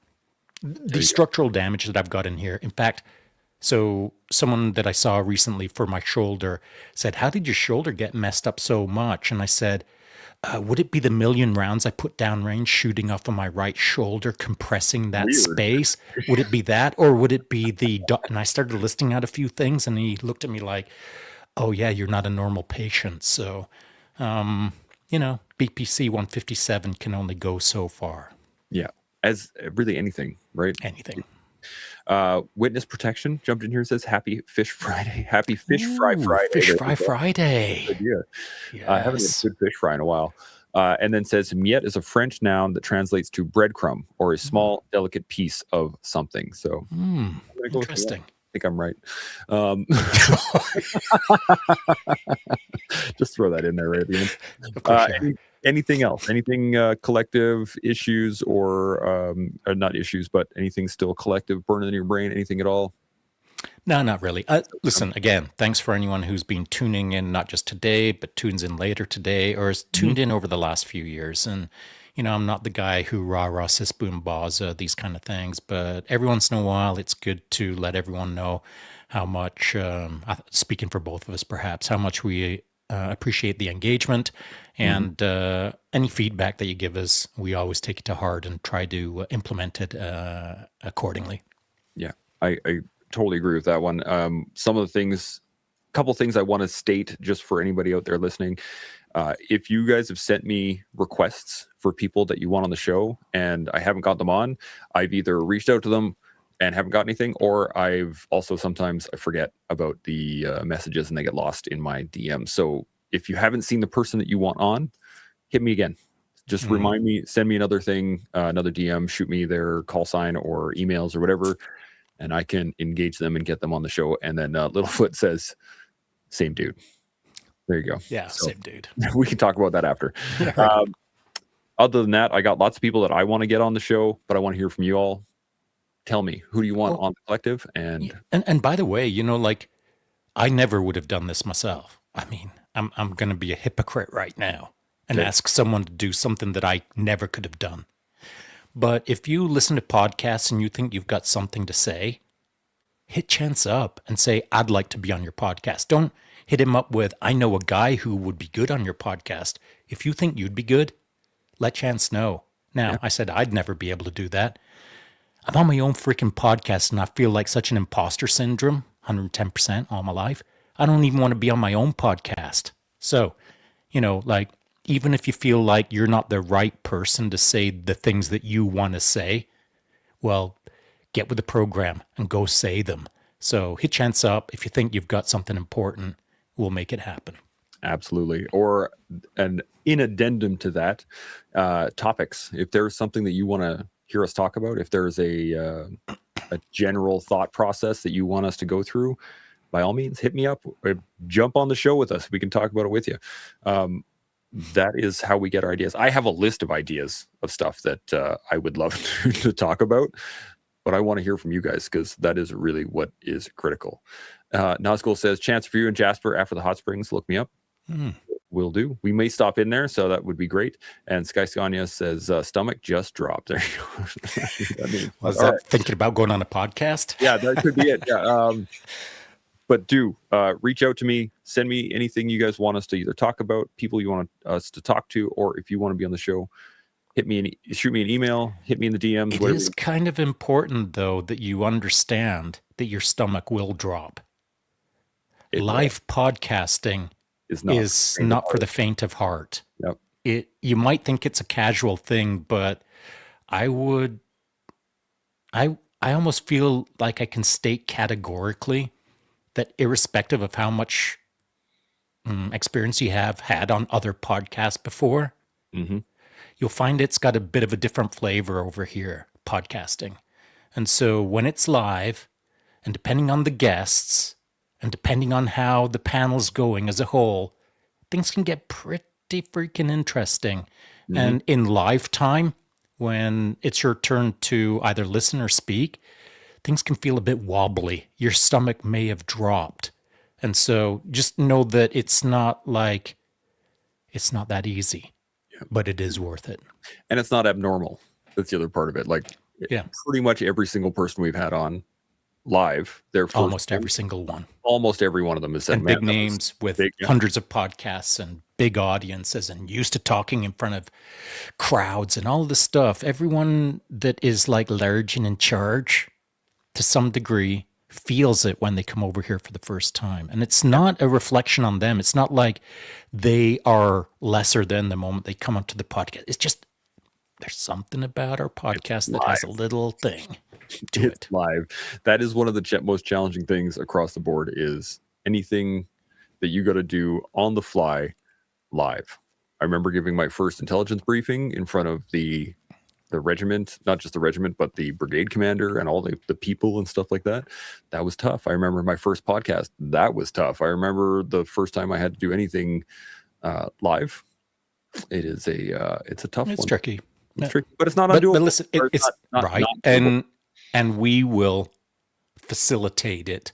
The structural damage that I've got in here. In fact, so someone that I saw recently for my shoulder said, how did your shoulder get messed up so much? And I said, would it be the million rounds I put downrange shooting off of my right shoulder, compressing that space? Would it be that? Or would it be and I started listing out a few things, and he looked at me like, oh yeah, you're not a normal patient. So, BPC 157 can only go so far. Yeah. As really anything, right? Anything. Witness Protection jumped in here and says, Happy Fish Friday. Happy Fish Fry Friday. Fish Fry Friday. Good idea. Yes. I haven't had good fish fry in a while. And then says, Miette is a French noun that translates to breadcrumb or a small, delicate piece of something. So interesting. I think I'm right. Just throw that in there right at the end. Anything else? Anything collective issues or not issues, but anything still collective burning in your brain? Anything at all? No, not really. Listen, again, thanks for anyone who's been tuning in, not just today, but tunes in later today, or has tuned in over the last few years. And, I'm not the guy who rah-rah, sis, boom, baws, these kind of things. But every once in a while, it's good to let everyone know how much, speaking for both of us perhaps, how much we appreciate the engagement, and any feedback that you give us, we always take it to heart and try to implement it accordingly. Yeah, I totally agree with that one. Couple things I want to state just for anybody out there listening. If you guys have sent me requests for people that you want on the show and I haven't got them on, I've either reached out to them and haven't got anything, or I've also sometimes I forget about the messages and they get lost in my DM. So if you haven't seen the person that you want on, hit me again. Just remind me, send me another thing, another DM, shoot me their call sign or emails or whatever, and I can engage them and get them on the show. And then Littlefoot says, same dude. There you go. Yeah, so, same dude. We can talk about that after. Other than that, I got lots of people that I want to get on the show, but I want to hear from you all. Tell me, who do you want on the collective? And by the way, I never would have done this myself. I mean, I'm going to be a hypocrite right now and ask someone to do something that I never could have done. But if you listen to podcasts and you think you've got something to say, hit Chance up and say, I'd like to be on your podcast. Don't hit him up with, I know a guy who would be good on your podcast. If you think you'd be good, let Chance know. Now, I said I'd never be able to do that. I'm on my own freaking podcast and I feel like such an imposter syndrome, 110% all my life. I don't even want to be on my own podcast. So, even if you feel like you're not the right person to say the things that you want to say, well, get with the program and go say them. So hit Chance up. If you think you've got something important, we'll make it happen. Absolutely. Or in addendum to that, topics. If there's something that you want to hear us talk about, if there's a general thought process that you want us to go through, by all means, hit me up. Jump on the show with us. We can talk about it with you. That is how we get our ideas. I have a list of ideas of stuff that I would love to talk about, but I want to hear from you guys because that is really what is critical. Nazgul says, Chance for you and Jasper after the hot springs, look me up. Will do. We may stop in there, so that would be great. And Sky Scania says, stomach just dropped. There you go. Was that thinking about going on a podcast? Yeah, that could be it. Yeah. But do reach out to me. Send me anything you guys want us to either talk about, people you want us to talk to, or if you want to be on the show, shoot me an email, hit me in the DMs. It is kind of important, though, that you understand that your stomach will drop. Live podcasting is not for the faint of heart. Yep. You might think it's a casual thing, but I almost feel like I can state categorically that irrespective of how much experience you have had on other podcasts before, you'll find it's got a bit of a different flavor over here, podcasting. And so when it's live, and depending on the guests, and depending on how the panel's going as a whole, things can get pretty freaking interesting. And in live time, when it's your turn to either listen or speak, things can feel a bit wobbly. Your stomach may have dropped. And so just know that it's not that easy, but it is worth it. And it's not abnormal. That's the other part of it. Like, pretty much every single person we've had on live, almost every single one. Almost every one of them is said, and big names with hundreds of podcasts and big audiences and used to talking in front of crowds and all this stuff. Everyone that is like large and in charge to some degree feels it when they come over here for the first time. And it's not a reflection on them. It's not like they are lesser than the moment they come up to the podcast. It's just there's something about our podcast that has a little thing to it. Live. That is one of the most challenging things across the board, is anything that you got to do on the fly live. I remember giving my first intelligence briefing in front of the regiment, not just the regiment, but the brigade commander and all the people and stuff like that. That was tough. I remember my first podcast. That was tough. I remember the first time I had to do anything live. It's a tough one. It's tricky. It's tricky, but it's not undoable. But listen, it's not right. And we will facilitate it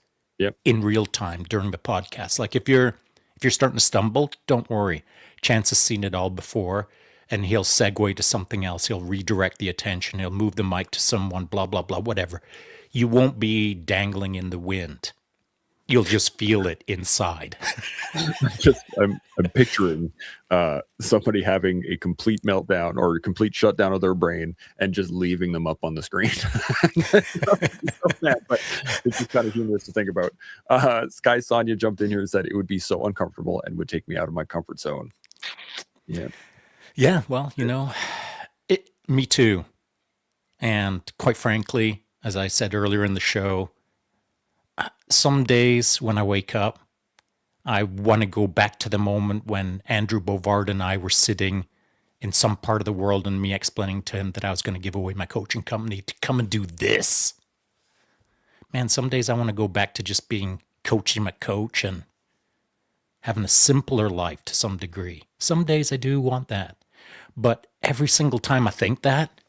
in real time during the podcast. Like if you're starting to stumble, don't worry. Chance has seen it all before, and he'll segue to something else. He'll redirect the attention. He'll move the mic to someone, blah, blah, blah, whatever. You won't be dangling in the wind. You'll just feel it inside. I'm picturing somebody having a complete meltdown or a complete shutdown of their brain and just leaving them up on the screen. But it's just kind of humorous to think about. Sky Sonia jumped in here and said it would be so uncomfortable and would take me out of my comfort zone. Yeah, well, me too. And quite frankly, as I said earlier in the show, some days when I wake up, I want to go back to the moment when Andrew Bovard and I were sitting in some part of the world and me explaining to him that I was going to give away my coaching company to come and do this. Man, some days I want to go back to just coaching my coach and having a simpler life to some degree. Some days I do want that. But every single time I think that,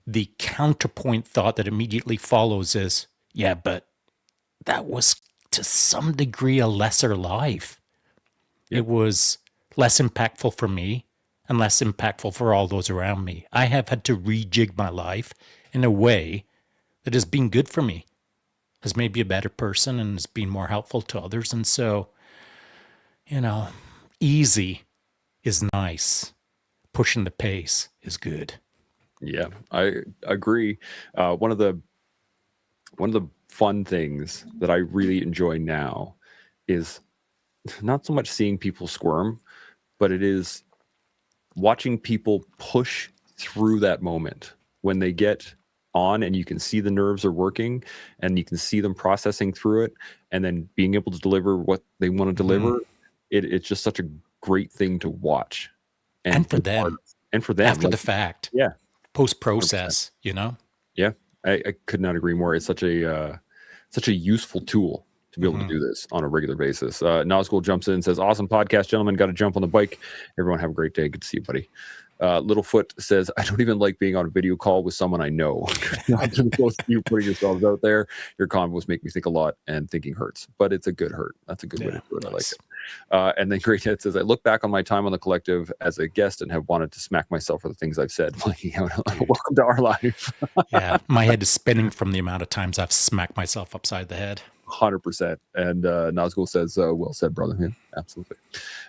the counterpoint thought that immediately follows is, yeah, but that was to some degree a lesser life. Yep. It was less impactful for me and less impactful for all those around me. I have had to rejig my life in a way that has been good for me, has made me a better person and has been more helpful to others. And so, easy is nice. Pushing the pace is good. Yeah, I agree. One of the fun things that I really enjoy now is not so much seeing people squirm, but it is watching people push through that moment when they get on and you can see the nerves are working and you can see them processing through it and then being able to deliver what they want to deliver. It's just such a great thing to watch. And for them. And for them. After the fact. Yeah. Post-process, 100%. Yeah. I could not agree more. It's such a useful tool to be able to do this on a regular basis. Nazgul jumps in and says, awesome podcast, gentlemen. Got to jump on the bike. Everyone have a great day. Good to see you, buddy. Littlefoot says, I don't even like being on a video call with someone I know. Not too close to you putting yourselves out there. Your combos make me think a lot and thinking hurts, but it's a good hurt. That's a good way to do it. Nice. I like it. And then Great Head says, I look back on my time on the collective as a guest and have wanted to smack myself for the things I've said. Welcome to our life. Yeah, my head is spinning from the amount of times I've smacked myself upside the head. 100%. And Nazgul says, well said, brother. Yeah, absolutely.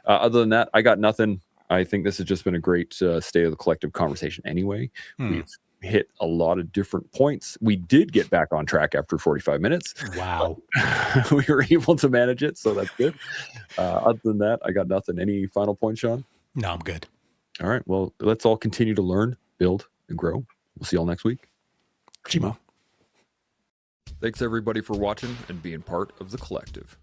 Other than that, I got nothing. I think this has just been a great state of the collective conversation anyway. We've hit a lot of different points. We did get back on track after 45 minutes. Wow. We were able to manage it, so that's good. Other than that, I got nothing. Any final points, Sean? No, I'm good. All right. Well, let's all continue to learn, build, and grow. We'll see you all next week. Chimo. Thanks, everybody, for watching and being part of the collective.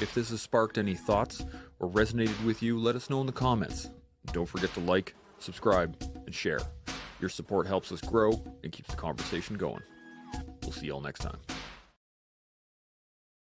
If this has sparked any thoughts or resonated with you, let us know in the comments. Don't forget to like, subscribe, and share. Your support helps us grow and keeps the conversation going. We'll see you all next time.